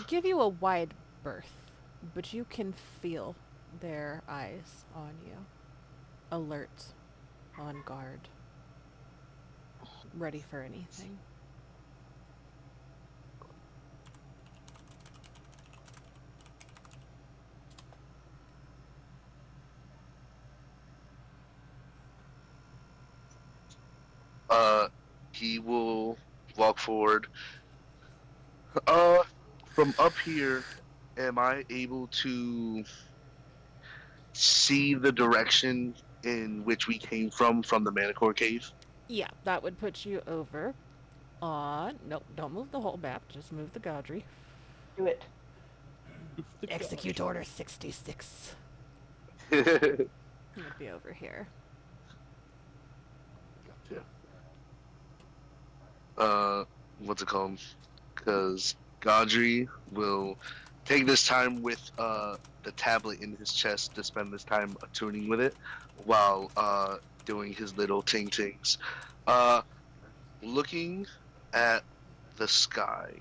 give you a wide birth, but you can feel their eyes on you, alert, on guard, ready for anything. He will walk forward. From up here, am I able to see the direction in which we came from the Manicore Cave? Yeah, that would put you over on. Nope, don't move the whole map, just move the Gaudry. Do it. Execute Order 66. Gotcha. It would be over here. What's it called? Because Gaudry will take this time with the tablet in his chest to spend this time tuning with it while doing his little ting-tings. Looking at the sky,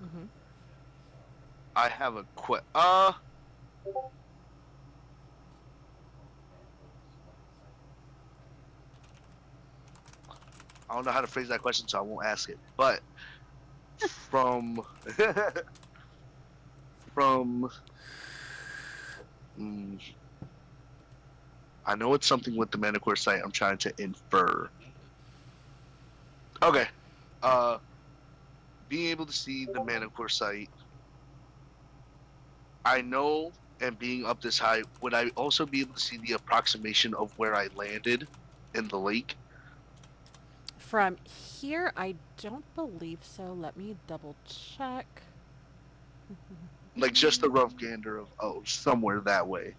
Mm-hmm. I have a I don't know how to phrase that question, so I won't ask it. But from I know it's something with the Manicore site. I'm trying to infer. Okay. Being able to see the Manicore site, I know, and being up this high, would I also be able to see the approximation of where I landed in the lake? From here, I don't believe so. Let me double check. Like just a rough gander of somewhere that way.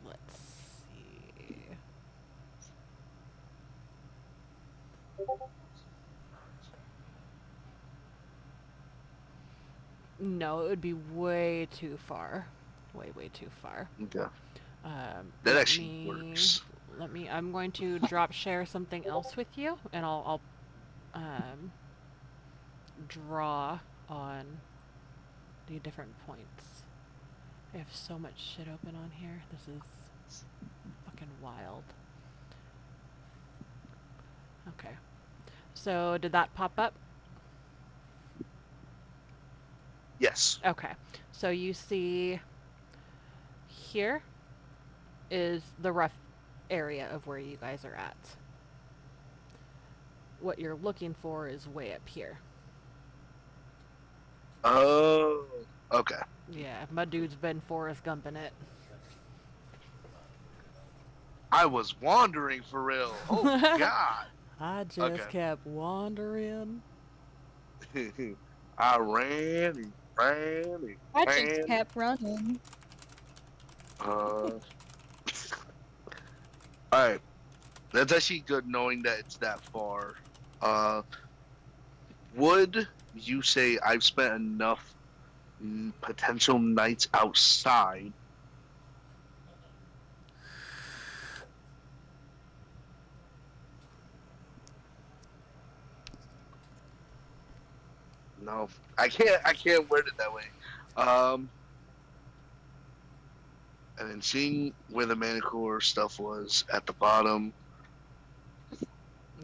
Let's see. No, it would be way too far. Way too far. Okay. That Let actually me- works. I'm going to drop share something else with you, and I'll draw on the different points. I have so much shit open on here. This is fucking wild. Okay. So did that pop up? Yes. Okay. So you see here is the rough area of where you guys are at. What you're looking for is way up here. Oh. Okay. Yeah, my dude's been Forrest Gumping it. I was wandering for real. Oh God. I just Okay. kept wandering. I ran and ran and I ran. just kept running. Alright. That's actually good knowing that it's that far. Would you say I've spent enough potential nights outside No, I can't word it that way. And then seeing where the Manicore stuff was at the bottom.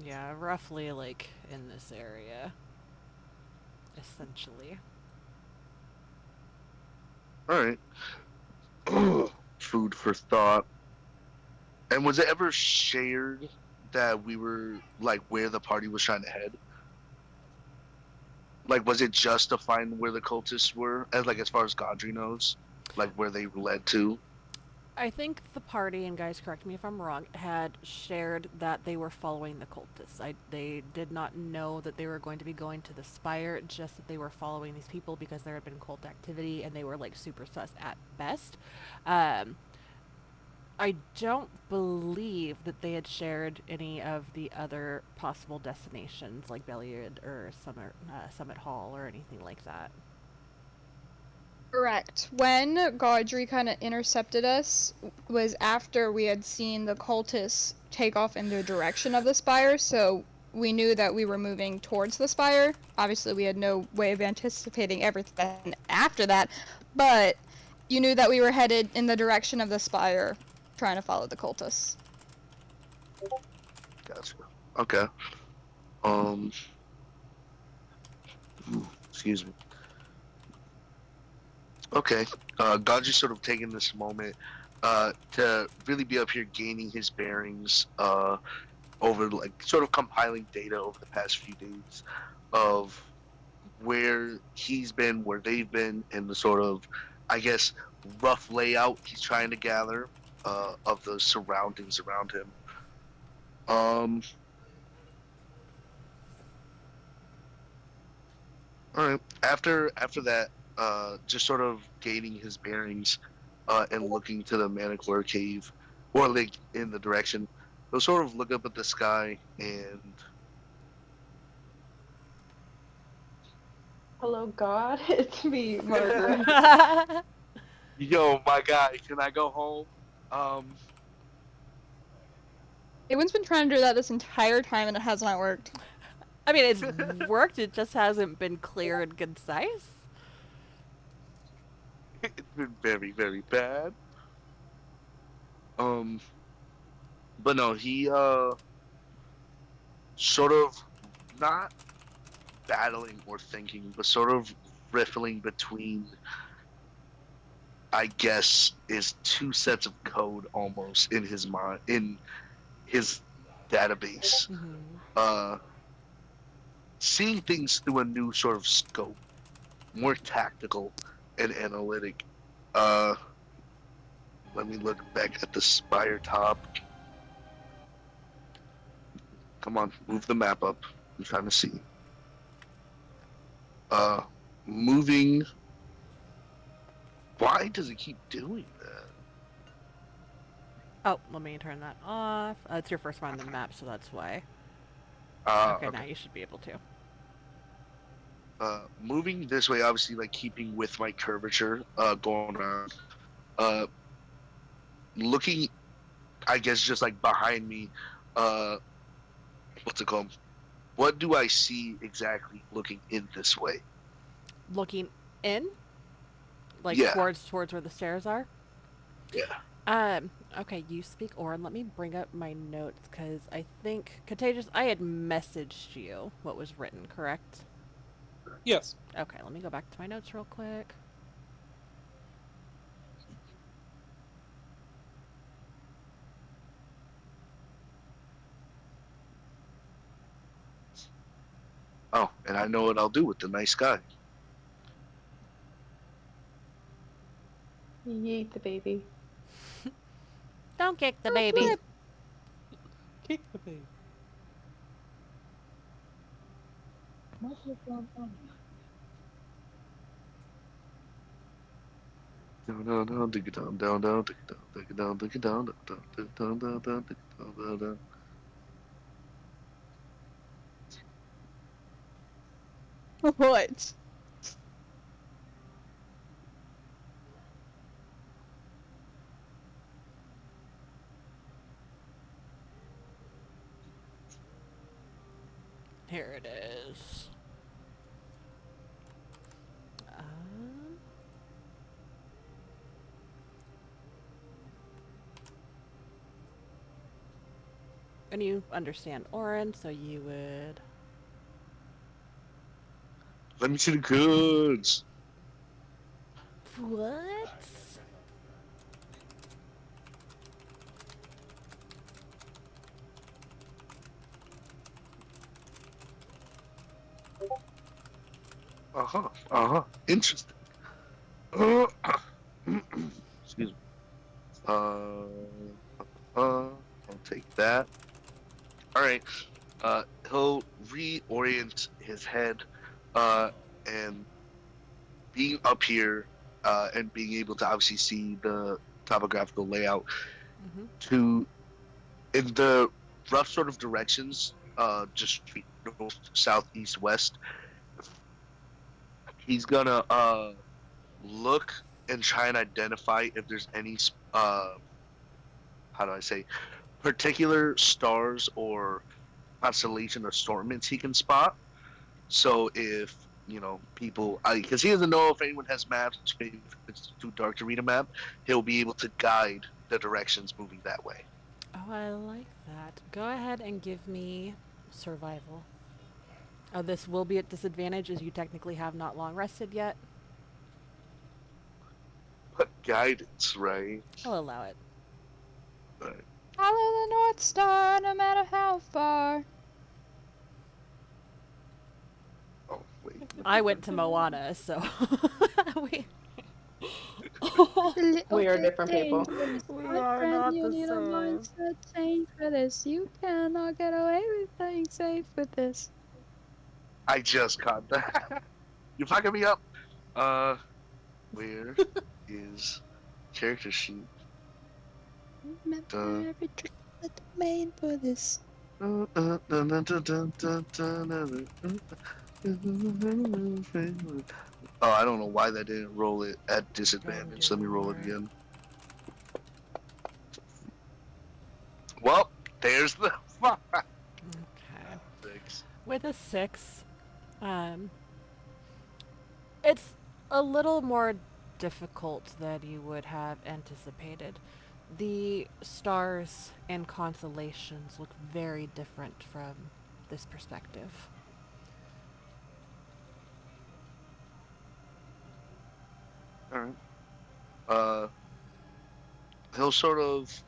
Yeah, roughly like in this area. Essentially. All right. Food for thought. And was it ever shared that we were like where the party was trying to head? Like, was it just to find where the cultists were, as far as Gaudry knows, like where they led to? I think the party, and guys correct me if I'm wrong, had shared that they were following the cultists. They did not know that they were going to be going to the Spire, just that they were following these people because there had been cult activity and they were like super sus at best. I don't believe that they had shared any of the other possible destinations like Belliard or Summit Hall or anything like that. Correct. When Gaudry kind of intercepted us was after we had seen the cultists take off in the direction of the Spire, so we knew that we were moving towards the spire. Obviously, we had no way of anticipating everything after that, but you knew that we were headed in the direction of the spire, trying to follow the cultists. Gotcha. Okay. Um. Excuse me. Okay. Godji's sort of taking this moment to really be up here gaining his bearings over, like, sort of compiling data over the past few days of where he's been, where they've been, and the sort of, I guess, rough layout he's trying to gather of the surroundings around him. All right. After that, just sort of gaining his bearings and looking to the Manicore cave, or like in the direction, he'll sort of look up at the sky and Hello, God. It's me, Margaret. yo, my guy, can I go home? Ewan's been trying to do that this entire time and it has not worked. I mean, it's worked. It just hasn't been clear and concise. It's been very, very bad. But no, he sort of not battling or thinking, but sort of riffling between, I guess, is two sets of code almost in his mind, in his database. Seeing things through a new sort of scope, more tactical and analytic. Let me look back at the spire top. Come on, move the map up. I'm trying to see. Moving. Why does it keep doing that? Oh, let me turn that off. It's your first one on the map, so that's why. Okay, now you should be able to. Moving this way, obviously, like keeping with my curvature going on. Looking, I guess, just like behind me. What's it called? What do I see exactly looking in this way? Looking in? Like Yeah. towards where the stairs are? Yeah. Okay, you speak Orin. Let me bring up my notes, because I think, Contagious, I had messaged you what was written, correct? Yes. Okay, let me go back to my notes real quick. Oh, and I know what I'll do with the nice guy. Yeet the baby. Don't kick the baby. Kick the baby. Down, down, down, dig it down, down, down, dig it down, dig it down, dig it down, down, down, dig it down, down, down, dig it down, down, down. What? Here it is. And you understand Orin, so you would... Let me see the goods. What? Interesting. Excuse me. I'll take that. All right. He'll reorient his head, and being up here, and being able to obviously see the topographical layout to in the rough sort of directions, just north, south, east, west. He's gonna look and try and identify if there's any how do I say, particular stars or constellation assortments he can spot. So if people, because he doesn't know if anyone has maps, maybe if it's too dark to read a map, he'll be able to guide the directions moving that way. Oh, I like that. Go ahead and give me survival. Oh, this will be at disadvantage as you technically have not long rested yet. But guidance, right? I'll allow it. Right. Follow the North Star, no matter how far. Oh wait. I went to Moana, so we We are different people. We are not you the need a same. mindset change for this. You cannot get away with playing safe with this. I just caught that. You're fucking me up. Where is character sheet? Remember every trick that I made for this. Oh, I don't know why that didn't roll it at disadvantage. Let me roll it again. Well, there's the Okay. 6. With a 6, it's a little more difficult than you would have anticipated. The stars and constellations look very different from this perspective. All right. He'll sort of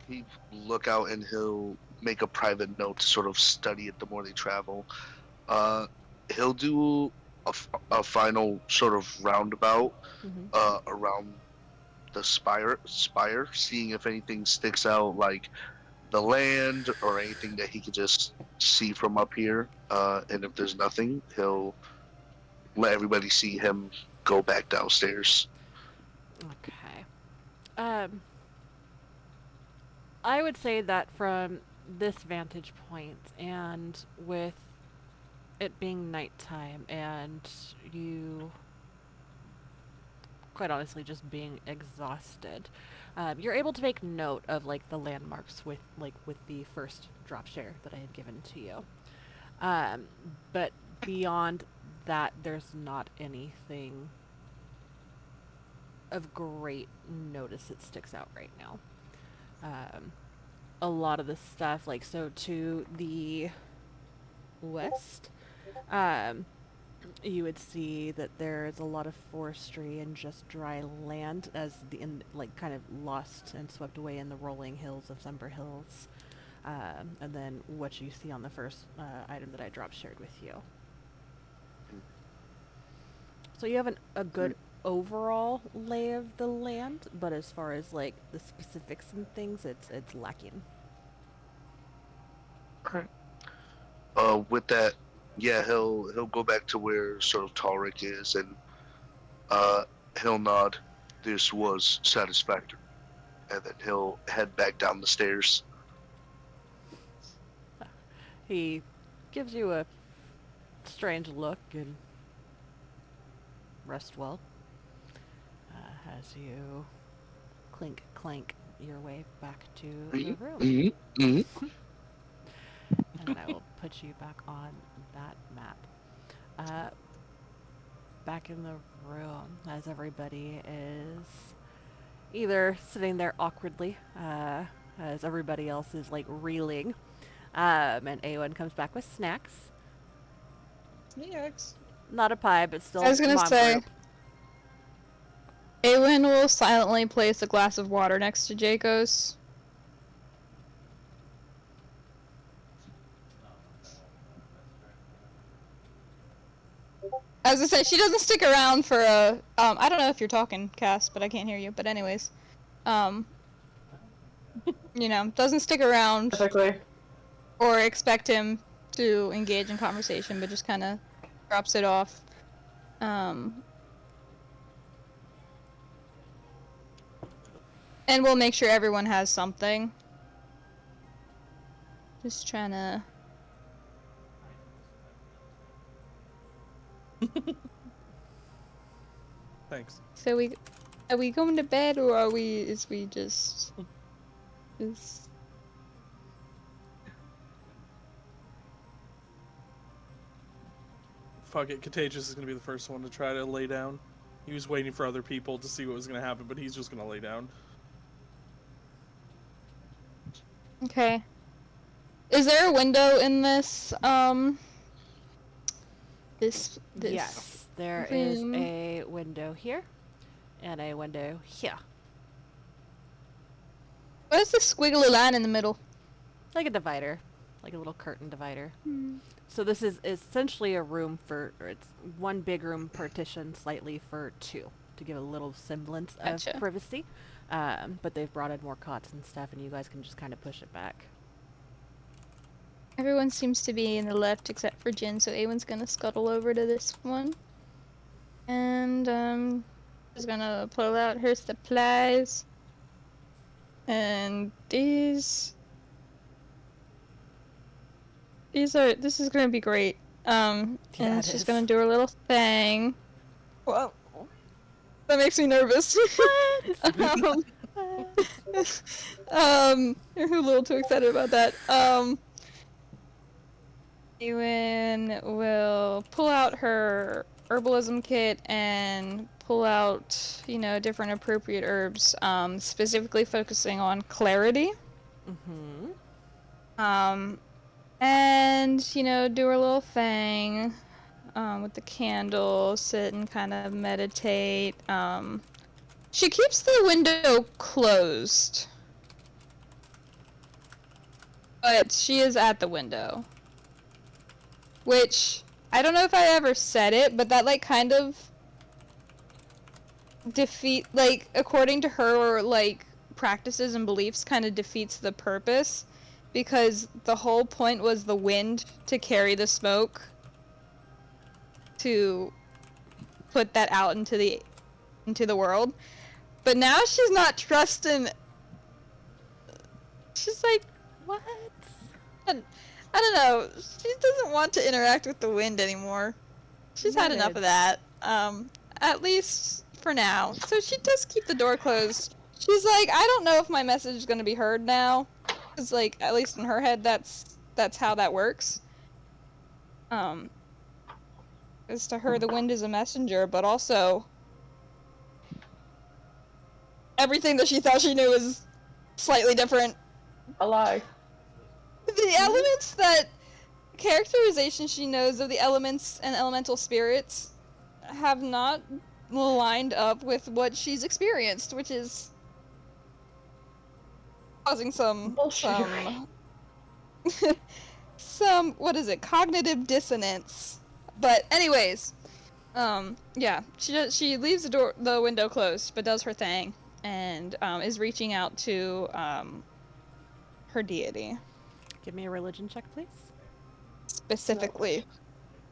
keep lookout and he'll make a private note to sort of study it the more they travel. He'll do a final sort of roundabout around the spire, seeing if anything sticks out, like the land or anything that he could just see from up here. And if there's nothing, he'll let everybody see him go back downstairs. Okay. I would say that from this vantage point, and with it being nighttime, and you, quite honestly, just being exhausted, you're able to make note of like the landmarks with the first drop share that I had given to you. But beyond that, there's not anything of great notice that sticks out right now. A lot of the stuff, like, so to the west, you would see that there's a lot of forestry and just dry land as kind of lost and swept away in the rolling hills of Sumber Hills. And then what you see on the first item that I drop shared with you. So you have a good overall lay of the land, but as far as like the specifics and things, it's lacking. With that, yeah, he'll go back to where sort of Talric is, and he'll nod. This was satisfactory, and then he'll head back down the stairs. He gives you a strange look and rest well as you clank your way back to the room. And I will put you back on that map. Back in the room as everybody is either sitting there awkwardly, as everybody else is like reeling, and Awen comes back with snacks. Snacks. Not a pie, but still. I was gonna mom say, group. Awen will silently place a glass of water next to Jacob's. As I said, she doesn't stick around for a. I don't know if you're talking, Cass, but I can't hear you. But anyways, doesn't stick around Perfectly. or expect him to engage in conversation, but just kind of drops it off. And we'll make sure everyone has something. Just trying to. Thanks. So are we going to bed, or is we just fuck it. Contagious is gonna be the first one to try to lay down. He was waiting for other people to see what was gonna happen, but he's just gonna lay down. Okay. Is there a window in this this Yes, there is room? a window here and a window here. What is the squiggly line in the middle? Like a divider, like a little curtain divider. Hmm. So this is essentially a room for, or it's one big room partitioned slightly for two to give a little semblance Gotcha. of privacy. But they've brought in more cots and stuff, and you guys can just kind of push it back. Everyone seems to be in the left except for Jin, so Awen's gonna scuttle over to this one. And she's gonna pull out her supplies. And this is gonna be great. Yeah, And it she's is. gonna do her little thing. Whoa. That makes me nervous. You're a little too excited about that. Ewan will pull out her herbalism kit and pull out, different appropriate herbs, specifically focusing on clarity. Mm-hmm. And, do her little thing, with the candle, sit and kind of meditate. She keeps the window closed. But she is at the window. Which, I don't know if I ever said it, but that, kind of according to her, practices and beliefs kind of defeats the purpose. Because the whole point was the wind to carry the smoke to put that out into the world. But now she's not trusting. She's like, what? I don't know. She doesn't want to interact with the wind anymore. She's had enough of that. At least for now. So she does keep the door closed. She's like, I don't know if my message is gonna be heard now. Cause at least in her head, that's how that works. As to her, the wind is a messenger, but also everything that she thought she knew is slightly different. A lie. The elements characterization she knows of the elements and elemental spirits have not lined up with what she's experienced, which is causing some what is it, cognitive dissonance. But anyways, yeah, she leaves the window closed, but does her thing, and is reaching out to her deity. Give me a religion check, please. Specifically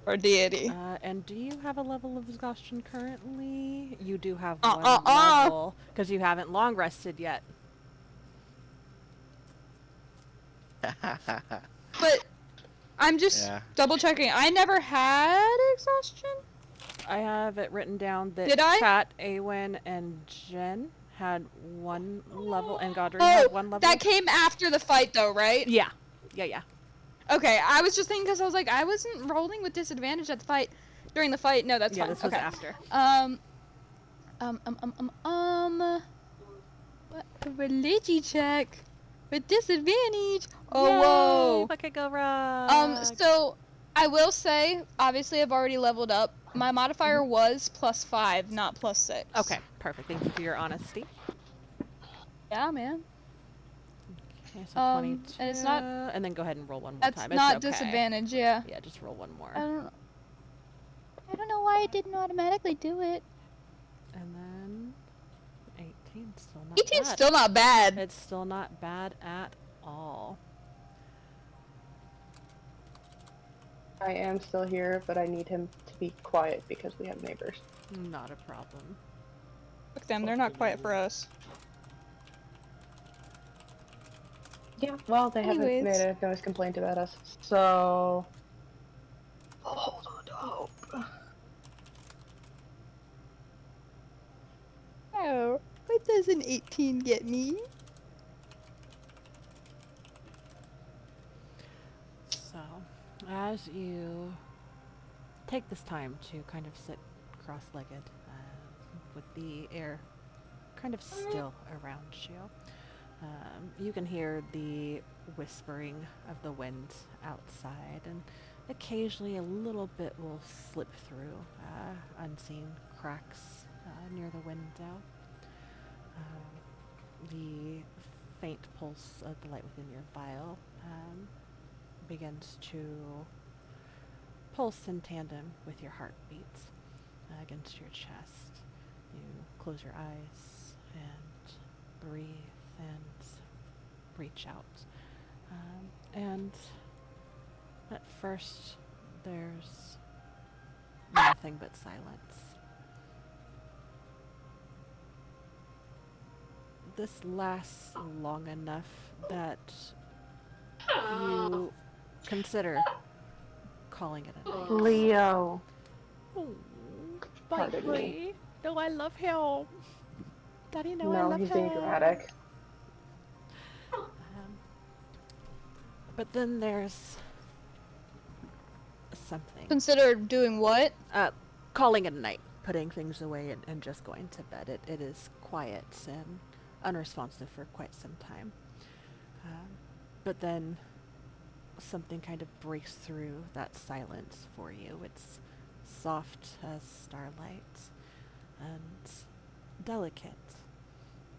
her deity. And do you have a level of exhaustion currently? You do have one level, because you haven't long rested yet. But I'm just double checking. I never had exhaustion. I have it written down that Did I? Kat, Awen, and Jen had one level, and Godry had one level. That came after the fight, though, right? Yeah. Okay, I was just thinking because I was like, I wasn't rolling with disadvantage at the fight. During the fight, no, that's fine. Yeah, this was okay. after. What a religion check with disadvantage. Oh, Yay, whoa. Look at go rock. So I will say, obviously, I've already leveled up. My modifier was +5, not +6. Okay, perfect. Thank you for your honesty. Yeah, man. Okay, so 22. And it's not. And then go ahead and roll one more That's time. not it's okay. disadvantage. Yeah. Yeah, just roll one more. I don't know why it didn't automatically do it. And then 18, still not 18's bad. still not bad. It's still not bad at all. I am still here, but I need him to be quiet because we have neighbors. Not a problem. Fuck them, they're not quiet for us. Yeah, well, they haven't Anyways. made a noise complaint about us, so... Hold on to hope. Oh, what does an 18 get me? So, as you take this time to kind of sit cross-legged with the air kind of still around you. You can hear the whispering of the wind outside, and occasionally a little bit will slip through unseen cracks near the window. The faint pulse of the light within your vial begins to pulse in tandem with your heartbeats against your chest. You close your eyes and breathe and reach out. And at first, there's nothing but silence. This lasts long enough that you consider calling it a night. Leo. Oh, Pardon bite me. me. No, I love him. Daddy, no, I No, love he's him. being dramatic. But then there's something. Consider doing what? Calling it a night, putting things away and just going to bed. It is quiet and unresponsive for quite some time. But then something kind of breaks through that silence for you. It's soft as starlight and delicate.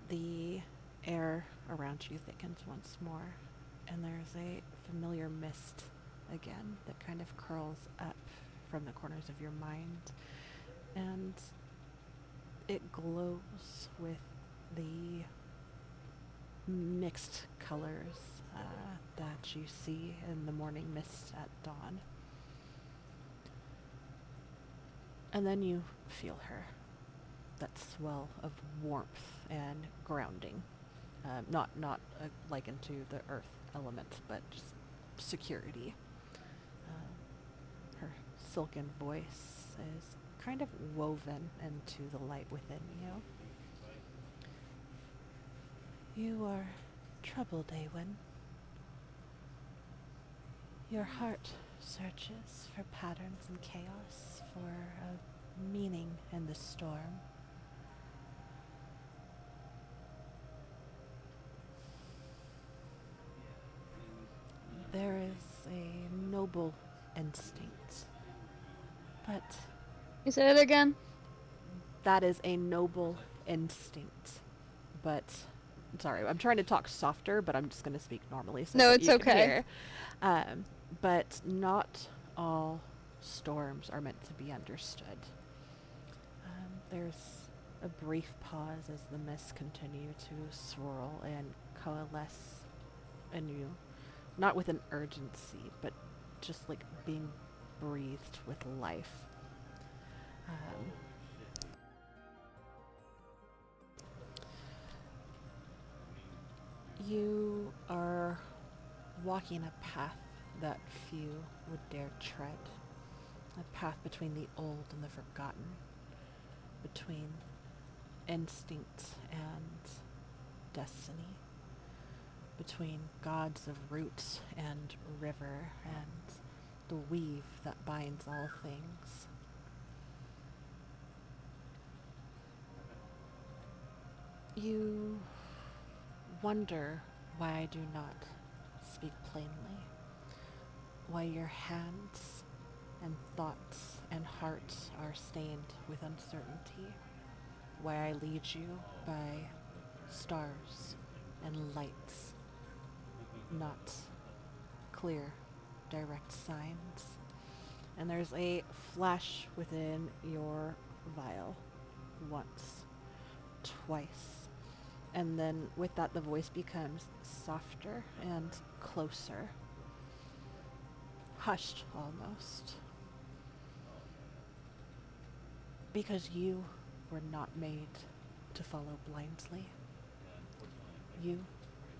The air around you thickens once more, and there's a familiar mist again that kind of curls up from the corners of your mind, and it glows with the mixed colors that you see in the morning mist at dawn. And then you feel her, that swell of warmth and grounding. Not likened to the earth element, but just security. Her silken voice is kind of woven into the light within you. You are troubled, Awen. Your heart searches for patterns and chaos, for a meaning in the storm. There is a noble instinct, but You say it again? that is a noble instinct. But sorry, I'm trying to talk softer, but I'm just going to speak normally. So No, that it's you can okay. hear. But not all storms are meant to be understood. There's a brief pause as the mists continue to swirl and coalesce anew. Not with an urgency, but just like being breathed with life. You are walking a path that few would dare tread. A path between the old and the forgotten. Between instinct and destiny. Between gods of root and river and the weave that binds all things. You wonder why I do not speak plainly, why your hands and thoughts and hearts are stained with uncertainty, why I lead you by stars and lights, not clear, direct signs. And there's a flash within your vial, once, twice, and then with that the voice becomes softer and closer, hushed almost. Because you were not made to follow blindly. You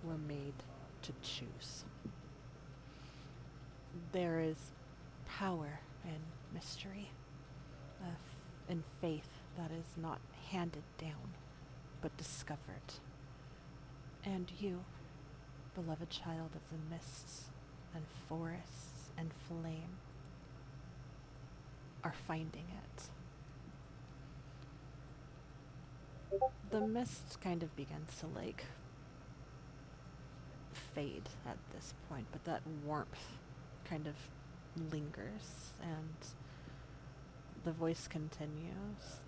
were made to choose. There is power in mystery, in faith that is not handed down, but discovered. And you, beloved child of the mists and forests and flame, are finding it. The mist kind of begins to like fade at this point, but that warmth kind of lingers, and the voice continues.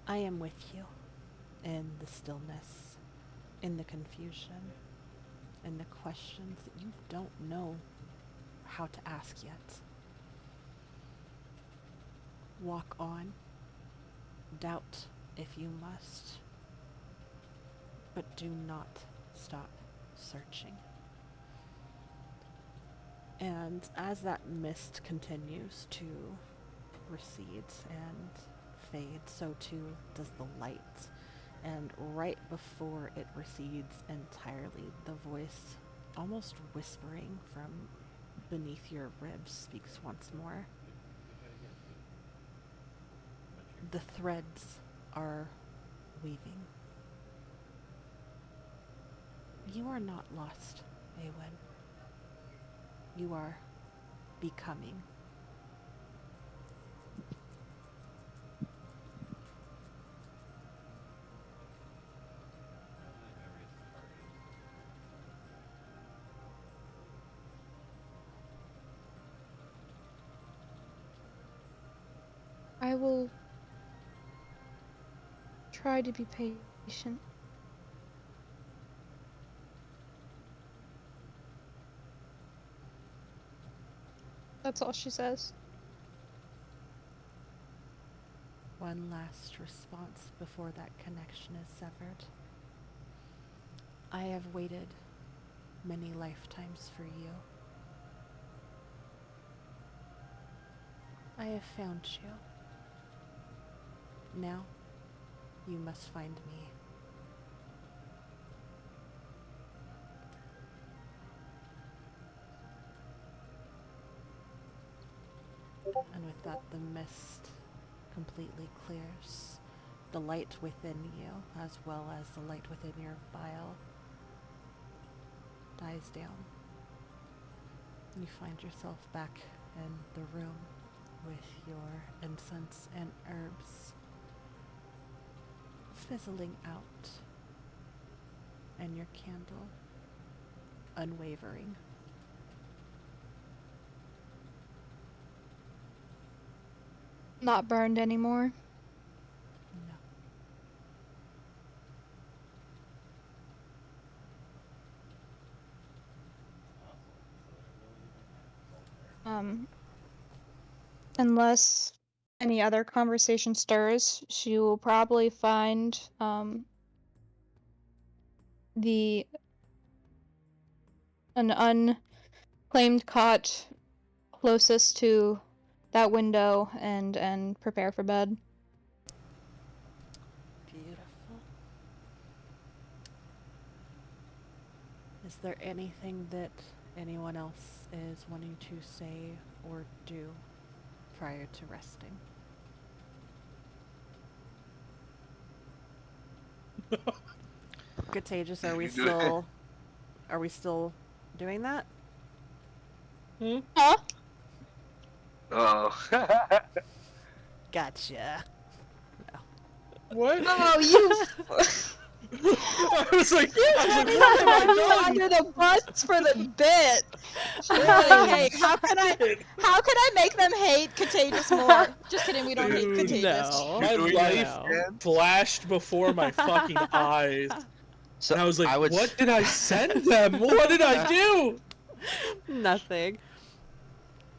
I am with you in the stillness, in the confusion, in the questions that you don't know how to ask yet. Walk on. Doubt if you must. But do not stop searching. And as that mist continues to recede and fade, so too does the light. And right before it recedes entirely, the voice, almost whispering from beneath your ribs, speaks once more. The threads are weaving. You are not lost, Awen. You are becoming. I will try to be patient. That's all she says. One last response before that connection is severed. I have waited many lifetimes for you. I have found you. Now, you must find me. And with that, the mist completely clears. The light within you, as well as the light within your vial, dies down. You find yourself back in the room with your incense and herbs fizzling out, and your candle unwavering. Not burned anymore. No. Unless any other conversation stirs, she will probably find an unclaimed cot closest to that window and prepare for bed. Beautiful. Is there anything that anyone else is wanting to say or do prior to resting? Contagious, are we still doing that? Huh? Oh. Gotcha. What? Oh, you I was like, what have I done? under the bus for the bit. Like, hey, how can I make them hate Contagious more? Just kidding, we don't hate Dude, Contagious. No. My Doing life No. flashed before my fucking eyes. So And I was like, would what did I send them? What did I do? Nothing.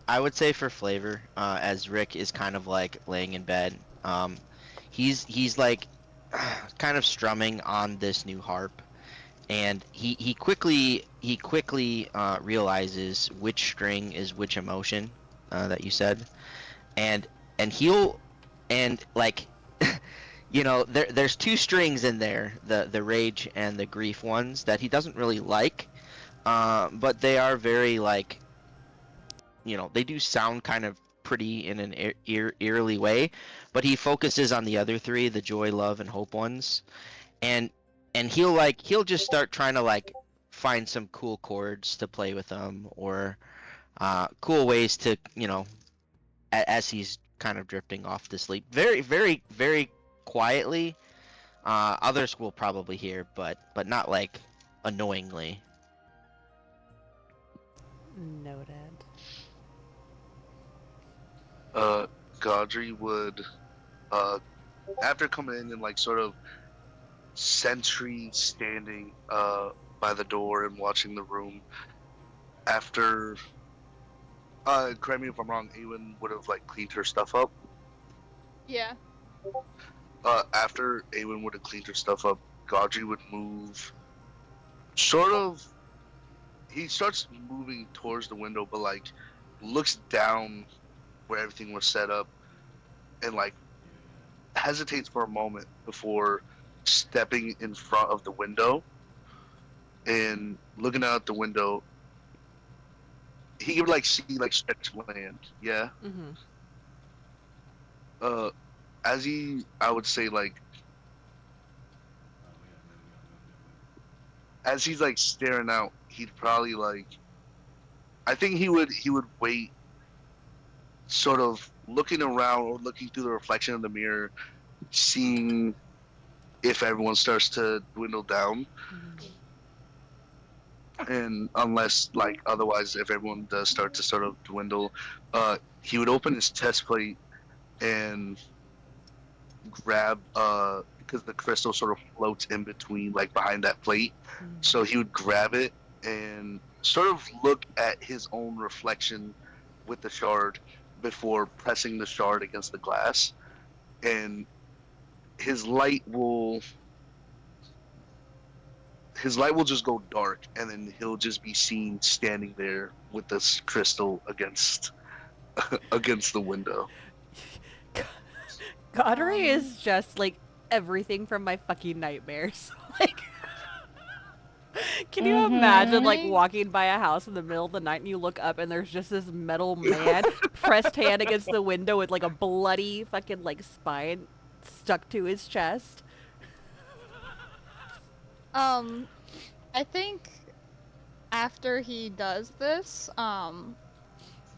I would say for flavor, as Rick is kind of like laying in bed, he's like kind of strumming on this new harp, and he quickly realizes which string is which emotion that you said, and he'll and like you know there's two strings in there, the rage and the grief ones that he doesn't really like, but they are very like, you know, they do sound kind of pretty in an eerily way, but he focuses on the other three, the joy, love, and hope ones, and he'll just start trying to like find some cool chords to play with them, or cool ways to, as he's kind of drifting off to sleep. Very, very, very quietly. Others will probably hear, but not like annoyingly. Noted. Godry would, after coming in and like sort of sentry standing by the door and watching the room, after, correct me if I'm wrong, Awen would have like cleaned her stuff up. Yeah. After Awen would have cleaned her stuff up, Godry would move, sort of, he starts moving towards the window, but like looks down where everything was set up and like hesitates for a moment before stepping in front of the window and looking out the window. He could like see like stretched land, yeah. Mm-hmm. As he, I would say like, as he's like staring out, he'd probably like, I think he would wait, sort of looking around or looking through the reflection of the mirror, seeing if everyone starts to dwindle down. And unless like otherwise, if everyone does start to sort of dwindle, he would open his chest plate and grab, because the crystal sort of floats in between, like behind that plate. So he would grab it and sort of look at his own reflection with the shard before pressing the shard against the glass, and his light will just go dark, and then he'll just be seen standing there with this crystal against against the window. Godry is just like everything from my fucking nightmares. Like, can you imagine like walking by a house in the middle of the night and you look up and there's just this metal man pressed hand against the window with like a bloody fucking like spine stuck to his chest? I think after he does this,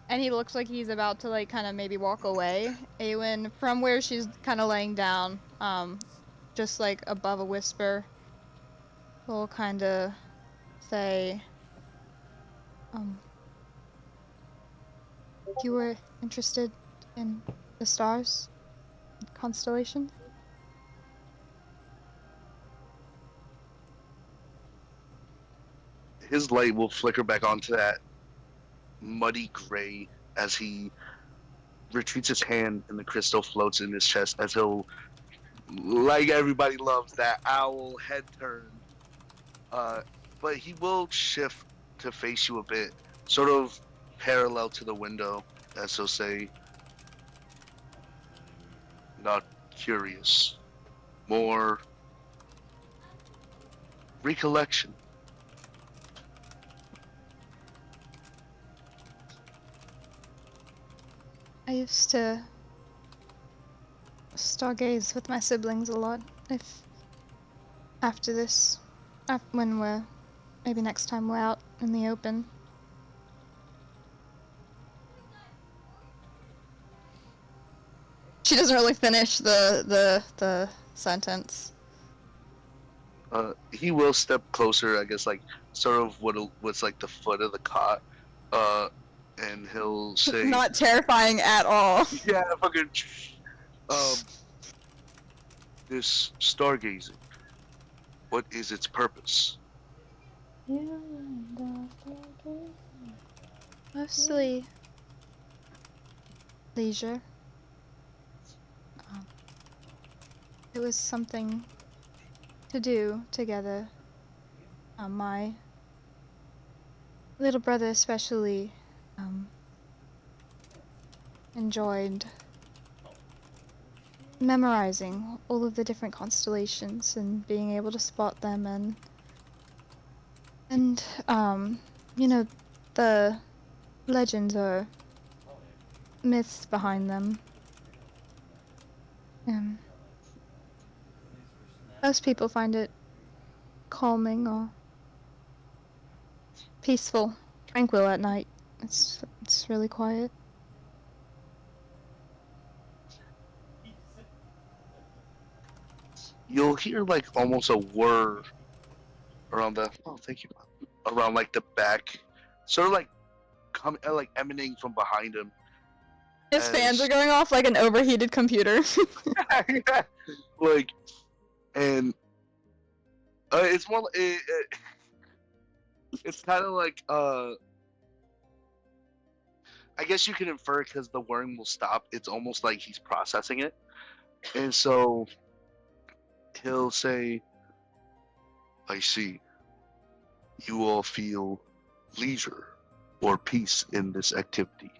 and he looks like he's about to like kind of maybe walk away, Awen, from where she's kind of laying down, just like above a whisper, will kind of say, you were interested in the stars, constellation? His light will flicker back onto that muddy gray as he retreats his hand and the crystal floats in his chest, as he'll, like everybody loves that owl head turn, but he will shift to face you a bit, sort of parallel to the window, as he'll say, not curious, more recollection. I used to stargaze with my siblings a lot. If after this, when we're maybe next time we're out in the open. She doesn't really finish the sentence. He will step closer, I guess, like sort of what's like the foot of the cot, and he'll say, Not terrifying at all. "Yeah, fucking, this stargazing. What is its purpose?" Mostly leisure. It was something to do together. My little brother especially enjoyed memorizing all of the different constellations and being able to spot them, and you know, the legends or myths behind them. Most people find it calming or peaceful, tranquil at night. It's It's really quiet. You'll hear like almost a whir around the. Oh, thank you. Around like the back, sort of like like emanating from behind him. His fans As- are going off like an overheated computer. like, and it's more. It's kind of like I guess you can infer because the whirring will stop. It's almost like he's processing it, and so he'll say, "I see. You all feel leisure or peace in this activity.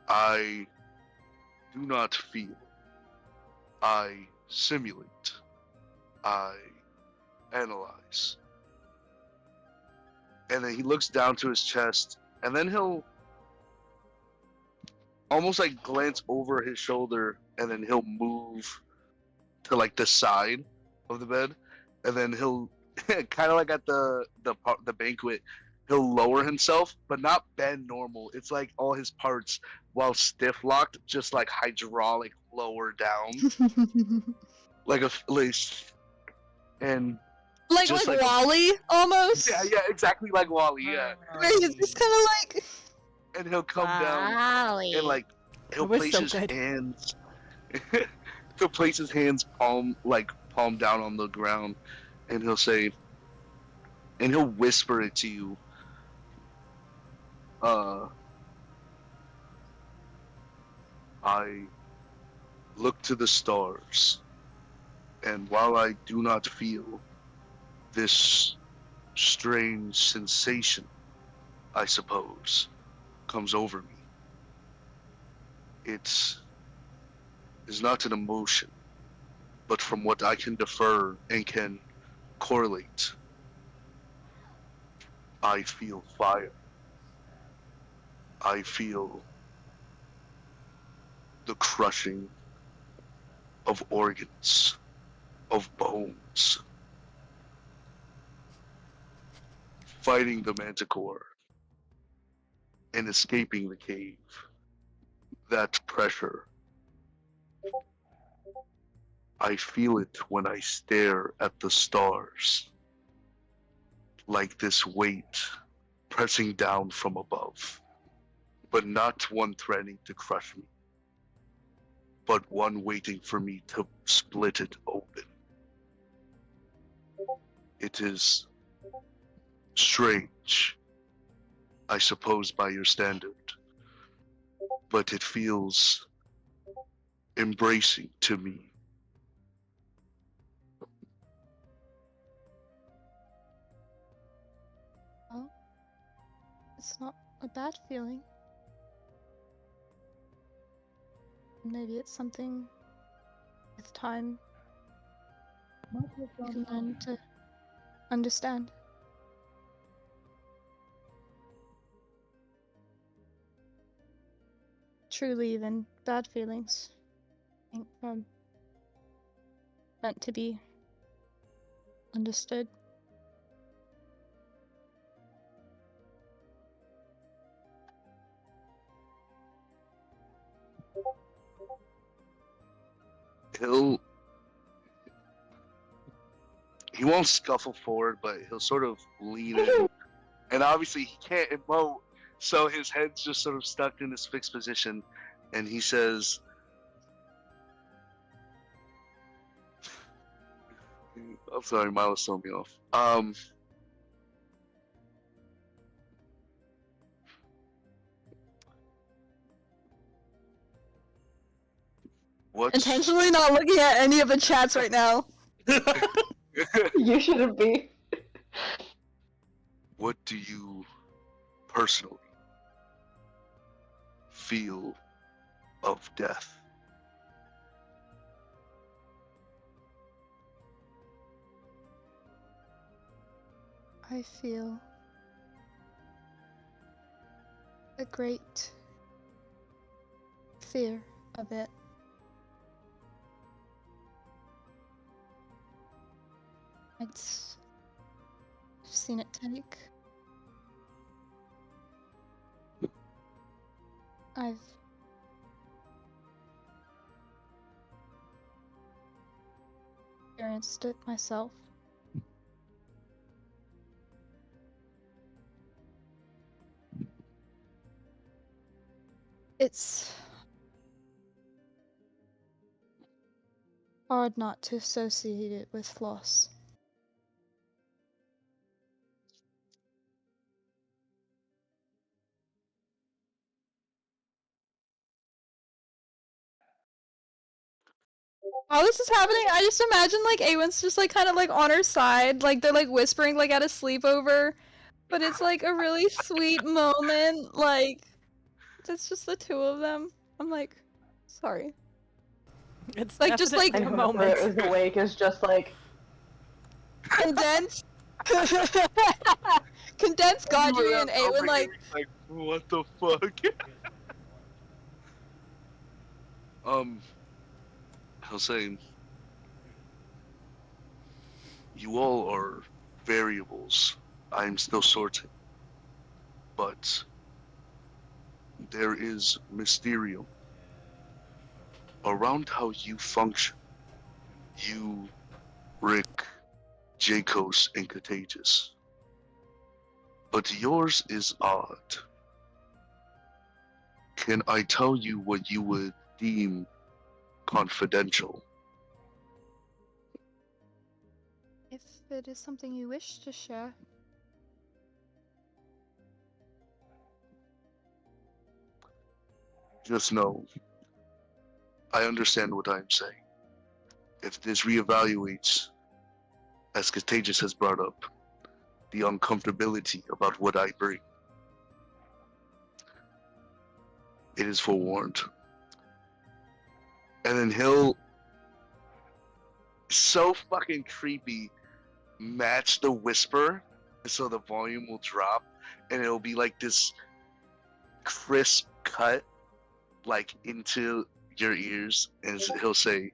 I do not feel. I simulate. I analyze." And then he looks down to his chest, and then he'll almost like glance over his shoulder, and then he'll move to like the side of the bed, and then he'll kind of like at the banquet, he'll lower himself, but not bend normal. It's like all his parts, while stiff locked, just like hydraulic lower down, like a and like Just like like a- Wally almost. yeah, exactly like Wally, yeah. Where he's just kind of like. And he'll come down and like he'll It was place so his good. hands. He'll place his hands palm down on the ground, and he'll say, and he'll whisper it to you. I look to the stars, and while I do not feel this strange sensation, I suppose, comes over me, it is not an emotion, but from what I can defer and can correlate, I feel fire. I feel the crushing of organs, of bones, fighting the manticore and escaping the cave. That pressure, I feel it when I stare at the stars, like this weight pressing down from above, but not one threatening to crush me, but one waiting for me to split it open. It is strange, I suppose, by your standard, but it feels embracing to me. Well, it's not a bad feeling. Maybe it's something with time you can learn to understand. Truly, even bad feelings, I think, meant to be understood. He won't scuffle forward, but he'll sort of lean in. And obviously he can't emote, so his head's just sort of stuck in this fixed position. And he says, I'm sorry, Milo's throwing me off. What's Intentionally not looking at any of the chats right now. You shouldn't be. what do you personally feel of death? I feel a great fear of it. I've seen it take I've experienced it myself. It's hard not to associate it with loss. While this is happening, I just imagine like Awen's just like kind of like on her side, like they're like whispering like at a sleepover, but it's like a really sweet moment. Like it's just the two of them. I'm like, sorry. It's Like, just, like, definitely And a whoever moment. is awake is just like, Condensed. Condensed Godry and Awen like what the fuck? I'll say, you all are variables. I'm still sorting, but there is mysterium around how you function. You, Rick, Jacos, and Contagious. But yours is odd. Can I tell you what you would deem confidential? if it is something you wish to share. Just know, I understand what I'm saying. If this reevaluates, as Contagious has brought up, the uncomfortability about what I bring, it is forewarned. And then he'll so fucking creepy match the whisper so the volume will drop and it'll be like this crisp cut like into your ears, and he'll say,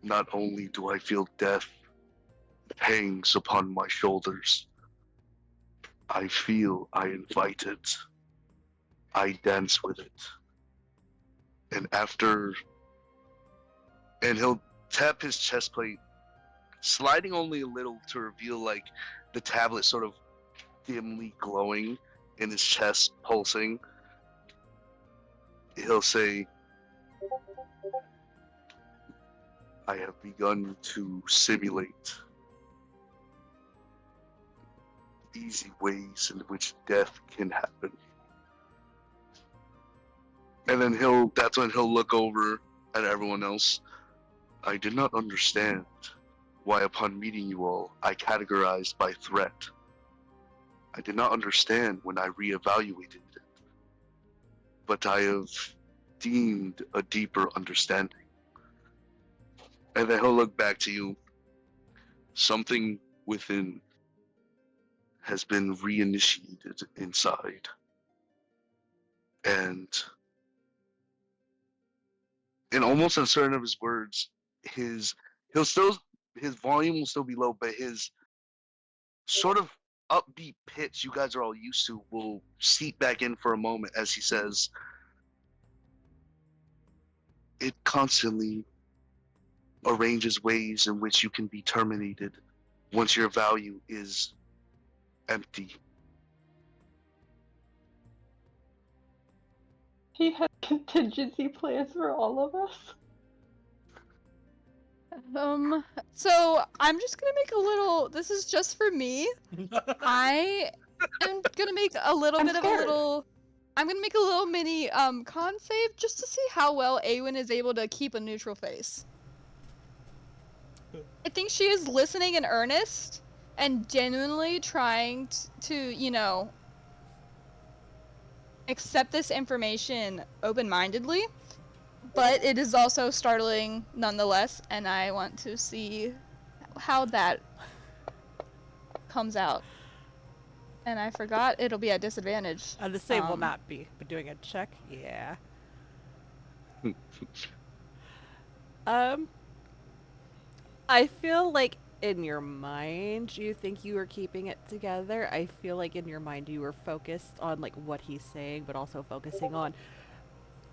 not only do I feel death hangs upon my shoulders, I feel I invite it. I dance with it. And he'll tap his chest plate, sliding only a little to reveal like the tablet sort of dimly glowing in his chest, pulsing. He'll say, I have begun to simulate easy ways in which death can happen. And then that's when he'll look over at everyone else. I did not understand why upon meeting you all, I categorized by threat. I did not understand when I reevaluated it. But I have deemed a deeper understanding. And then he'll look back to you. Something within has been reinitiated inside. And in almost uncertain of his words, his volume will still be low, but his sort of upbeat pitch you guys are all used to will seep back in for a moment as he says, it constantly arranges ways in which you can be terminated once your value is empty. he had contingency plans for all of us. So I'm just gonna make a little. This is just for me. I am gonna make a little I'm bit of a scared. little. I'm gonna make a little mini con save just to see how well Awen is able to keep a neutral face. I think she is listening in earnest and genuinely trying to, you know, accept this information open-mindedly, but it is also startling nonetheless, and I want to see how that comes out. And I forgot it'll be at disadvantage. The save will not be, but doing a check, yeah. I feel like in your mind you think you were keeping it together. I feel like in your mind you were focused on like what he's saying, but also focusing on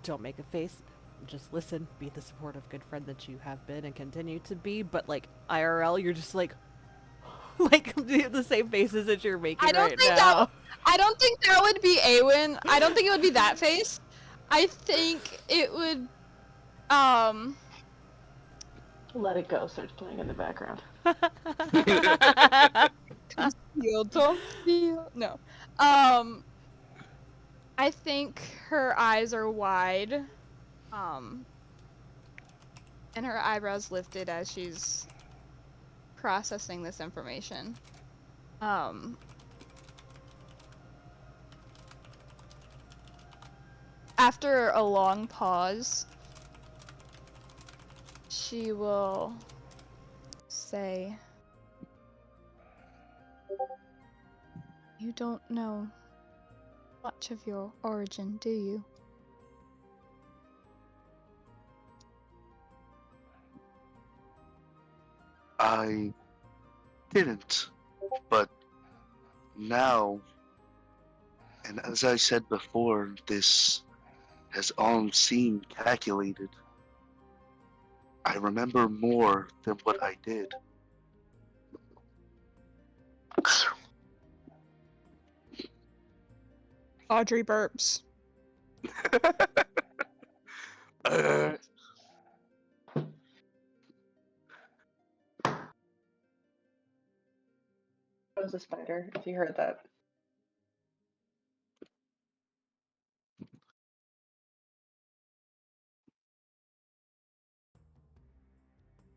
don't make a face, just listen, be the supportive good friend that you have been and continue to be. But like IRL, you're just like like the same faces that you're making I don't right think now. I don't think that would be Awen. I don't think it would be that face. I think it would, Let It Go starts playing in the background. No. I think her eyes are wide, and her eyebrows lifted as she's processing this information. After a long pause, she will say, "You don't know much of your origin, do you?" I didn't, but now, and as I said before, this has all seemed calculated. I remember more than what I did. Audrey burps. Uh, That was a spider, if you heard that.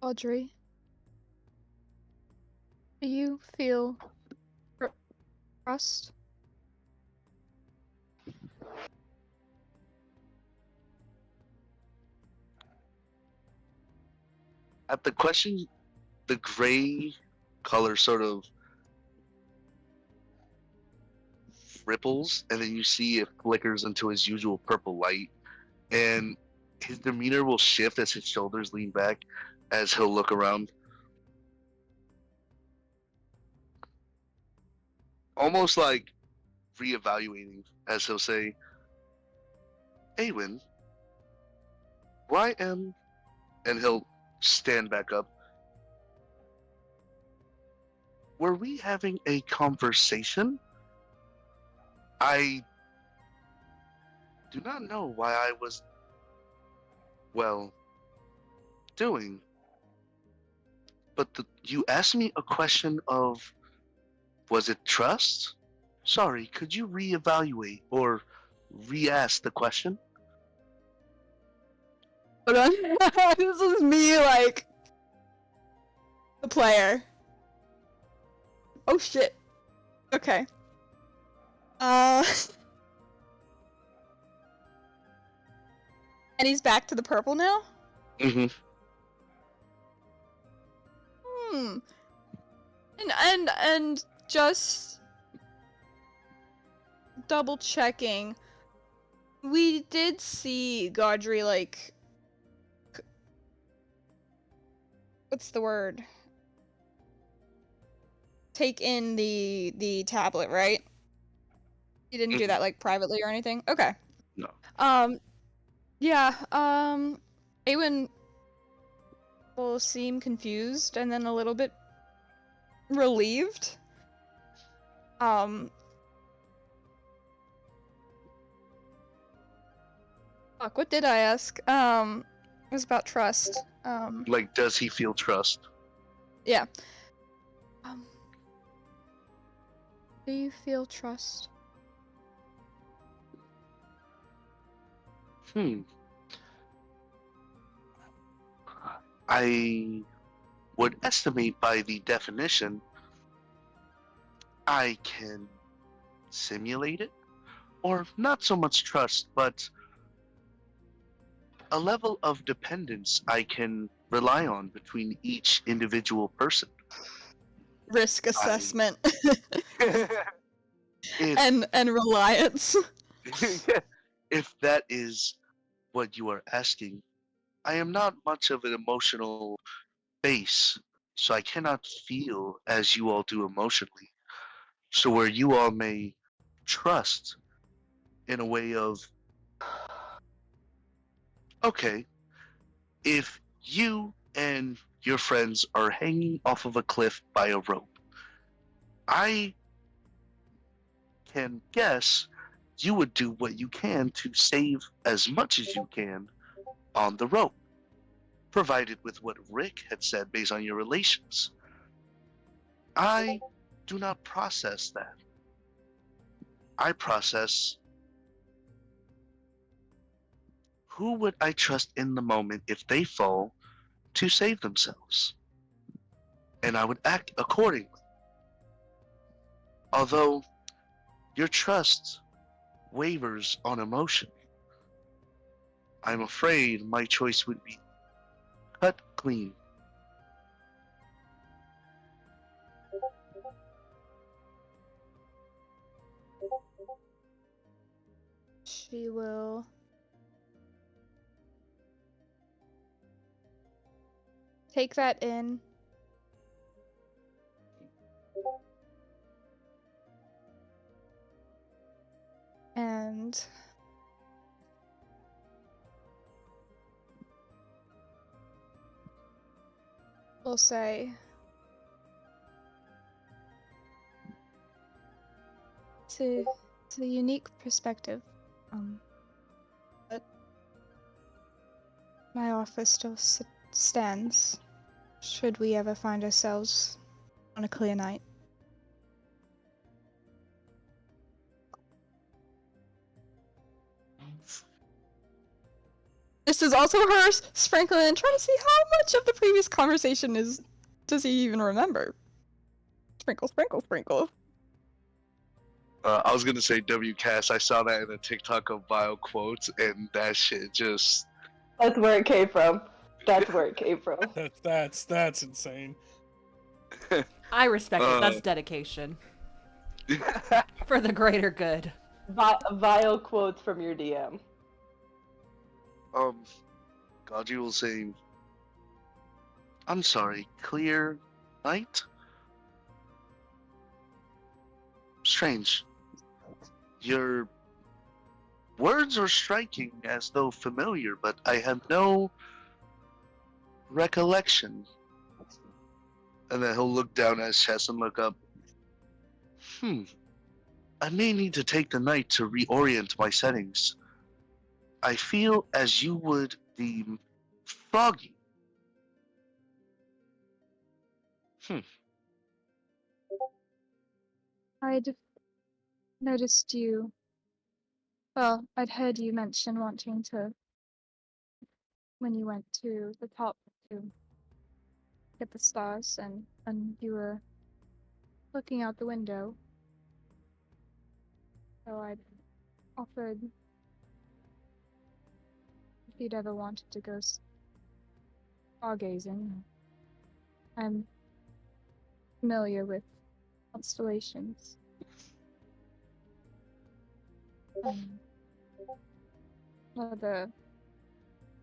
Audrey, do you feel trust? at the question, the gray color sort of ripples, and then you see it flickers into his usual purple light, and his demeanor will shift as his shoulders lean back, as he'll look around, almost like reevaluating, as he'll say, "Awen, why am?" And he'll stand back up. "Were we having a conversation? I do not know why I was, well, doing. But you asked me a question of, was it trust? Sorry, could you reevaluate or re-ask the question?" Hold on. This is me, like, the player. Oh shit. Okay. And he's back to the purple now? Mm-hmm. And just double checking. We did see Gaudry, like, what's the word? Take in the tablet, right? You didn't do that like privately or anything? Okay. No. Yeah, Awen will seem confused and then a little bit relieved. Fuck, what did I ask? It was about trust. Like, does he feel trust? Yeah. Do you feel trust? I would estimate by the definition, I can simulate it, or not so much trust, but a level of dependence I can rely on between each individual person. Risk assessment If, and reliance. if that is what you are asking, I am not much of an emotional base so I cannot feel as you all do emotionally. So where you all may trust in a way of, okay, if you and your friends are hanging off of a cliff by a rope, I can guess you would do what you can to save as much as you can on the rope, provided with what Rick had said based on your relations. I do not process that. I process who would I trust in the moment if they fall to save themselves, and I would act accordingly. Although your trust wavers on emotion, I'm afraid my choice would be cut clean. She will take that in. And we'll say to the unique perspective, but my offer still stands should we ever find ourselves on a clear night. This is also her sprinkling and trying to see how much of the previous conversation does he even remember. Sprinkle, sprinkle, sprinkle. I was gonna say WCast. I saw that in a TikTok of bio quotes, and that shit just. That's where it came from. That's where it came from. That's insane. I respect it. That's dedication for the greater good. Vile quotes from your DM. Gaji will say, I'm sorry, clear night? Strange. Your words are striking as though familiar, but I have no recollection. And then he'll look down at his chest and look up. I may need to take the night to reorient my settings. I feel as you would deem foggy. I'd noticed you. Well, I'd heard you mention wanting to, when you went to the top to get the stars, and you were looking out the window. So I'd offered if you'd ever wanted to go stargazing. I'm familiar with constellations.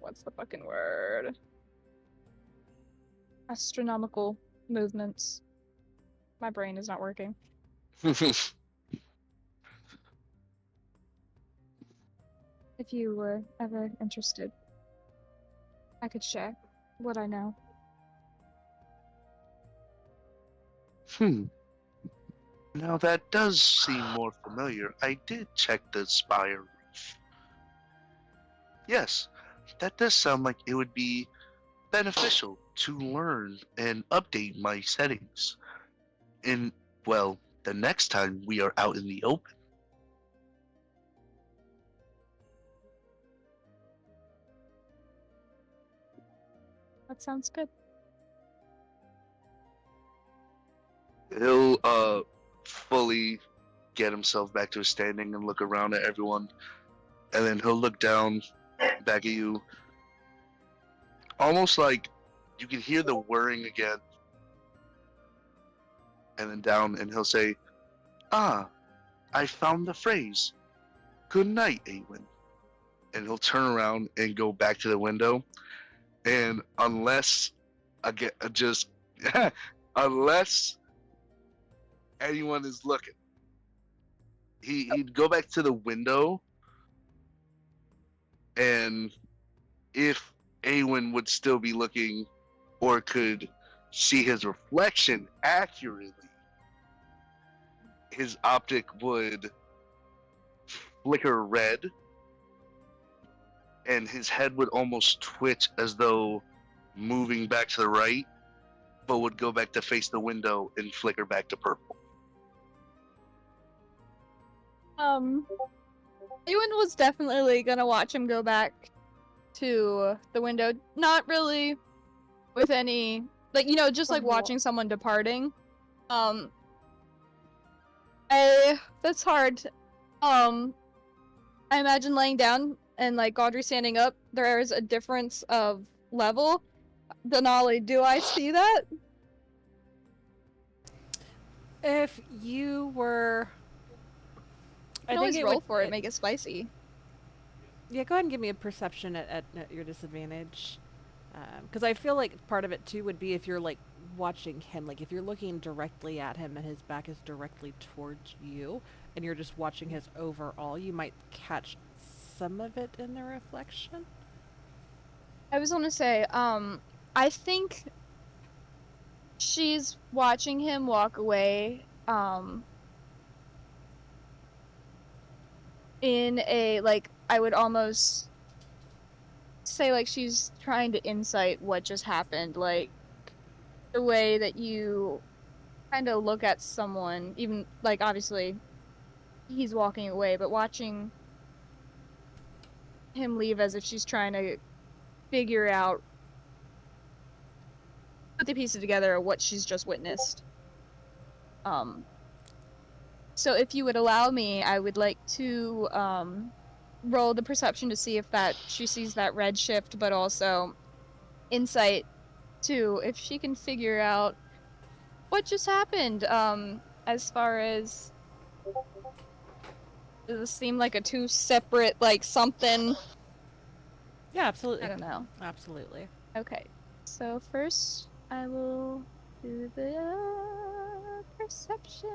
What's the fucking word? Astronomical movements. My brain is not working. If you were ever interested, I could share what I know. Now that does seem more familiar. I did check the spire roof. Yes, that does sound like it would be beneficial to learn and update my settings. And, well, the next time we are out in the open. That sounds good. He'll fully get himself back to his standing and look around at everyone, and then he'll look down back at you, almost like you can hear the whirring again, and then down, and he'll say, I found the phrase. Good night, Awen. And he'll turn around and go back to the window, and unless I get just unless anyone is looking. He'd go back to the window, and if Awen would still be looking or could see his reflection accurately, his optic would flicker red, and his head would almost twitch as though moving back to the right, but would go back to face the window and flicker back to purple. Ewan was definitely gonna watch him go back to the window. Not really with any, like, you know, just like watching someone departing. That's hard. I imagine laying down and like Gaudry standing up, there is a difference of level. Denali, do I see that? If you were... I can always roll for it, make it spicy. Yeah, go ahead and give me a perception at your disadvantage. Because I feel like part of it too would be if you're like watching him, like if you're looking directly at him and his back is directly towards you, and you're just watching his overall, you might catch some of it in the reflection. I was gonna say, I think she's watching him walk away, in a, like, I would almost say like she's trying to insight what just happened, like the way that you kind of look at someone, even like obviously he's walking away, but watching him leave as if she's trying to figure out, put the pieces together of what she's just witnessed. So if you would allow me, I would like to roll the perception to see if that she sees that red shift, but also insight too, if she can figure out what just happened. As far as, does this seem like a two separate, like something? Yeah, absolutely. I don't know. Absolutely. Okay, so first I will do the perception.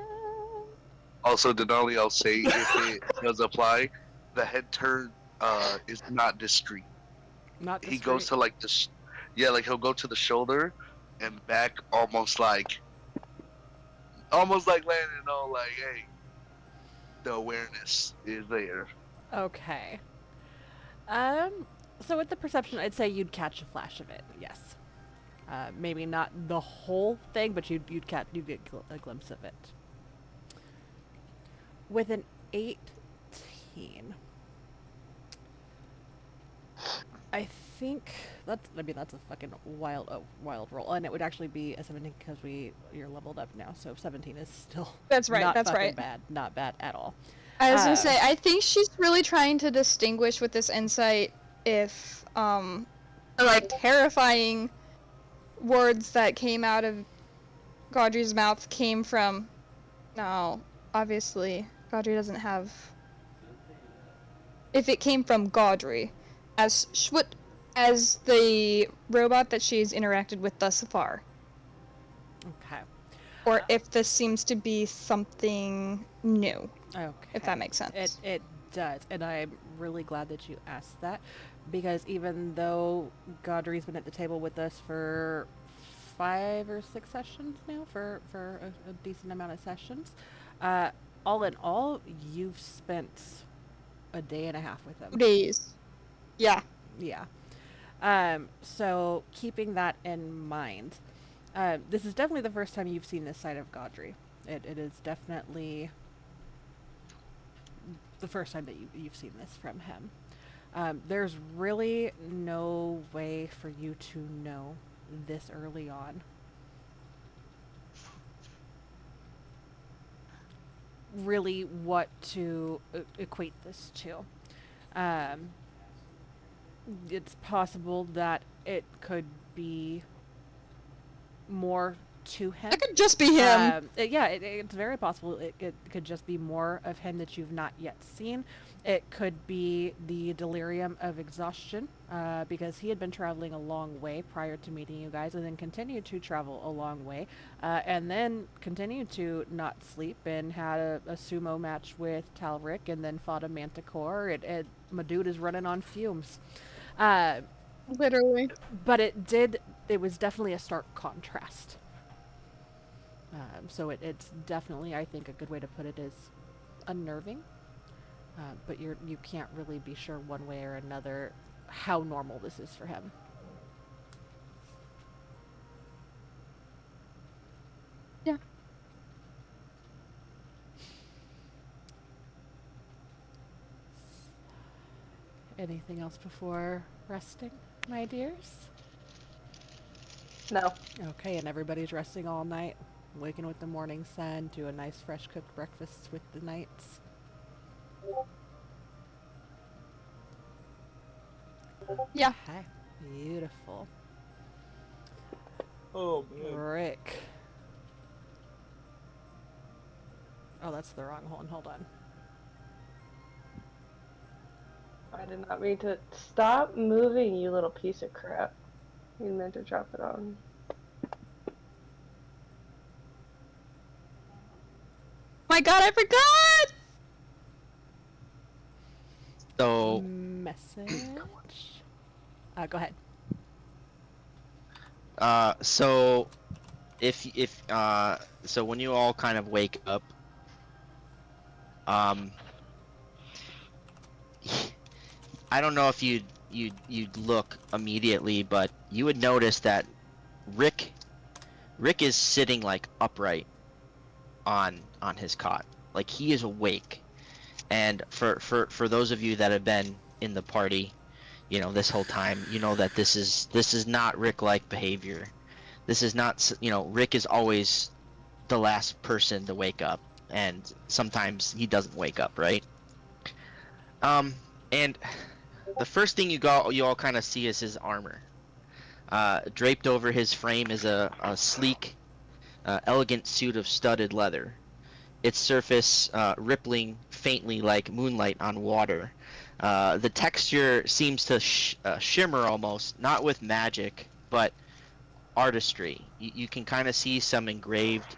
Also, Denali, I'll say if it does apply, the head turn is not discreet. Not He goes to like the, like he'll go to the shoulder and back, almost like landing on like, hey, the awareness is there. Okay. So with the perception, I'd say you'd catch a flash of it. Yes. Maybe not the whole thing, but you'd get a glimpse of it. With an 18, I think that's a fucking wild roll, and it would actually be a 17 because you're leveled up now, so 17 is still That's right. not That's fucking right. bad, not bad at all. I was gonna say, I think she's really trying to distinguish with this insight if, like, terrifying words that came out of Gaudry's mouth came from... No, obviously, Gaudry doesn't have... If it came from Gaudry, as the robot that she's interacted with thus far. Okay. Or if this seems to be something new. Okay. If that makes sense. It does, and I'm really glad that you asked that, because even though Gaudry's been at the table with us for 5 or 6 sessions now, for a decent amount of sessions, all in all, you've spent a day and a half with him. 2 days. Yeah. Yeah. So keeping that in mind, this is definitely the first time you've seen this side of Gaudry. It is definitely the first time that you've seen this from him. There's really no way for you to know this early on really what to equate this to. It's possible that it could be more to him. That could just be him. It's very possible it could just be more of him that you've not yet seen. It could be the delirium of exhaustion, because he had been traveling a long way prior to meeting you guys, and then continued to travel a long way, and then continued to not sleep, and had a sumo match with Talric, and then fought a manticore. My dude is running on fumes. Literally. But it was definitely a stark contrast. So it's definitely, I think, a good way to put it is unnerving. But you can't really be sure one way or another how normal this is for him. Yeah. Anything else before resting, my dears? No. Okay, and everybody's resting all night, waking with the morning sun, do a nice fresh cooked breakfast with the knights. Yeah. Okay, beautiful. Oh man. Rick. Oh, that's the wrong one. Hold on. I did not mean to stop moving, you little piece of crap. You meant to drop it on. My god, I forgot! So Message. Go ahead. so so when you all kind of wake up, I don't know if you'd look immediately, but you would notice that Rick is sitting like upright on his cot, like he is awake. And for those of you that have been in the party, you know, this whole time, you know that this is not Rick-like behavior. This is not, you know, Rick is always the last person to wake up, and sometimes he doesn't wake up, right? And the first thing you all kind of see is his armor. Draped over his frame is a sleek, elegant suit of studded leather. Its surface rippling faintly like moonlight on water. The texture seems to shimmer almost, not with magic, but artistry. You can kind of see some engraved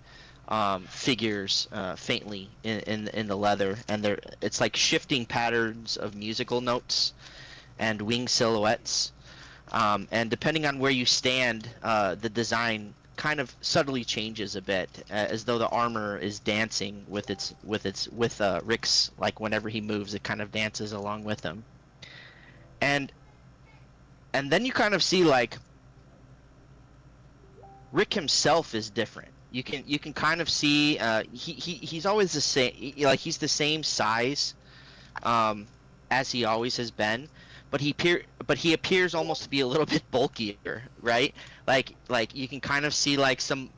figures faintly in the leather, and it's like shifting patterns of musical notes and wing silhouettes. And depending on where you stand, the design kind of subtly changes a bit, as though the armor is dancing with Rick's, like whenever he moves, it kind of dances along with him. And then you kind of see like Rick himself is different. You can kind of see he's always the same, like he's the same size as he always has been, but he appears almost to be a little bit bulkier, right? Like you can kind of see like some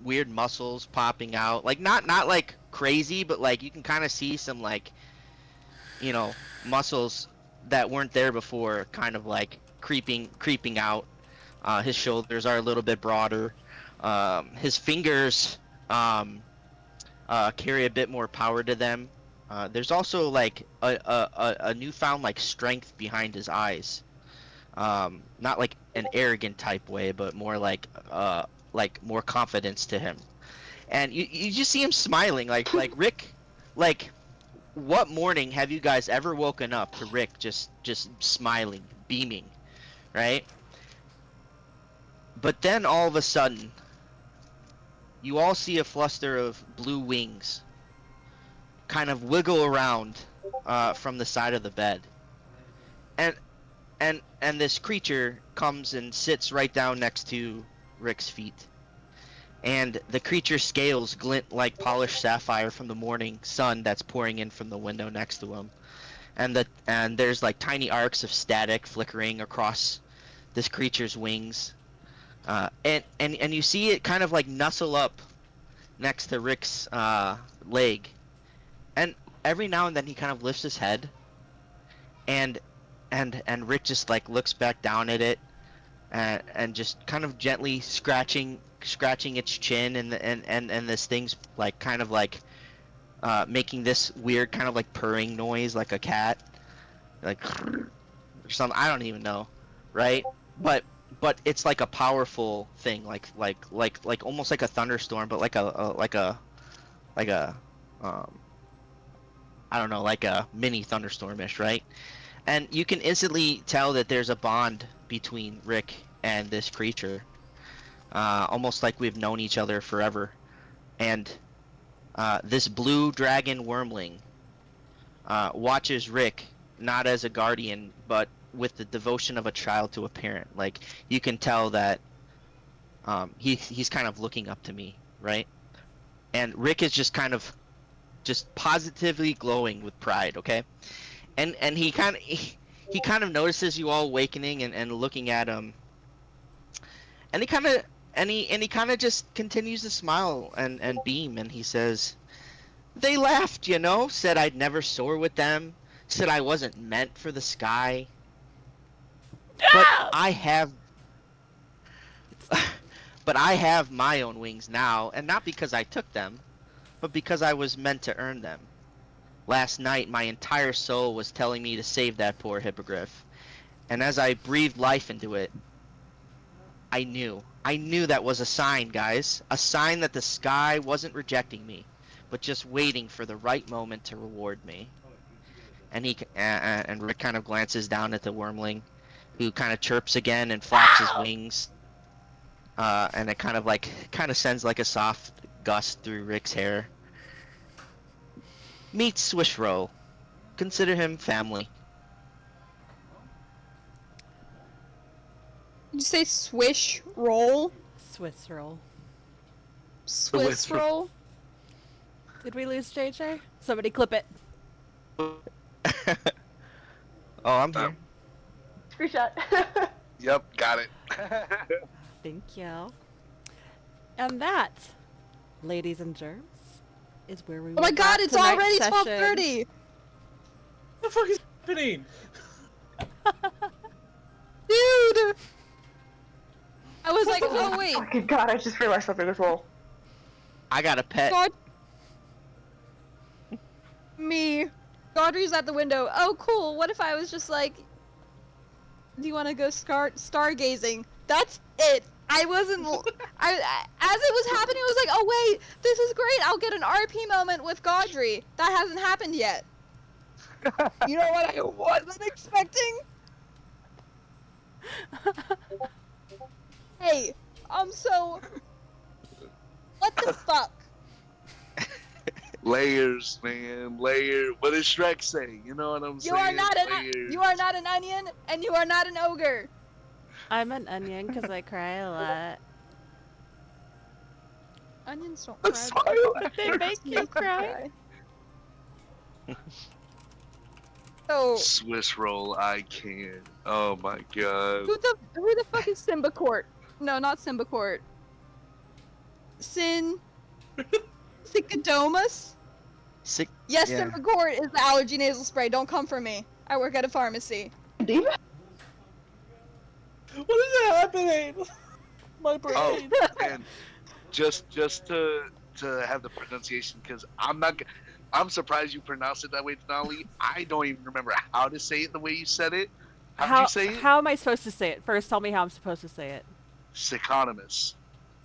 weird muscles popping out, like not like crazy, but like you can kind of see some, like, you know, muscles that weren't there before, kind of like creeping out. His shoulders are a little bit broader. His fingers carry a bit more power to them. There's also like a newfound like strength behind his eyes. Not like an arrogant type way, but more like more confidence to him. And you just see him smiling, like Rick, like, what morning have you guys ever woken up to Rick just smiling, beaming, right? But then all of a sudden, you all see a fluster of blue wings kind of wiggle around from the side of the bed. And this creature comes and sits right down next to Rick's feet. And the creature's scales glint like polished sapphire from the morning sun that's pouring in from the window next to him. And there's like tiny arcs of static flickering across this creature's wings. And you see it kind of like nuzzle up next to Rick's leg. And every now and then he kind of lifts his head, and Rick just like looks back down at it, and just kind of gently scratching its chin, and this thing's like kind of like making this weird kind of like purring noise like a cat, like or something. I don't even know, right? But it's like a powerful thing, like almost like a thunderstorm, but like a I don't know, like a mini thunderstormish, right? And you can instantly tell that there's a bond between Rick and this creature, almost like we've known each other forever. And this blue dragon wormling watches Rick not as a guardian, but with the devotion of a child to a parent. Like, you can tell that he's kind of looking up to me, right? And Rick is just kind of just positively glowing with pride, okay? And he kind of notices you all awakening and looking at him, and he kind of just continues to smile and beam, and he says, "They laughed, you know, said I'd never soar with them, said I wasn't meant for the sky, but I have my own wings now, and not because I took them, but because I was meant to earn them. Last night, my entire soul was telling me to save that poor hippogriff, and as I breathed life into it, I knew that was a sign, guys. A sign that the sky wasn't rejecting me, but just waiting for the right moment to reward me." And and Rick kind of glances down at the wormling, who kind of chirps again and flaps his wings, and it kind of sends like a soft gust through Rick's hair. Meet Swish Roll. Consider him family. Did you say swish roll? Swiss roll. Swiss roll? Did we lose JJ? Somebody clip it. Oh, I'm here. Screenshot. Yep, got it. Thank you. And that, ladies and germs, is where we Oh my will god, wrap it's tonight's already session. 12:30. What the fuck is happening? Dude! I was like, oh wait, Fucking god, I just realized something as well. I got a pet. God. Me. Gaudry's at the window. Oh, cool. What if I was just like, do you want to go stargazing? That's it. I wasn't. As it was happening, I was like, oh wait, this is great. I'll get an RP moment with Gaudry. That hasn't happened yet. You know what I wasn't expecting? Hey, so. What the fuck? Layers, man, layer. What does Shrek say? You know what I'm saying? You are not an onion, and you are not an ogre. I'm an onion because I cry a lot. Onions don't That's cry. why They make you cry. So Swiss roll, I can. Oh my god. who the fuck is Simba Court? No, not Simba Court. Sicodomus? Sick. Yes, Yeah. Simba Court is the allergy nasal spray. Don't come for me. I work at a pharmacy. Diva? What is happening? My brain. Oh, and just to have the pronunciation, because I'm surprised you pronounced it that way, Denali. I don't even remember how to say it the way you said it. How did you say it? How am I supposed to say it? First, tell me how I'm supposed to say it. Syconomus.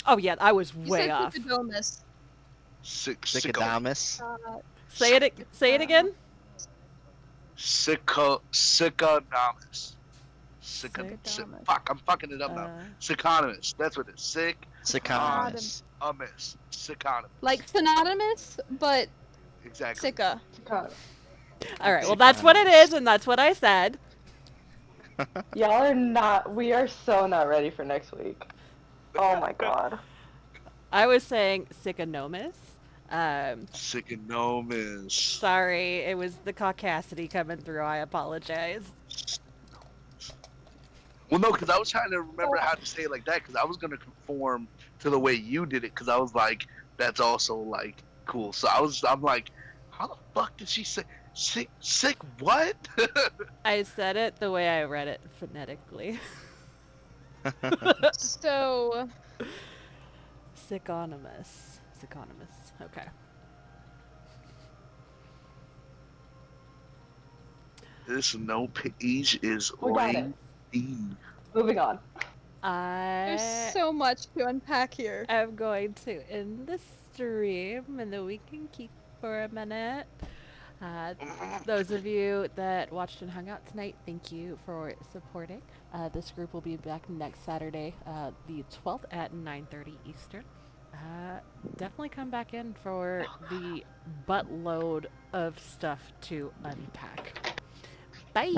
Oh yeah, I was You way said off. Sicodomus. Sicodamus. Say it again. Syconomus. Sycodamus. Fuck, I'm fucking it up now. Syconomus. That's what it is. Sicodamus. Syconomus. Like synonymous, but Exactly. Sika. All right, well that's what it is, and that's what I said. Y'all are not. We are so not ready for next week. Oh my god. I was saying Syconomus. Syconomus. Sorry, it was the caucasity coming through. I apologize. Well, no, because I was trying to remember how to say it like that, because I was going to conform to the way you did it, because I was like, that's also, like, cool. So I'm like, how the fuck did she say, sick what? I said it the way I read it phonetically. So, Sickonymous. Sickonymous. Okay. This no page is We got it. lengthy. Moving on. there's I so much to unpack here. am going to end the stream and then we can keep for a minute. Those of you that watched and hung out tonight, thank you for supporting. This group will be back next Saturday, the 12th at 9:30 Eastern. Definitely come back in for the buttload of stuff to unpack. Bye!